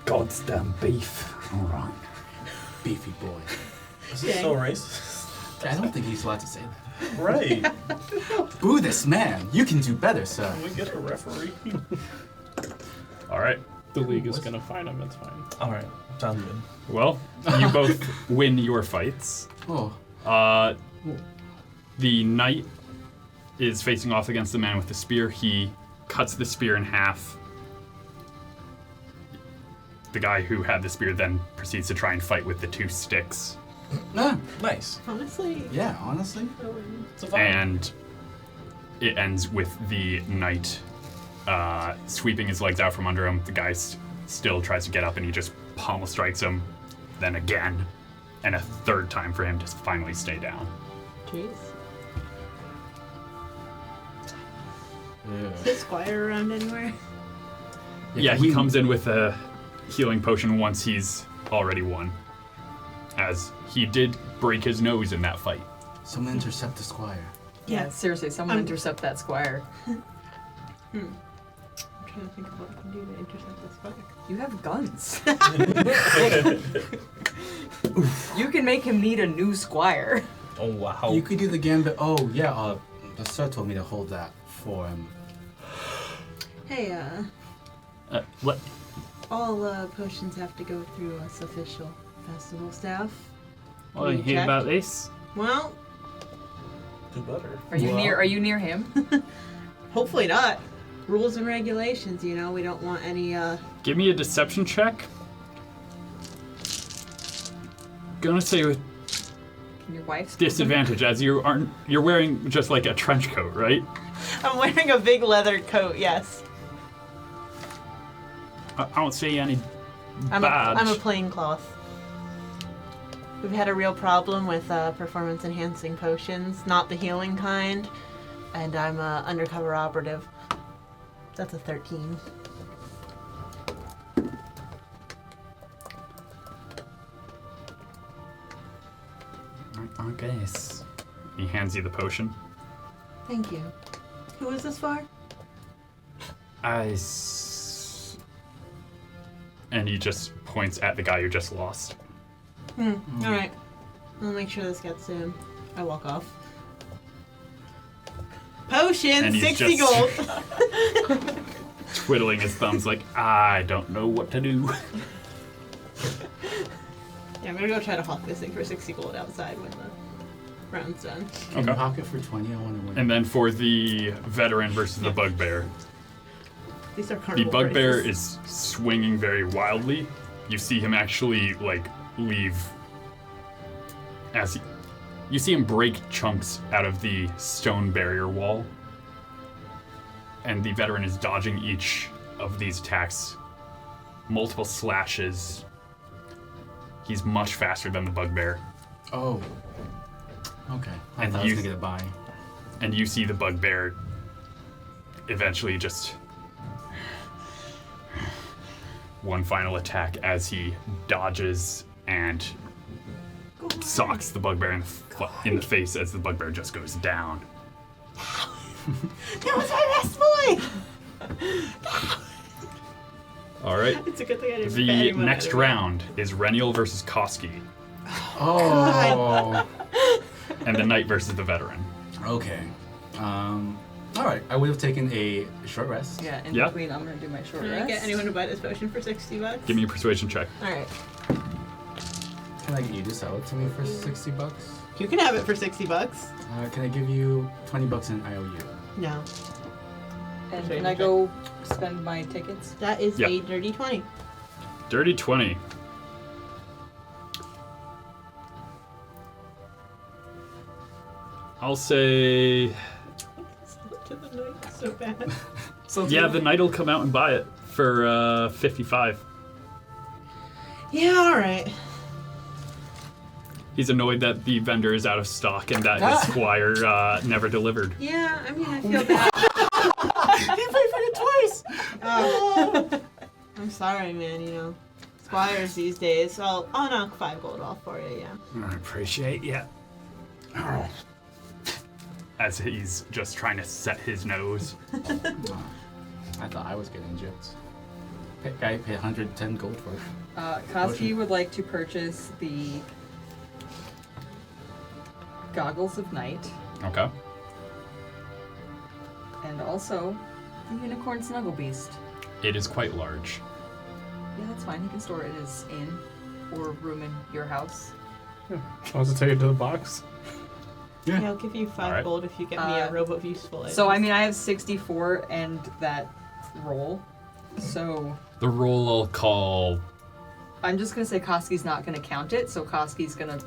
Goddamn beef. All right. Beefy boy. This is so racist. I don't think he's allowed to say that. Right. Boo this man. You can do better, sir. Can we get a referee? All right. The league is gonna find him, it's fine. Alright, sounds good. Well, you both win your fights. Oh. The knight is facing off against the man with the spear. He cuts the spear in half. The guy who had the spear then proceeds to try and fight with the two sticks. Ah, Nice. Honestly, yeah, honestly. It's a fun. And it ends with the knight sweeping his legs out from under him. The guy still tries to get up and he just pommel strikes him. Then again. And a third time for him to finally stay down. jeez. Yeah. Is this squire around anywhere? Yeah, he comes in with a healing potion once he's already won. As he did break his nose in that fight. Someone intercept the squire. Yeah, seriously, someone intercept that squire. I'm trying to think of what I can do to intercept this squire. You have guns. You can make him need a new squire. Oh wow. You could do the gambit. Oh, yeah, the sir told me to hold that for him. Hey, What? all potions have to go through us official festival staff. Well, you hear check? about this? Well, Do better. Are you near him? hopefully not. Rules and regulations, you know, we don't want any, Give me a deception check. Gonna say with Can your wife? Disadvantage as you're wearing just like a trench coat, right? I'm wearing a big leather coat, yes. I don't see any I'm badge. a plain cloth. We've had a real problem with performance-enhancing potions, not the healing kind, and I'm an undercover operative. That's a 13. I guess. He hands you the potion. Thank you. Who is this for? And he just points at the guy you just lost. Alright. I'll make sure this gets to him. I walk off. Potion! And he's 60 just- gold! Twiddling his thumbs like, I don't know what to do. Yeah, I'm gonna go try to hawk this thing for 60 gold outside when the round's done. Can Okay. you pocket for 20? I want to win. And then for the veteran versus the bugbear. These are The carnival bugbear prices. is swinging very wildly. You see him actually, like, leave as you see him break chunks out of the stone barrier wall. And the veteran is dodging each of these attacks. Multiple slashes. He's much faster than the bugbear. Oh. Okay. I And thought I was you- gonna get a buy. And you see the bugbear eventually just one final attack as he dodges and socks the bugbear in the face as the bugbear just goes down. That was my best boy! All right. It's a good thing I didn't bet The anyone next anyway. round is Rennial versus Koski, Oh. and the knight versus the veteran. Okay. All right. I would have taken a short rest. Yeah, in Yeah. between, I'm gonna do my short Can I rest. get anyone to buy this potion for 60 bucks? Give me a persuasion check. Alright. Can I get you to sell it to me for $60? You can have it for 60 bucks. Can I give you $20 in IOU? No. And can I go spend my tickets? That is Yeah. a dirty 20. Dirty 20. I'll say, To the knight, so bad. yeah, the knight will come out and buy it for 55. Yeah, alright. He's annoyed that the vendor is out of stock and that his squire never delivered. Yeah, I mean, I feel bad. You paid for it twice! I'm sorry, man, you know. Squires these days. I'll knock 5 gold off for you, yeah. I appreciate you. As he's just trying to set his nose. I thought I was getting gypped. I paid 110 gold for it. Koski would like to purchase the Goggles of Night Okay. and also the Unicorn Snuggle Beast. It is quite large. Yeah, that's fine. You can store it as in or room in your house. Wants to take it to the box? Yeah. Yeah, I'll give you 5 Alright. gold if you get me a robe of useful items. So I mean, I have 64 and that roll. So The roll I'll call. I'm just gonna say Koski's not gonna count it. So Koski's gonna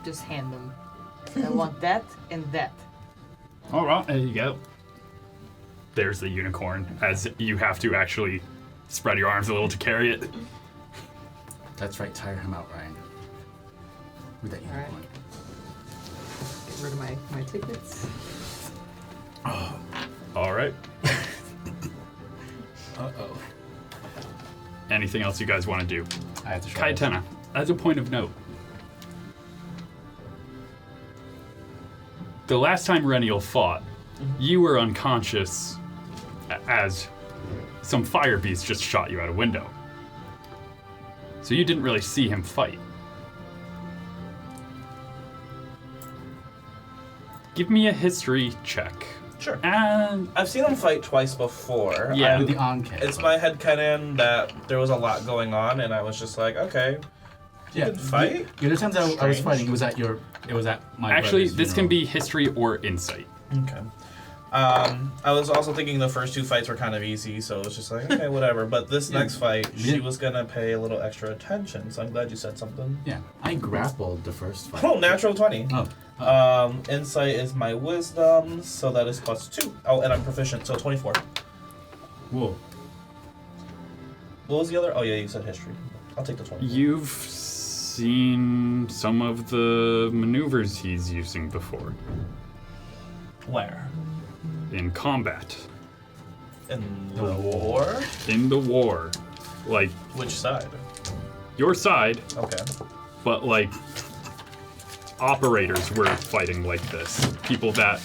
just hand them. I want that and that. Alright, there you go. There's the unicorn, as you have to actually spread your arms a little to carry it. That's right, tire him out, Ryan. With that Alright. unicorn. Get rid of my tickets. Alright. Uh-oh. Anything else you guys want to do? I have to try. Kyetana, as a point of note, the last time Rennial fought, you were unconscious as some fire beast just shot you out a window. So you didn't really see him fight. Give me a history check. Sure. And I've seen him fight twice before. Yeah. With the on-cam. It's my headcanon that there was a lot going on, and I was just like, okay, you can fight? The other times I was Strange. fighting, it was at my actually, brother's this can funeral. be history or insight. Okay. I was also thinking the first 2 fights were kind of easy, so it was just like, okay, whatever. But this next fight, she was gonna pay a little extra attention, so I'm glad you said something. Yeah, I grappled the first fight. Oh, natural 20. Oh. Insight is my wisdom, so that is +2. Oh, and I'm proficient, so 24. Whoa. What was the other? Oh, yeah, you said history. I'll take the 24. You've seen some of the maneuvers he's using before Where? in combat. In the war? In the war. Like, Which side? your side, Okay. but like, operators were fighting like this. People that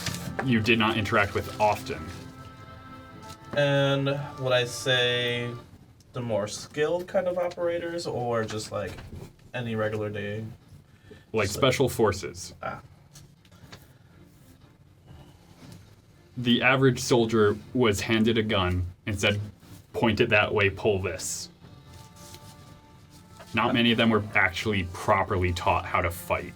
you did not interact with often. And would I say the more skilled kind of operators, or just like any regular day? Like special forces. Ah. The average soldier was handed a gun and said, point it that way, pull this. Not many of them were actually properly taught how to fight.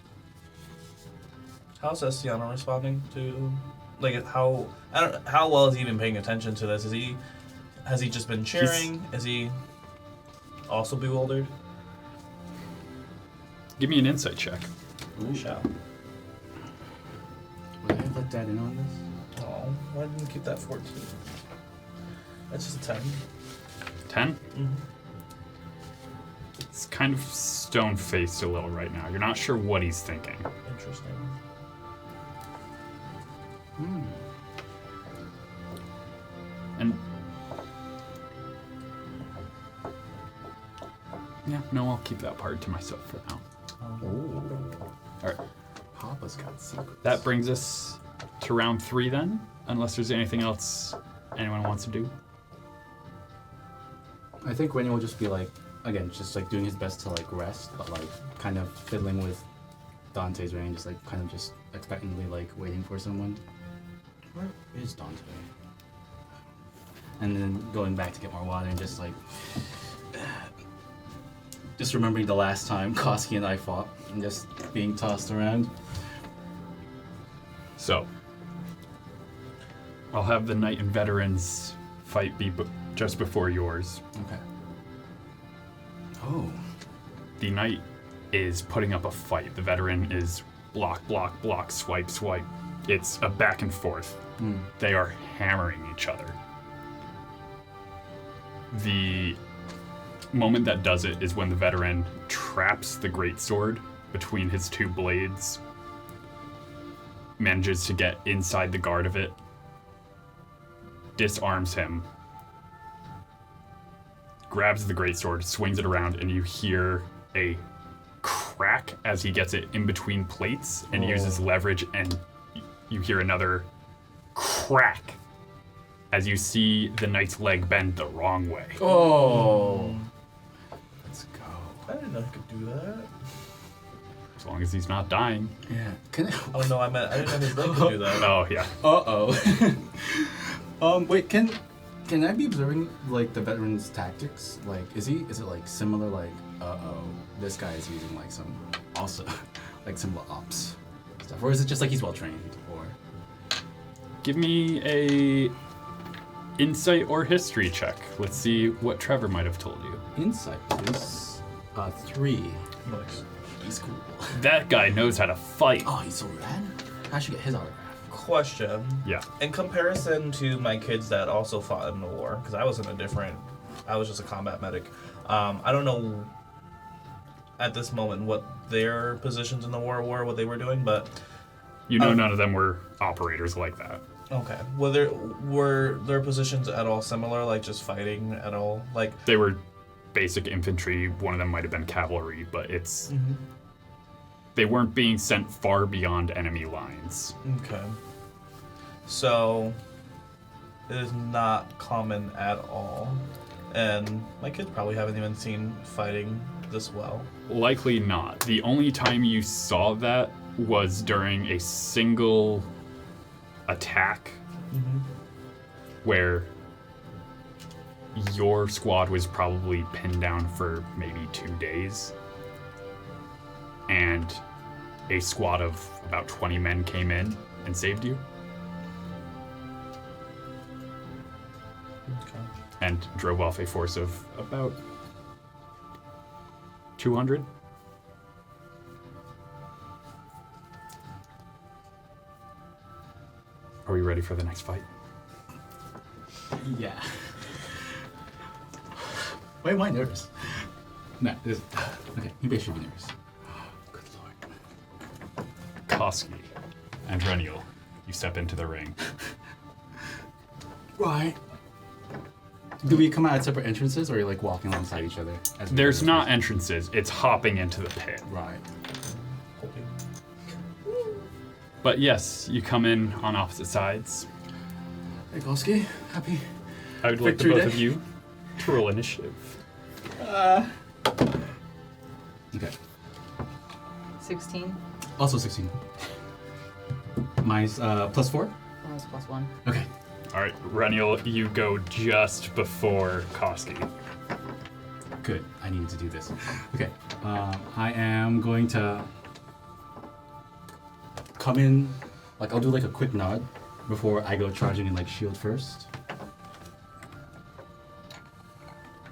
How's Estiano responding to, like, how well is he even paying attention to this? Has he just been cheering? Is he also bewildered? Give me an insight check. Ooh. Shall. Would I have let Dad in on this? Oh, why didn't you keep that 14? That's just a 10. 10? Mm-hmm. It's kind of stone-faced a little right now. You're not sure what he's thinking. Interesting. And yeah, no, I'll keep that part to myself for now. All right, Papa's got secrets. that brings us to round 3 then, unless there's anything else anyone wants to do. I think Rennial will just be like, again, just like doing his best to like rest, but like kind of fiddling with Dante's ring, just like kind of just expectantly like waiting for someone. Where is Dante? And then going back to get more water and just like just remembering the last time Koski and I fought and just being tossed around. So, I'll have the Knight and Veterans fight be just before yours. Okay. Oh. The Knight is putting up a fight. The Veteran is block, block, block, swipe, swipe. It's a back and forth. They are hammering each other. The moment that does it is when the Veteran traps the greatsword between his 2 blades, manages to get inside the guard of it, disarms him, grabs the greatsword, swings it around, and you hear a crack as he gets it in between plates and uses leverage, and you hear another crack as you see the Knight's leg bend the wrong way. Oh. Let's go. I didn't know he could do that. As long as he's not dying. Yeah. Can I? Oh no, I didn't know his leg could do that. Oh, yeah. Wait, can I be observing like the veteran's tactics? Like, is it like similar? Like, this guy is using like some also like some ops stuff, or is it just like he's well trained? Or Give me a insight or history check. Let's see what Trevor might have told you. insight is 3. Nice. He's cool. That guy knows how to fight. Oh, he's so rad. I should get his autograph. Question. Yeah. In comparison to my kids that also fought in the war, because I was just a combat medic. I don't know at this moment what their positions in the war were, what they were doing, but You know none of them were operators like that. okay. Were their positions at all similar, like just fighting at all? Like They were basic infantry. One of them might have been cavalry, but it's... They weren't being sent far beyond enemy lines. okay. So it is not common at all. And my kids probably haven't even seen fighting this well. Likely not. The only time you saw that was during a single attack where your squad was probably pinned down for maybe 2 days, and a squad of about 20 men came in and saved you. and drove off a force of about 200. Are we ready for the next fight? Yeah. Why am I nervous? No, this. Okay, you should be nervous. Good lord. Koski and Rennial, you step into the ring. Right. Do we come out at separate entrances, or are you like walking alongside each other? As we There's go? not entrances, it's hopping into the pit. Right. But yes, you come in on opposite sides. Hey, Koski. Happy. I would like the Victory both day. of you to roll initiative. Okay. 16. Also 16. Mine's +4. That was +1. Okay. All right, Rennial, you go just before Koski. Good. I needed to do this. Okay. I am going to come in. Like I'll do like a quick nod before I go charging in like shield first.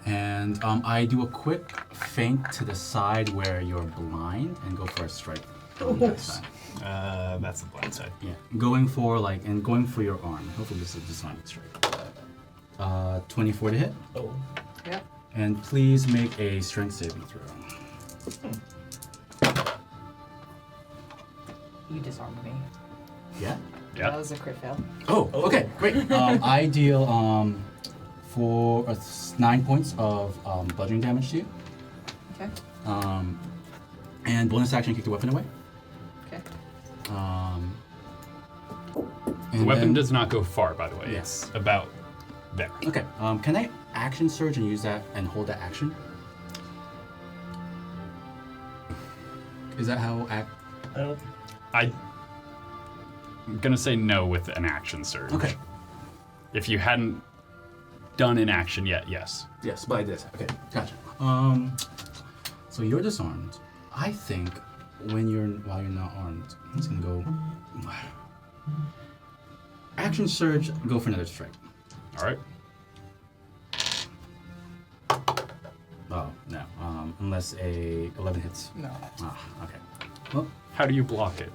And I do a quick feint to the side where you're blind and go for a strike. On that side. That's the blind side. Yeah, going for your arm. Hopefully this is a disarming strike. 24 to hit. Oh. Yep. And please make a strength saving throw. You disarmed me. Yeah. Yeah. That was a crit fail. Oh, okay, great. I deal 9 points of bludgeoning damage to you. Okay. And bonus action, kick the weapon away. Okay. The weapon does not go far, by the way. Yes. It's about there. Okay. Can I action surge and use that and hold that action? Is that how I'm gonna say no with an action surge. Okay. If you hadn't done an action yet, yes. Yes, but I did. Okay, gotcha. So you're disarmed. I think while you're not armed, I'm just gonna go. Action surge. Go for another strike. All right. Oh no. Unless a 11 hits. No. Ah, okay. Well, How do you block it?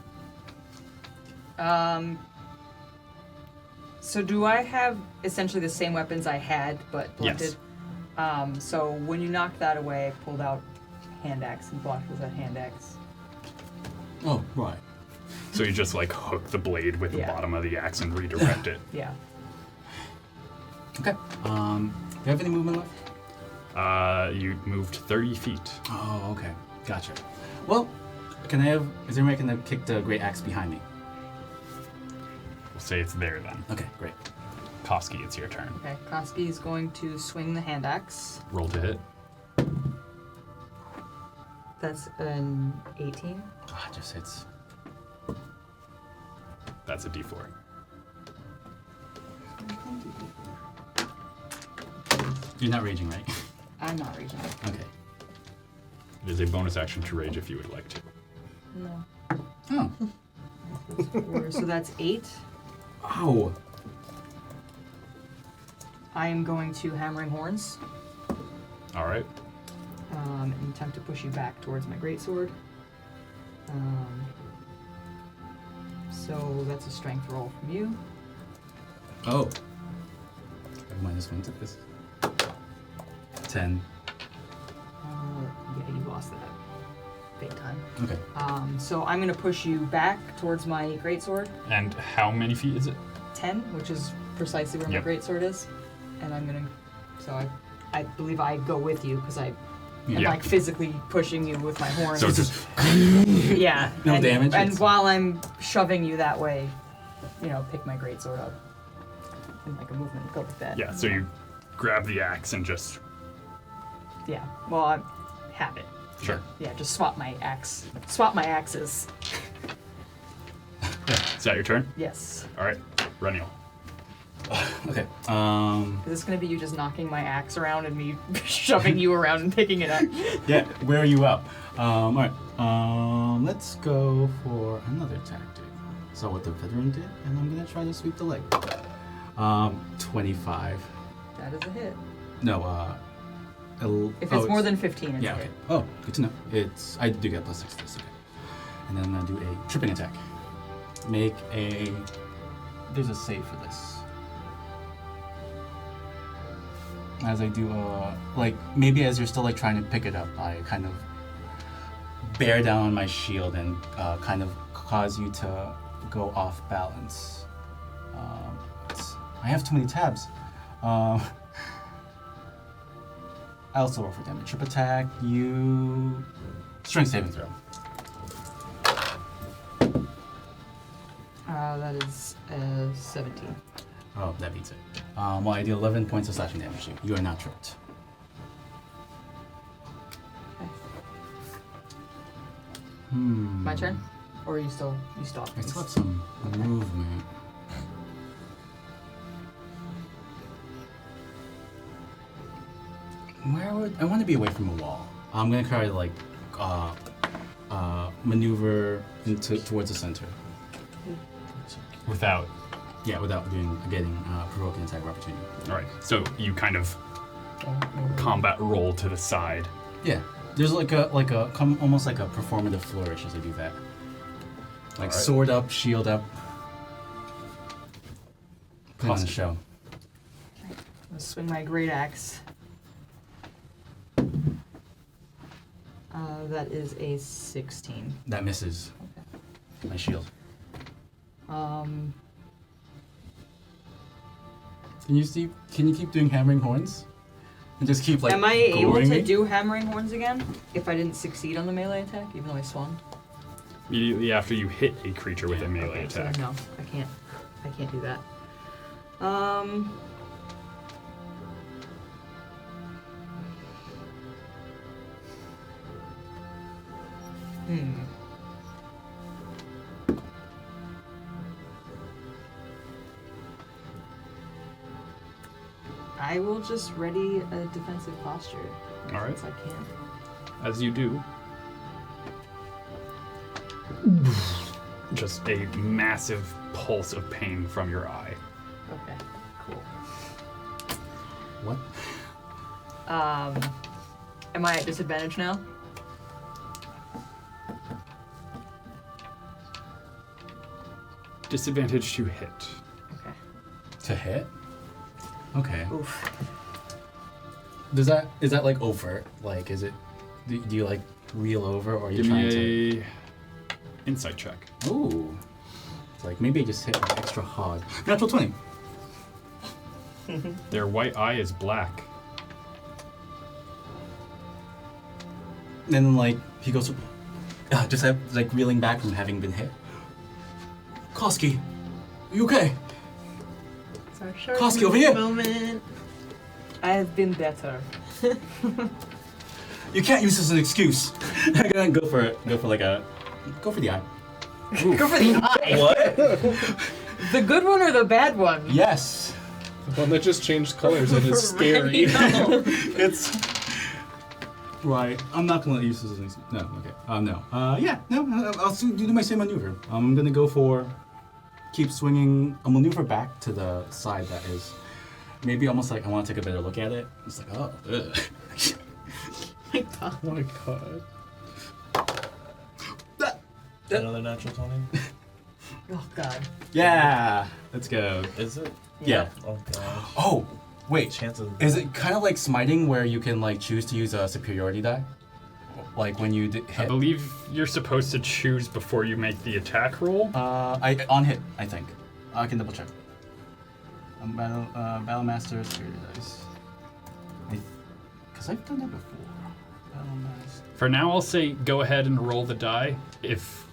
So do I have essentially the same weapons I had, but blunted? Yes. So when you knocked that away, I pulled out hand axe and blocked with that hand axe. oh right. So you just like hook the blade with the Yeah. bottom of the axe and redirect it. Yeah. Okay. Do you have any movement left? You moved 30 feet. Oh, okay. Gotcha. Well, can I have? Is there any way I can kick the great axe behind me? We'll say it's there then. Okay, great. Koski, it's your turn. Okay. Koski is going to swing the hand axe. Roll to hit. That's an 18. Ah, just hits. That's a d4. You're not raging, right? I'm not raging. Okay. It is a bonus action to rage if you would like to. No. Oh. So that's 8. Ow. I am going to Hammering Horns. All right. And attempt to push you back towards my greatsword. So that's a strength roll from you. Oh. Never mind, this one took this. 10. Yeah, you lost that big time. Okay. So I'm going to push you back towards my greatsword. And how many feet is it? 10, which is precisely where Yep. my greatsword is. And I'm going to... So I believe I go with you because I am Yeah. like physically pushing you with my horns. So just yeah. No and, damage, And it's- while I'm shoving you that way, pick my greatsword up. And like a movement go with that. yeah. So you grab the axe and just Yeah. Well, I have it. sure. Yeah, just swap my axe. Swap my axes. Is that your turn? Yes. All right. Rennial. Okay. Is this gonna be you just knocking my axe around and me shoving you around and picking it up? Yeah, where are you up? Alright. Let's go for another tactic. So what the veteran did, and I'm gonna try to sweep the leg. 25. That is a hit. No, If it's more than 15, it's yeah, a okay. hit. Oh, good to know. I do get +6 to this, okay. And then I'm gonna do a tripping attack. Make a... There's a save for this. As I do, like, maybe as you're still, like, trying to pick it up, I kind of bear down on my shield and kind of cause you to go off balance. I have too many tabs. I also roll for damage. Trip attack, you... Strength saving throw. That is 17. Oh, that beats it. Well, I do 11 points of slashing damage to you. You are not tripped. Okay. Hmm. My turn? Or are you stop? I still have some movement. Where would... I want to be away from a wall. I'm going to try to, like, maneuver towards the center. Without. Yeah, without getting provoking attack of opportunity. All right. So you kind of combat roll to the side. Yeah, there's almost like a performative flourish as I do that. Like Alright. sword up, shield up. Put on the show. I'll swing my great axe. That is a 16. That misses. Okay. My shield. Um, Can you keep doing hammering horns? And just keep like. am I able goring to me? do hammering horns again if I didn't succeed on the melee attack, even though I swung? Immediately after you hit a creature with a melee Okay, so attack. no, I can't do that. I will just ready a defensive posture. All right. Since I can. As you do. Just a massive pulse of pain from your eye. Okay, cool. What? Am I at disadvantage now? Disadvantage to hit. Okay. To hit? Okay. Oof. Is that like overt? Like, is it? Do you like reel over, or are you Give trying to? me a insight check. Ooh. It's like maybe I just hit like extra hard. Natural 20. Their white eye is black. And then like he goes, just like reeling back from having been hit. Koski, you okay? It's our short Koski, over here. moment. I have been better. You can't use this as an excuse. I'm gonna go for it. Go for the eye. Go for the eye. What? The good one or the bad one? Yes. The one that just changed colors and is scary. Rennial. It's right. I'm not gonna let you use this as an excuse. No. Okay. No. Yeah. No. I'll do my same maneuver. I'm gonna go for keep swinging. I'll maneuver back to the side that is maybe almost like I want to take a better look at it. It's like ugh. Oh my god. Another natural 20? Oh god. Yeah. Let's go. Is it? Yeah. Oh gosh. Oh. Wait. Chances. Is it kind of like smiting where you can like choose to use a superiority die? Like when you I hit. believe you're supposed to choose before you make the attack roll. On hit, I think. I can double check. Battle Master superiority dice. Because I've done that before. Battle Master. For now, I'll say go ahead and roll the die. If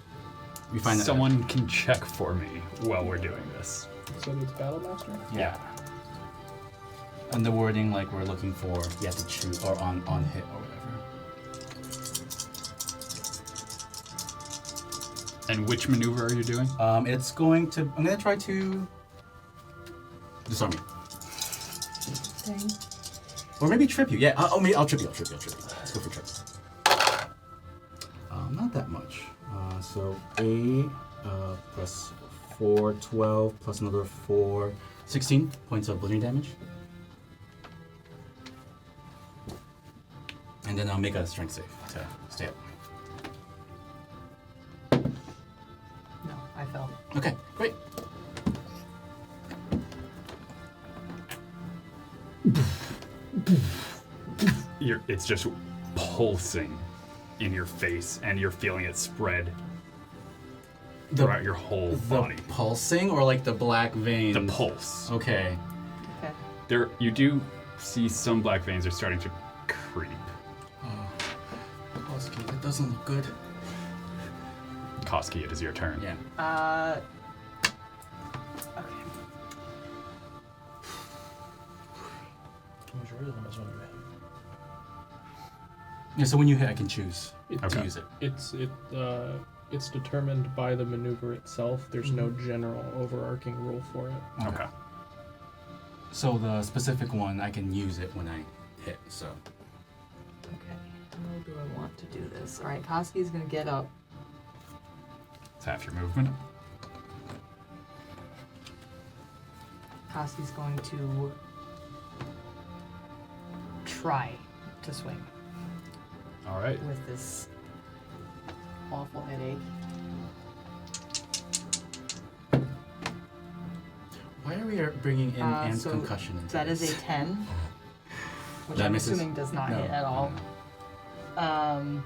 We find that out. someone can check for me while we're doing this. So it's Battle Master? Yeah. And the wording like we're looking for, you have to choose or on hit or whatever. And which maneuver are you doing? It's going to. I'm gonna try to disarm you, Dang. or maybe trip you. Yeah. I'll trip you. Let's go for trip. Not that much. So 8 plus 4, 12 plus another 4, 16 points of bludgeoning damage. And then I'll make a strength save to stay up. No, I fell. Okay, great. It's just pulsing in your face, and you're feeling it spread throughout your whole The body. pulsing or like the black veins? The pulse. Okay. Okay. There, you do see some black veins are starting to creep. Koski, that doesn't look good. Koski, it is your turn. Yeah. Okay. How much realism is when you hit? Yeah, so when you hit, I can choose to Okay. use it. It's determined by the maneuver itself. There's no general overarching rule for it. Okay. So the specific one, I can use it when I hit, so. Okay. How do I want to do this? All right, Koski's gonna get up. It's half your movement. Koski's going to try to swing All right. with this awful headache. Why are we bringing in Anne's so concussion into That this? is a 10, which That I'm misses? assuming does not No. hit at all. I'm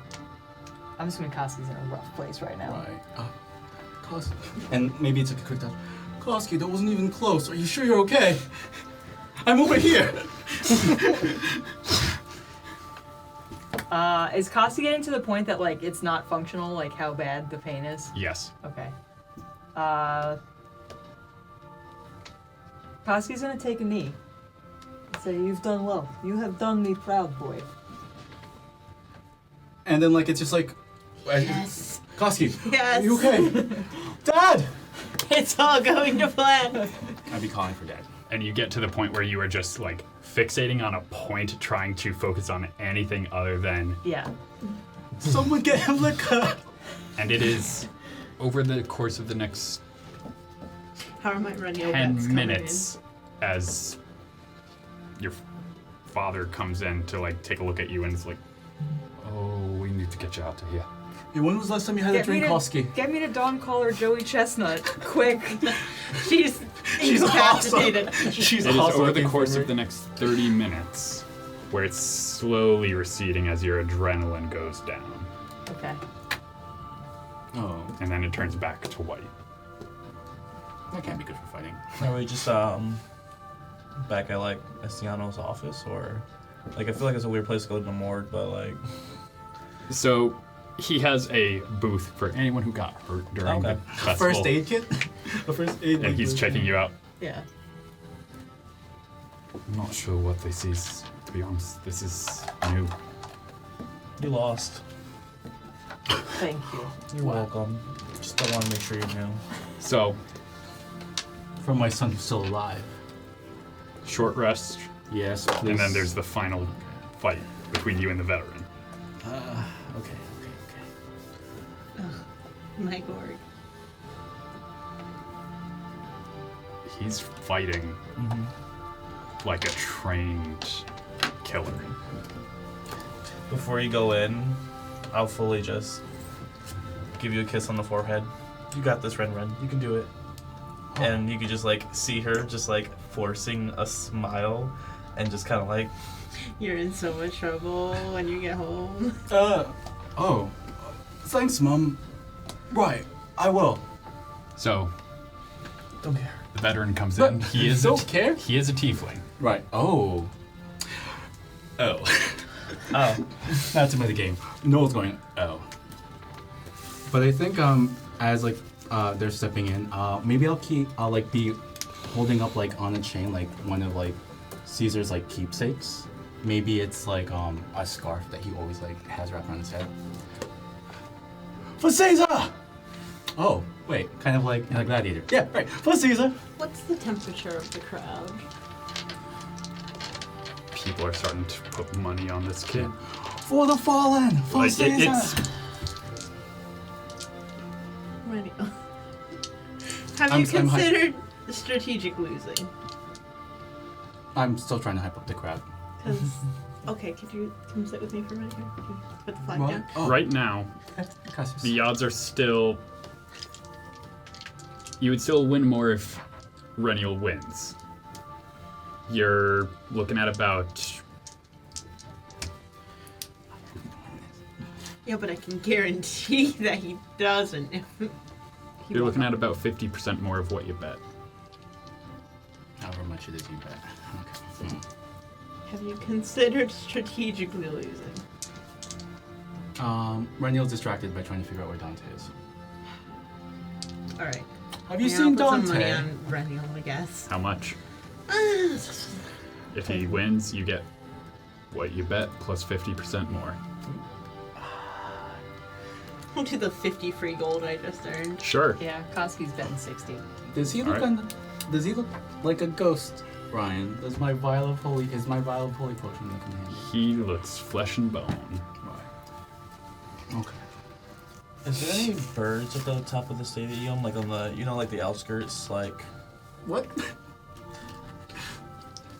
assuming Koski's in a rough place right now. Right. Koski. And maybe it's like a quick touch. Koski, that wasn't even close. Are you sure you're okay? I'm over here. Is Koski getting to the point that like it's not functional, like how bad the pain is? Yes. Okay. Koski's gonna take a knee. Say, you've done well. You have done me proud, boy. And then like it's just like, Yes. Koski, Yes. are you okay? Dad. It's all going to plan. I'd be calling for Dad. And you get to the point where you are just like fixating on a point, trying to focus on anything other than. Yeah. Someone get him liquor. And it is over the course of the next How are my Rennial 10 bets coming minutes as your father comes in to like take a look at you and is like, oh, we need to get you out of here. Hey, when was the last time you had a drink, Koski? Get me to Dawn Caller Joey Chestnut, quick. in? She's incapacitated. She's It is also over the looking course for of the next 30 minutes where it's slowly receding as your adrenaline goes down. Okay. Oh, And then it turns back to white. that can't be good for fighting. Are we just back at like Estiano's office, or like I feel like it's a weird place to go to the morgue, but like So he has a booth for anyone who got hurt during the Okay. festival. First aid kit? The first aid And he's kit. checking you out. Yeah. I'm not sure what this is, to be honest. This is new. you lost. Thank you. You're welcome. Just don't want to make sure you knew. So, From my son who's still alive. short rest, Yes, please. and then there's the final fight between you and the veteran. Okay. My Gorg. He's fighting like a trained killer. Before you go in, I'll fully just give you a kiss on the forehead. You got this, Ren. You can do it. And you can just like see her just like forcing a smile and just kind of like, You're in so much trouble when you get home. Oh. Thanks, Mom. Right, I will. So, don't care. the veteran comes in. He is Don't care? He is a tiefling. Right. Oh. Oh. Oh, That's another game. No one's going, oh. But I think as like they're stepping in, maybe I'll like be holding up like on a chain like one of like Caesar's like keepsakes. Maybe it's like a scarf that he always like has wrapped around his head. For Caesar! Oh, wait, kind of like a gladiator. Yeah, right. For Caesar! What's the temperature of the crowd? People are starting to put money on this kid. For the fallen! For Like, Caesar! it's Rennial. Have I'm you hyped. considered strategic losing? I'm still trying to hype up the crowd. Because Okay, could you come sit with me for a minute here? Could you put the flag What? down? Oh, Right now, Cassius. the odds are still. You would still win more if Rennial wins. You're looking at about. Yeah, but I can guarantee that he doesn't. You're looking at about 50% more of what you bet. However much it is you bet. Okay. Have you considered strategically losing? Rennial's distracted by trying to figure out where Dante is. All right. Have you Yeah, seen I'll put some money Dante? on Rennial, I guess. How much? If he wins, you get what you bet plus 50% more. I'll do the 50 free gold I just earned. Sure. Yeah, Koski's betting 60. Does he look Alright. Does he look like a ghost, Ryan? Is my vial of holy potion looking handy? He looks flesh and bone. Right. Okay. Is there any birds at the top of the stadium, like on the, like the outskirts, like? What?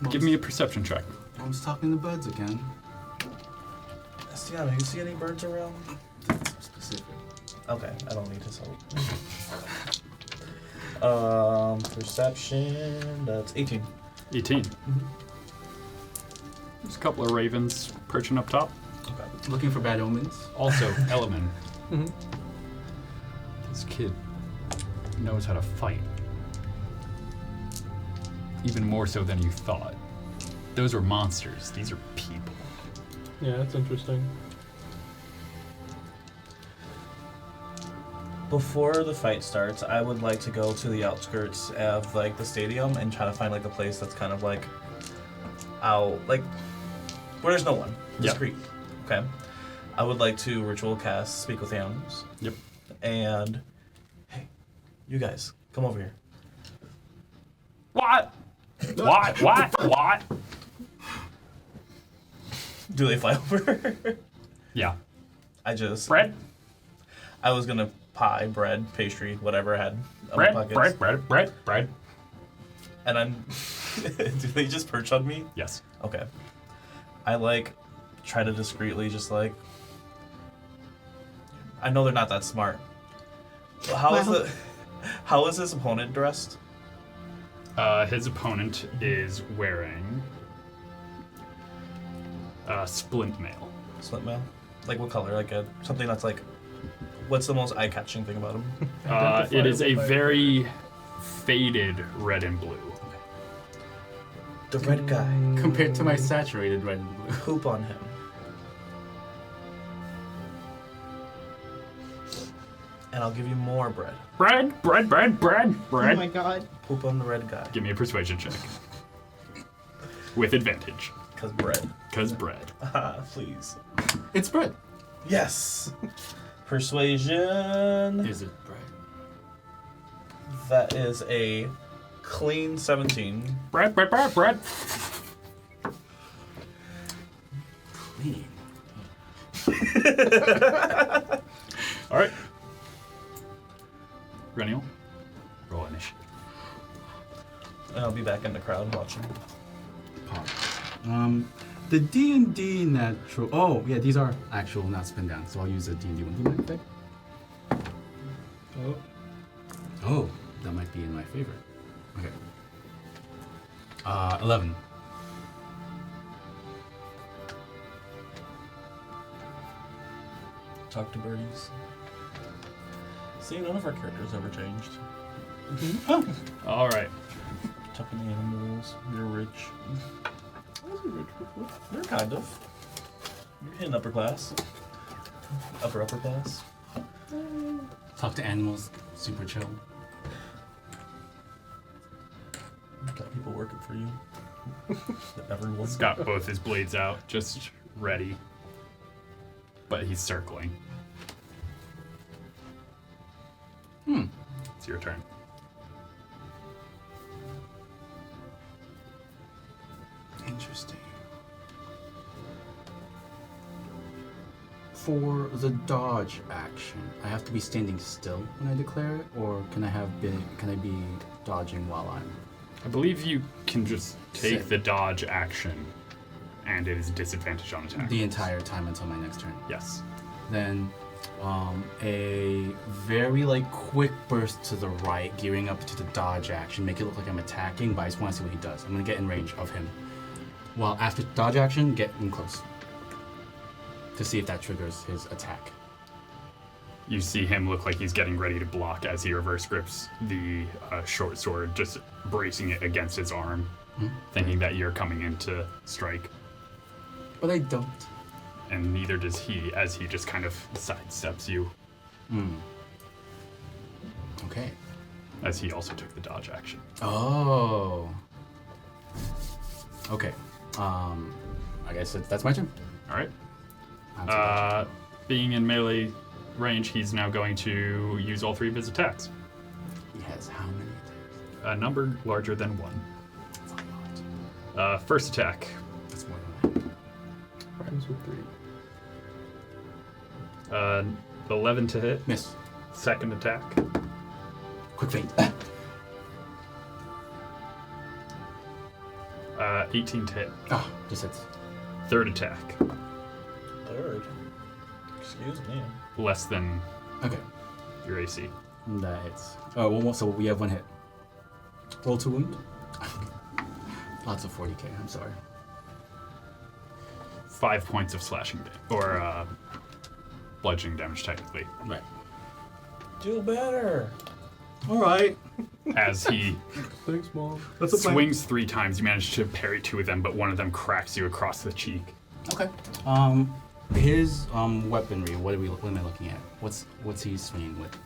Give me a perception check. I was talking to birds again. Stiana, you see any birds around? That's specific. Okay, I don't need his help. Perception, that's 18. 18. There's a couple of ravens perching up top. Okay. Looking for bad omens. Also, Element. Mhm. This kid knows how to fight. Even more so than you thought. Those were monsters. These are people. Yeah, that's interesting. Before the fight starts, I would like to go to the outskirts of like the stadium and try to find like a place that's kind of like out, like where there's no one, Yep. discreet. Okay. I would like to ritual cast Speak with the Animals. Yep. And hey, you guys, come over here. What? What? Do they fly over? Yeah. I just Bread? I was gonna pie, bread, pastry, whatever I had. In my pockets. Bread. And I'm. Do they just perch on me? Yes. Okay. I like try to discreetly just like. I know they're not that smart. How is his opponent dressed? His opponent is wearing splint mail. Slit mail? Like what color? Like something that's like. What's the most eye-catching thing about him? It is a very faded red and blue. The red guy. Compared to my saturated red and blue. Poop on him. And I'll give you more bread. Bread. Oh my god. Poop on the red guy. Give me a persuasion check. With advantage. Cause bread. Cause bread. Please. It's bread. Yes. Persuasion. Is it bread? That is a clean 17. Bread. Clean. Alright. Rennial, roll initiative. And I'll be back in the crowd watching. The D&D natural. Oh, yeah, these are actual, not spin down. So I'll use a D&D one. Do you mind? Oh, that might be in my favor. Okay. 11. Talk to birdies. See, none of our characters ever changed. Alright. Talking to animals. You're rich. You're kind of. You're hitting upper class. Upper class. Talk to animals. Super chill. Got people working for you. Everyone. He's got both his blades out, just ready. But he's circling. It's your turn. Interesting. For the dodge action, I have to be standing still when I declare it, or can I be dodging while I'm? I believe you can just take Sit. the dodge action and it is disadvantage on attack. The entire time until my next turn. Yes. Then a very like quick burst to the right, gearing up to the dodge action, make it look like I'm attacking, but I just want to see what he does. I'm gonna get in range of him. Well, after dodge action, get in close to see if that triggers his attack. You see him look like he's getting ready to block as he reverse grips the short sword, just bracing it against his arm, thinking that you're coming in to strike. But I don't. And neither does he, as he just kind of sidesteps you. Okay. As he also took the dodge action. Oh. Okay. I guess that's my turn. All right. Being in melee range, he's now going to use all 3 of his attacks. He has how many attacks? A number larger than 1. That's a lot. First attack. That's more than that. Rhymes with 3. 11 to hit. Miss. Second attack. Quick feint. 18 to hit. Oh, just hits. Third attack. Third. Excuse me. Less than Okay. your AC. That hits. Oh, one more. So we have 1 hit. Roll to wound. Lots of 40k. I'm sorry. 5 points of slashing or bludgeoning damage, technically. Right. Do better. All right. As he Thanks, Mom. swings 3 times, you manage to parry 2 of them, but one of them cracks you across the cheek. Okay. His weaponry. What am I looking at? What's he swinging with?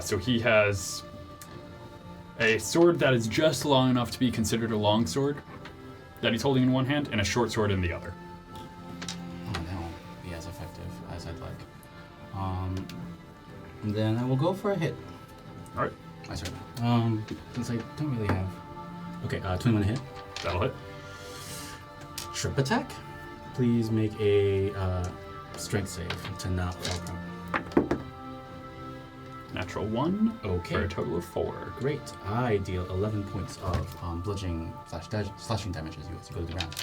So he has a sword that is just long enough to be considered a long sword that he's holding in one hand, and a short sword in the other. Oh, that won't be as effective as I'd like. Then I will go for a hit. All right, I sorry. Since I don't really have. Okay, 21 hit. that'll hit. Trip attack. Please make a strength save to not fall prone. Natural 1 Okay. for a total of 4. Great. I deal 11 points of bludgeoning slashing damage as you go to the ground.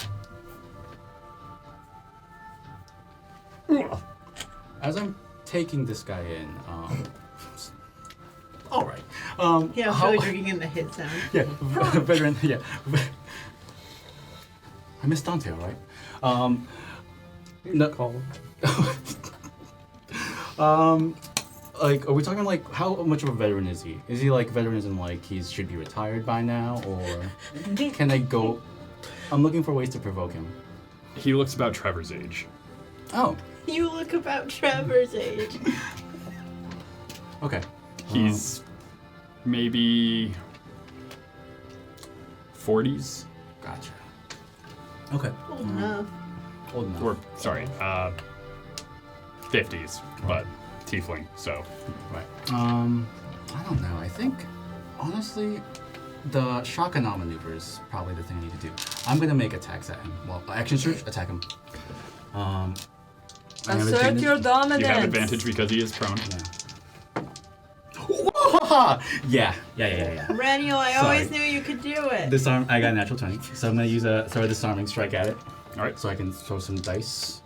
As I'm taking this guy in, all right. Yeah, I'm really drinking in the hit sound. Yeah, veteran. Yeah. I missed Dante, all right? No. Call him. Like, are we talking like how much of a veteran is he? Is he like veteran as in like he should be retired by now, or can I go? I'm looking for ways to provoke him. He looks about Trevor's age. Oh, You look about Trevor's age. okay. He's maybe 40s, Gotcha. Okay. Old enough. Old enough. or sorry, 50s, but tiefling. So Right. I don't know. I think, honestly, the Shakana maneuver is probably the thing I need to do. I'm gonna make attacks at him. Well, action search, attack him. I have Assert advantage. your dominance. you have advantage because he is prone. Yeah. Yeah. Rennial, I Sorry. always knew you could do it. Disarm. I got a natural 20, so I'm gonna use throw a disarming strike at it, All right. so I can throw some dice.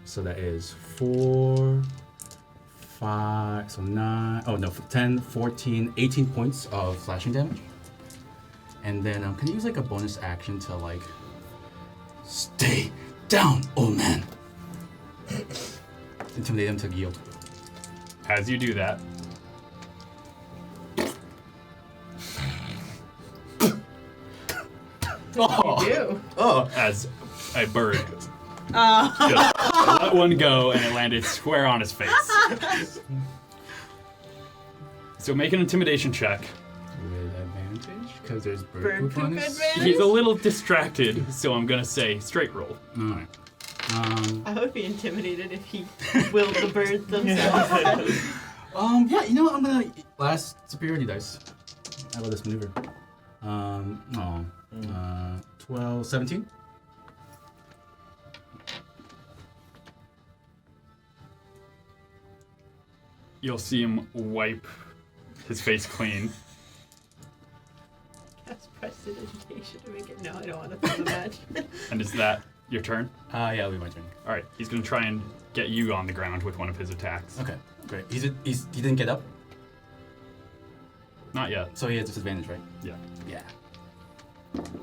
So that is 4, 5, so 9, oh no, 10, 14, 18 points of slashing damage. And then can you use like a bonus action to like, stay down, old man. Intimidate him to yield. As you do that, You. as a bird just let one go and it landed square on his face. So make an intimidation check. With advantage, because there's bird Bird poop on poop his... advantage? He's a little distracted, so I'm gonna say straight roll. Alright. I would be intimidated if he willed the birds themselves. Yeah, you know what? I'm gonna last superiority dice. I love this maneuver. 12, 17. You'll see him wipe his face clean. cast prestidigitation to make it. No, I don't want to throw the match. And is that your turn? Yeah, it'll be my turn. All right, he's going to try and get you on the ground with one of his attacks. Okay, great. He didn't get up, Not yet. so he has disadvantage, right? Yeah. Yeah.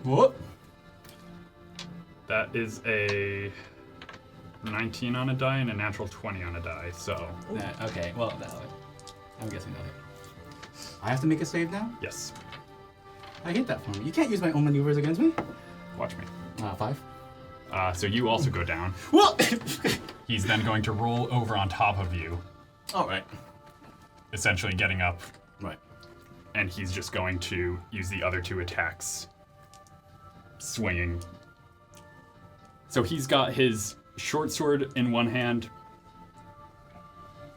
What? That is a 19 on a die and a natural 20 on a die, so Okay, well, I'm guessing that'll hit. I have to make a save now? yes. I hate that for me. You can't use my own maneuvers against me. Watch me. 5. So you also go down. What? He's then going to roll over on top of you, All right. essentially getting up, Right. and he's just going to use the other 2 attacks, swinging. So he's got his short sword in one hand,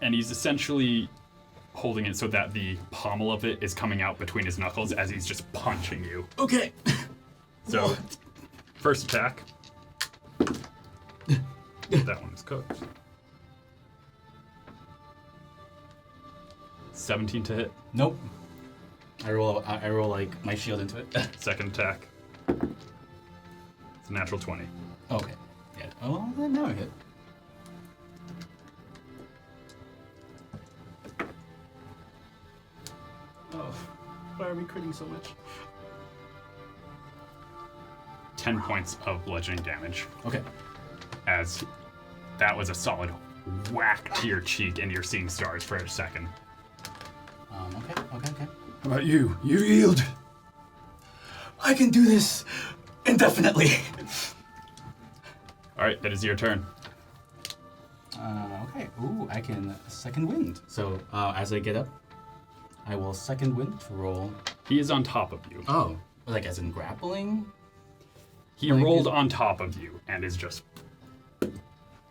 and he's essentially holding it so that the pommel of it is coming out between his knuckles as he's just punching you. Okay. So, first attack. That one is cooked. 17 to hit. Nope. I roll like my shield into it. Second attack. It's a natural 20. Okay. Yeah. Oh, well, then now I hit. Oh, why are we critting so much? 10 points of bludgeoning damage, Okay. as that was a solid whack to your cheek and you're seeing stars for a second. Okay. How about you? You yield. I can do this indefinitely. All right, that is your turn. Okay. Ooh, I can second wind. So as I get up, I will second wind to roll. He is on top of you. Oh, like as in grappling? He like rolled is- on top of you and is just...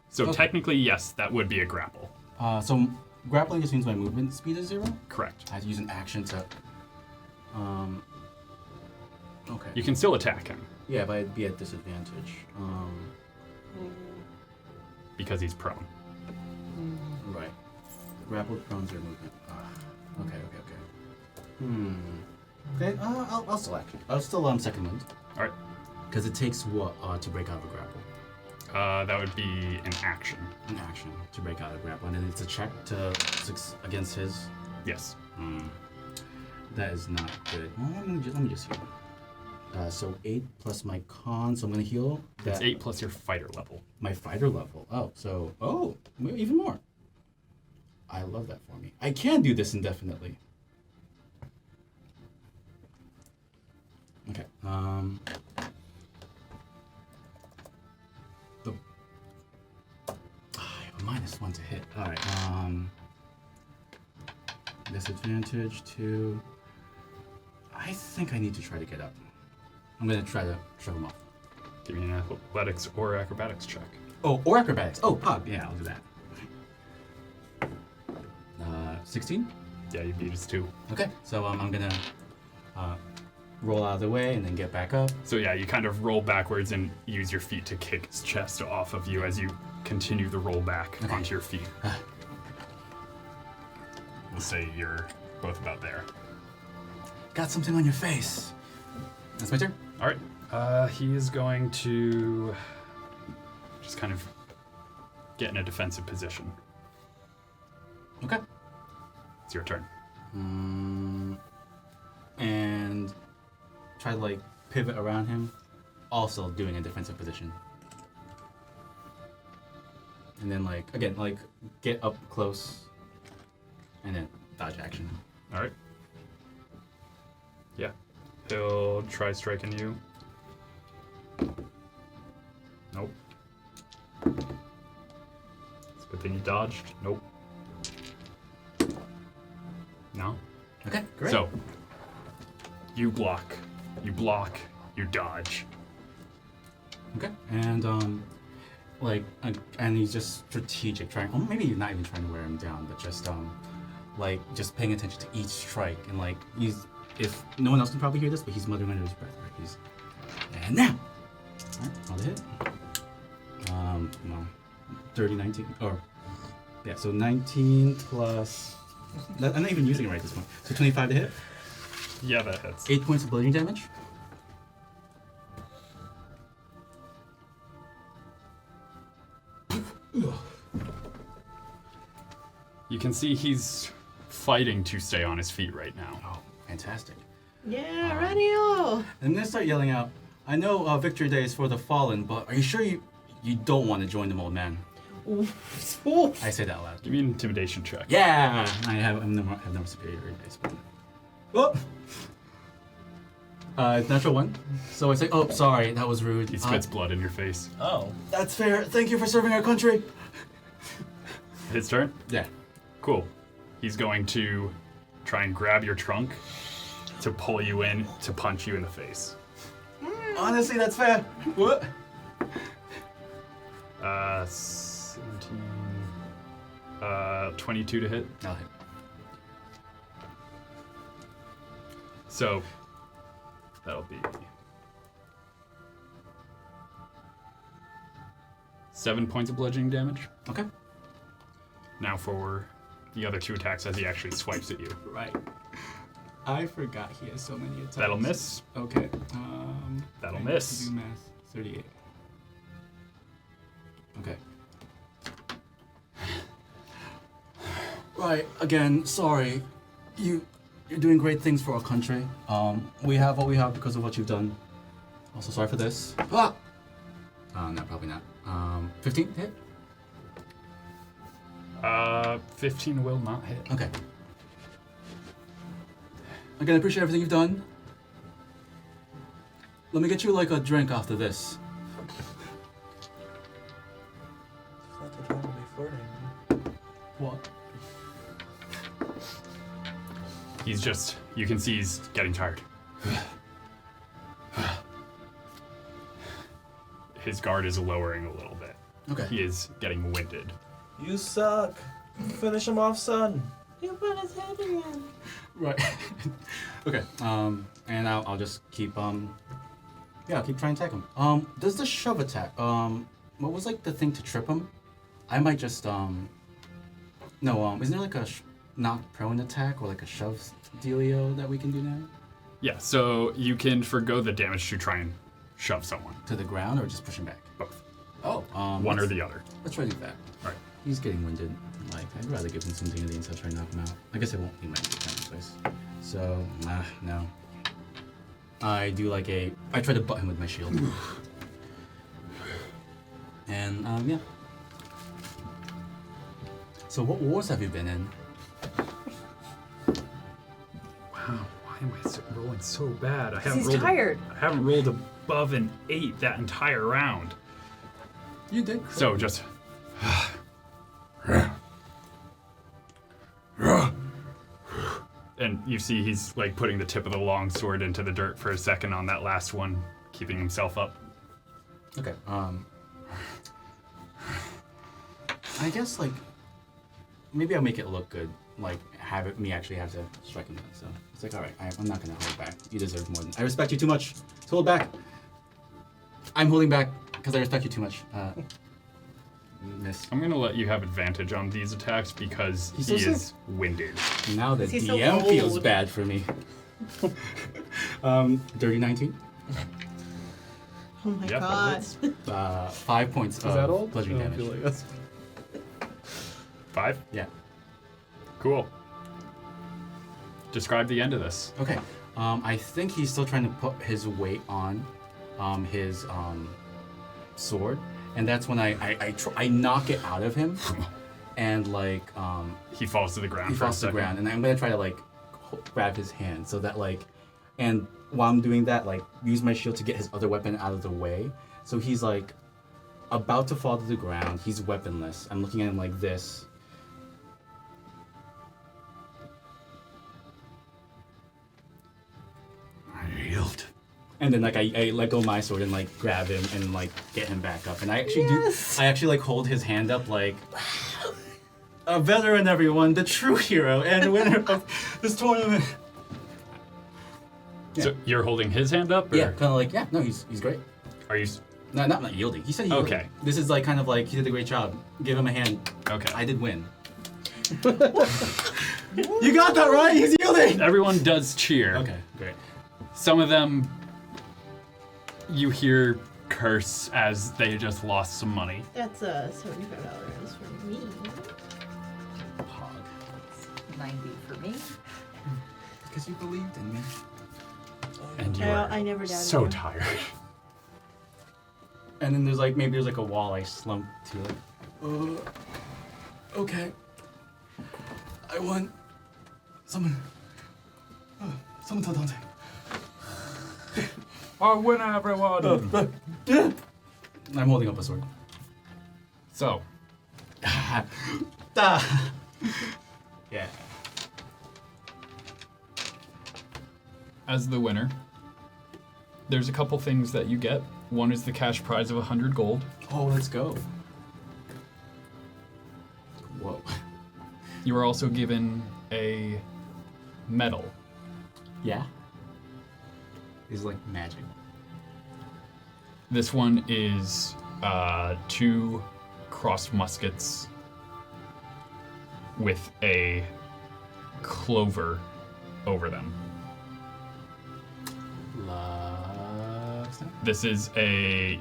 So technically, yes, that would be a grapple. So grappling just means my movement speed is 0? Correct. I have to use an action to. Okay. You can still attack him Yeah, but I'd be at disadvantage. because he's prone. Right. Grappled prones are movement. Okay. Okay. I'll still action. I'll still second wind. All right. Because it takes what to break out of a grapple? That would be an action. An action to break out of a grapple, and then it's a check to against his. Yes. That is not good. Well, let me just heal. So 8 plus my con, so I'm gonna heal. It's 8 plus your fighter level. My fighter level. Even more. I love that for me. I can do this indefinitely. Okay. I have a -1 to hit. All right. Disadvantage to. I think I need to try to get up. I'm gonna try to shove him off. Give me an athletics or acrobatics check. Oh, or acrobatics. Oh, pog. Yeah, I'll do that. 16. Yeah, you beat us too. Okay. So I'm gonna roll out of the way and then get back up. So yeah, you kind of roll backwards and use your feet to kick his chest off of you as you continue the roll back onto your feet. We'll say you're both about there. Got something on your face. That's my turn. All right. He is going to just kind of get in a defensive position. Okay. It's your turn. And try to like pivot around him, also doing a defensive position. And then like again like get up close, and then dodge action. All right. Yeah. He'll try striking you. Nope. It's a good thing he dodged. Nope. No. Okay, great. So, you block, you dodge. Okay, and and he's just strategic, trying. Oh, maybe you're not even trying to wear him down, but just just paying attention to each strike, and like he's. If no one else can probably hear this, but he's muttering under his breath. Right? He's and now. All right, on the hit. No, 30, 19, or yeah, so 19 plus. I'm not even using it right at this point. So 25 to hit. Yeah, that hits. 8 points of bludgeoning damage. You can see he's fighting to stay on his feet right now. Oh, fantastic. Yeah, Rennial! I'm gonna start yelling out. I know Victory Day is for the fallen, but are you sure you don't want to join them, old man? I say that loud. Give me an intimidation check. Yeah, I have no superiority base. Whoop. Natural 1. So I say, oh, sorry, that was rude. He spits blood in your face. Oh. That's fair. Thank you for serving our country. His turn? Yeah. Cool. He's going to try and grab your trunk to pull you in to punch you in the face. Honestly, that's fair. What? 17. 22 to hit. I'll hit. So that'll be 7 points of bludgeoning damage. Okay. Now for the other 2 attacks as he actually swipes at you. Right. I forgot he has so many attacks. That'll miss. Okay. That'll I miss. need to do math. 38. Okay. Right. Again, sorry. You're doing great things for our country. We have what we have because of what you've done. Also, sorry for this. Ah! No, probably not. 15 hit? 15 will not hit. Okay. Again, I appreciate everything you've done. Let me get you like a drink after this. It's not the time to be flirting. What? He's just, you can see he's getting tired. His guard is lowering a little bit. Okay. He is getting winded. You suck. Finish him off, son. You put his head again. Right. Okay. And I'll just keep I'll keep trying to attack him. Does the shove attack? What was like the thing to trip him? I might just isn't there like a knock prone attack or like a shove dealio that we can do now? Yeah, so you can forgo the damage to try and shove someone. To the ground or just push him back? Both. Oh. One or the other. Let's try to do that. Alright. He's getting winded. Like, I'd rather give him some dignity and try to knock him out. I guess it won't be my place. So, no. I do like I try to butt him with my shield. And, yeah. So what wars have you been in? Wow, why am I rolling so bad? He's tired. I haven't rolled above an 8 that entire round. You did. So just... And you see he's like putting the tip of the long sword into the dirt for a second on that last one, keeping himself up. Okay. I guess like maybe I'll make it look good. Like me actually have to strike him. So it's like, all right, I'm not gonna hold back. You deserve more than I respect you too much to hold back. I'm holding back because I respect you too much. Miss. I'm gonna let you have advantage on these attacks because He's he so is winded. Now the He's so DM feels old. bad for me. Dirty 19. Oh my Yep, god. that 5 points Is of that old? bludgeoning I don't damage. feel like that's- 5? Yeah. Cool. Describe the end of this. Okay. I think he's still trying to put his weight on his sword, and that's when I knock it out of him, and like He falls to the ground he for a falls to the second. ground, and I'm gonna try to like grab his hand so that like, and while I'm doing that, like use my shield to get his other weapon out of the way. So he's like about to fall to the ground. He's weaponless. I'm looking at him like this. I yield. And then like I let go of my sword and like grab him and like get him back up. And I actually I actually like hold his hand up like a veteran, everyone, the true hero and winner of this tournament. So you're holding his hand up? Or Yeah, kind of like no, he's great. Are you... No, not yielding. He said he yielded. Okay. This is like kind of like he did a great job. Give him a hand. Okay. I did win. You got that right. He's yielding. Everyone does cheer. Okay, great. Some of them you hear curse as they just lost some money. That's $75 for me. 90 for me. Because you believed in me. And you I are never doubted so you. tired. And then there's like maybe a wall I slump to like. Okay. I want someone. Someone tell Dante. Our winner, everyone! I'm holding up a sword. So, Yeah. as the winner, there's a couple things that you get. One is the cash prize of 100 gold. Oh, let's go. Whoa. You are also given a medal. Yeah. It's like magic. This one is 2 crossed muskets with a clover over them. This is a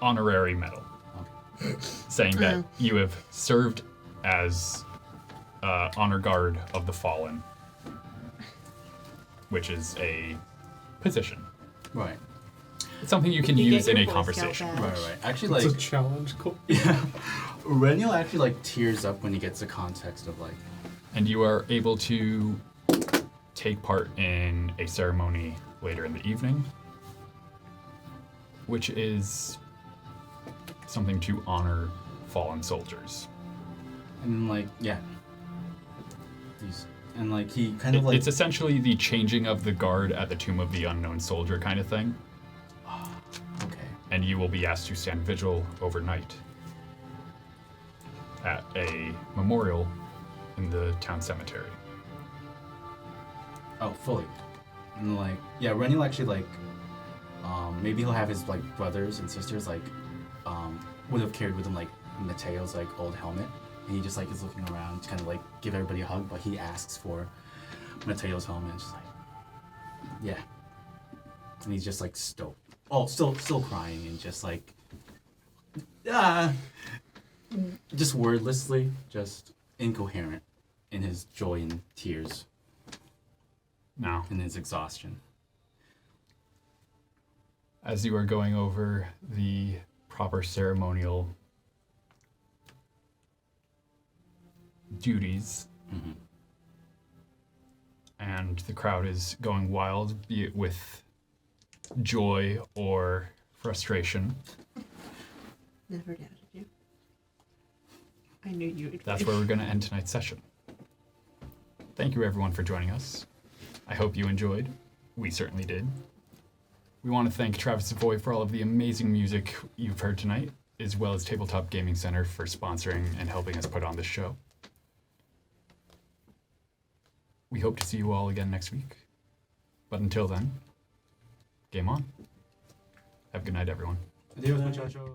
honorary medal, saying that you have served as honor guard of the fallen, which is a position. Right. It's something you can You use get in a your Boy Scout conversation. badge. Right. Actually, It's like a challenge goal. yeah. Rennial actually like tears up when he gets the context of like. And you are able to take part in a ceremony later in the evening, which is something to honor fallen soldiers. And then like yeah. And like he kind of like. It's essentially the changing of the guard at the Tomb of the Unknown Soldier kind of thing. Okay. And you will be asked to stand vigil overnight at a memorial in the town cemetery. Oh, fully. And like yeah, Rennial actually like. Maybe he'll have his like brothers and sisters like would have carried with him like Mateo's like old helmet, and he just like is looking around to kind of like give everybody a hug, but he asks for Mateo's helmet, and just like yeah, and he's just like stoked. Oh, still crying and just like just wordlessly, just incoherent in his joy and tears Now, and his exhaustion. as you are going over the proper ceremonial duties, and the crowd is going wild, be it with joy or frustration, Never doubted you. I knew you would. that's where we're going to end tonight's session. Thank you, everyone, for joining us. I hope you enjoyed. We certainly did. We want to thank Travis Savoy for all of the amazing music you've heard tonight, as well as Tabletop Gaming Center for sponsoring and helping us put on this show. We hope to see you all again next week. But until then, game on. Have a good night, everyone. Adios, muchachos.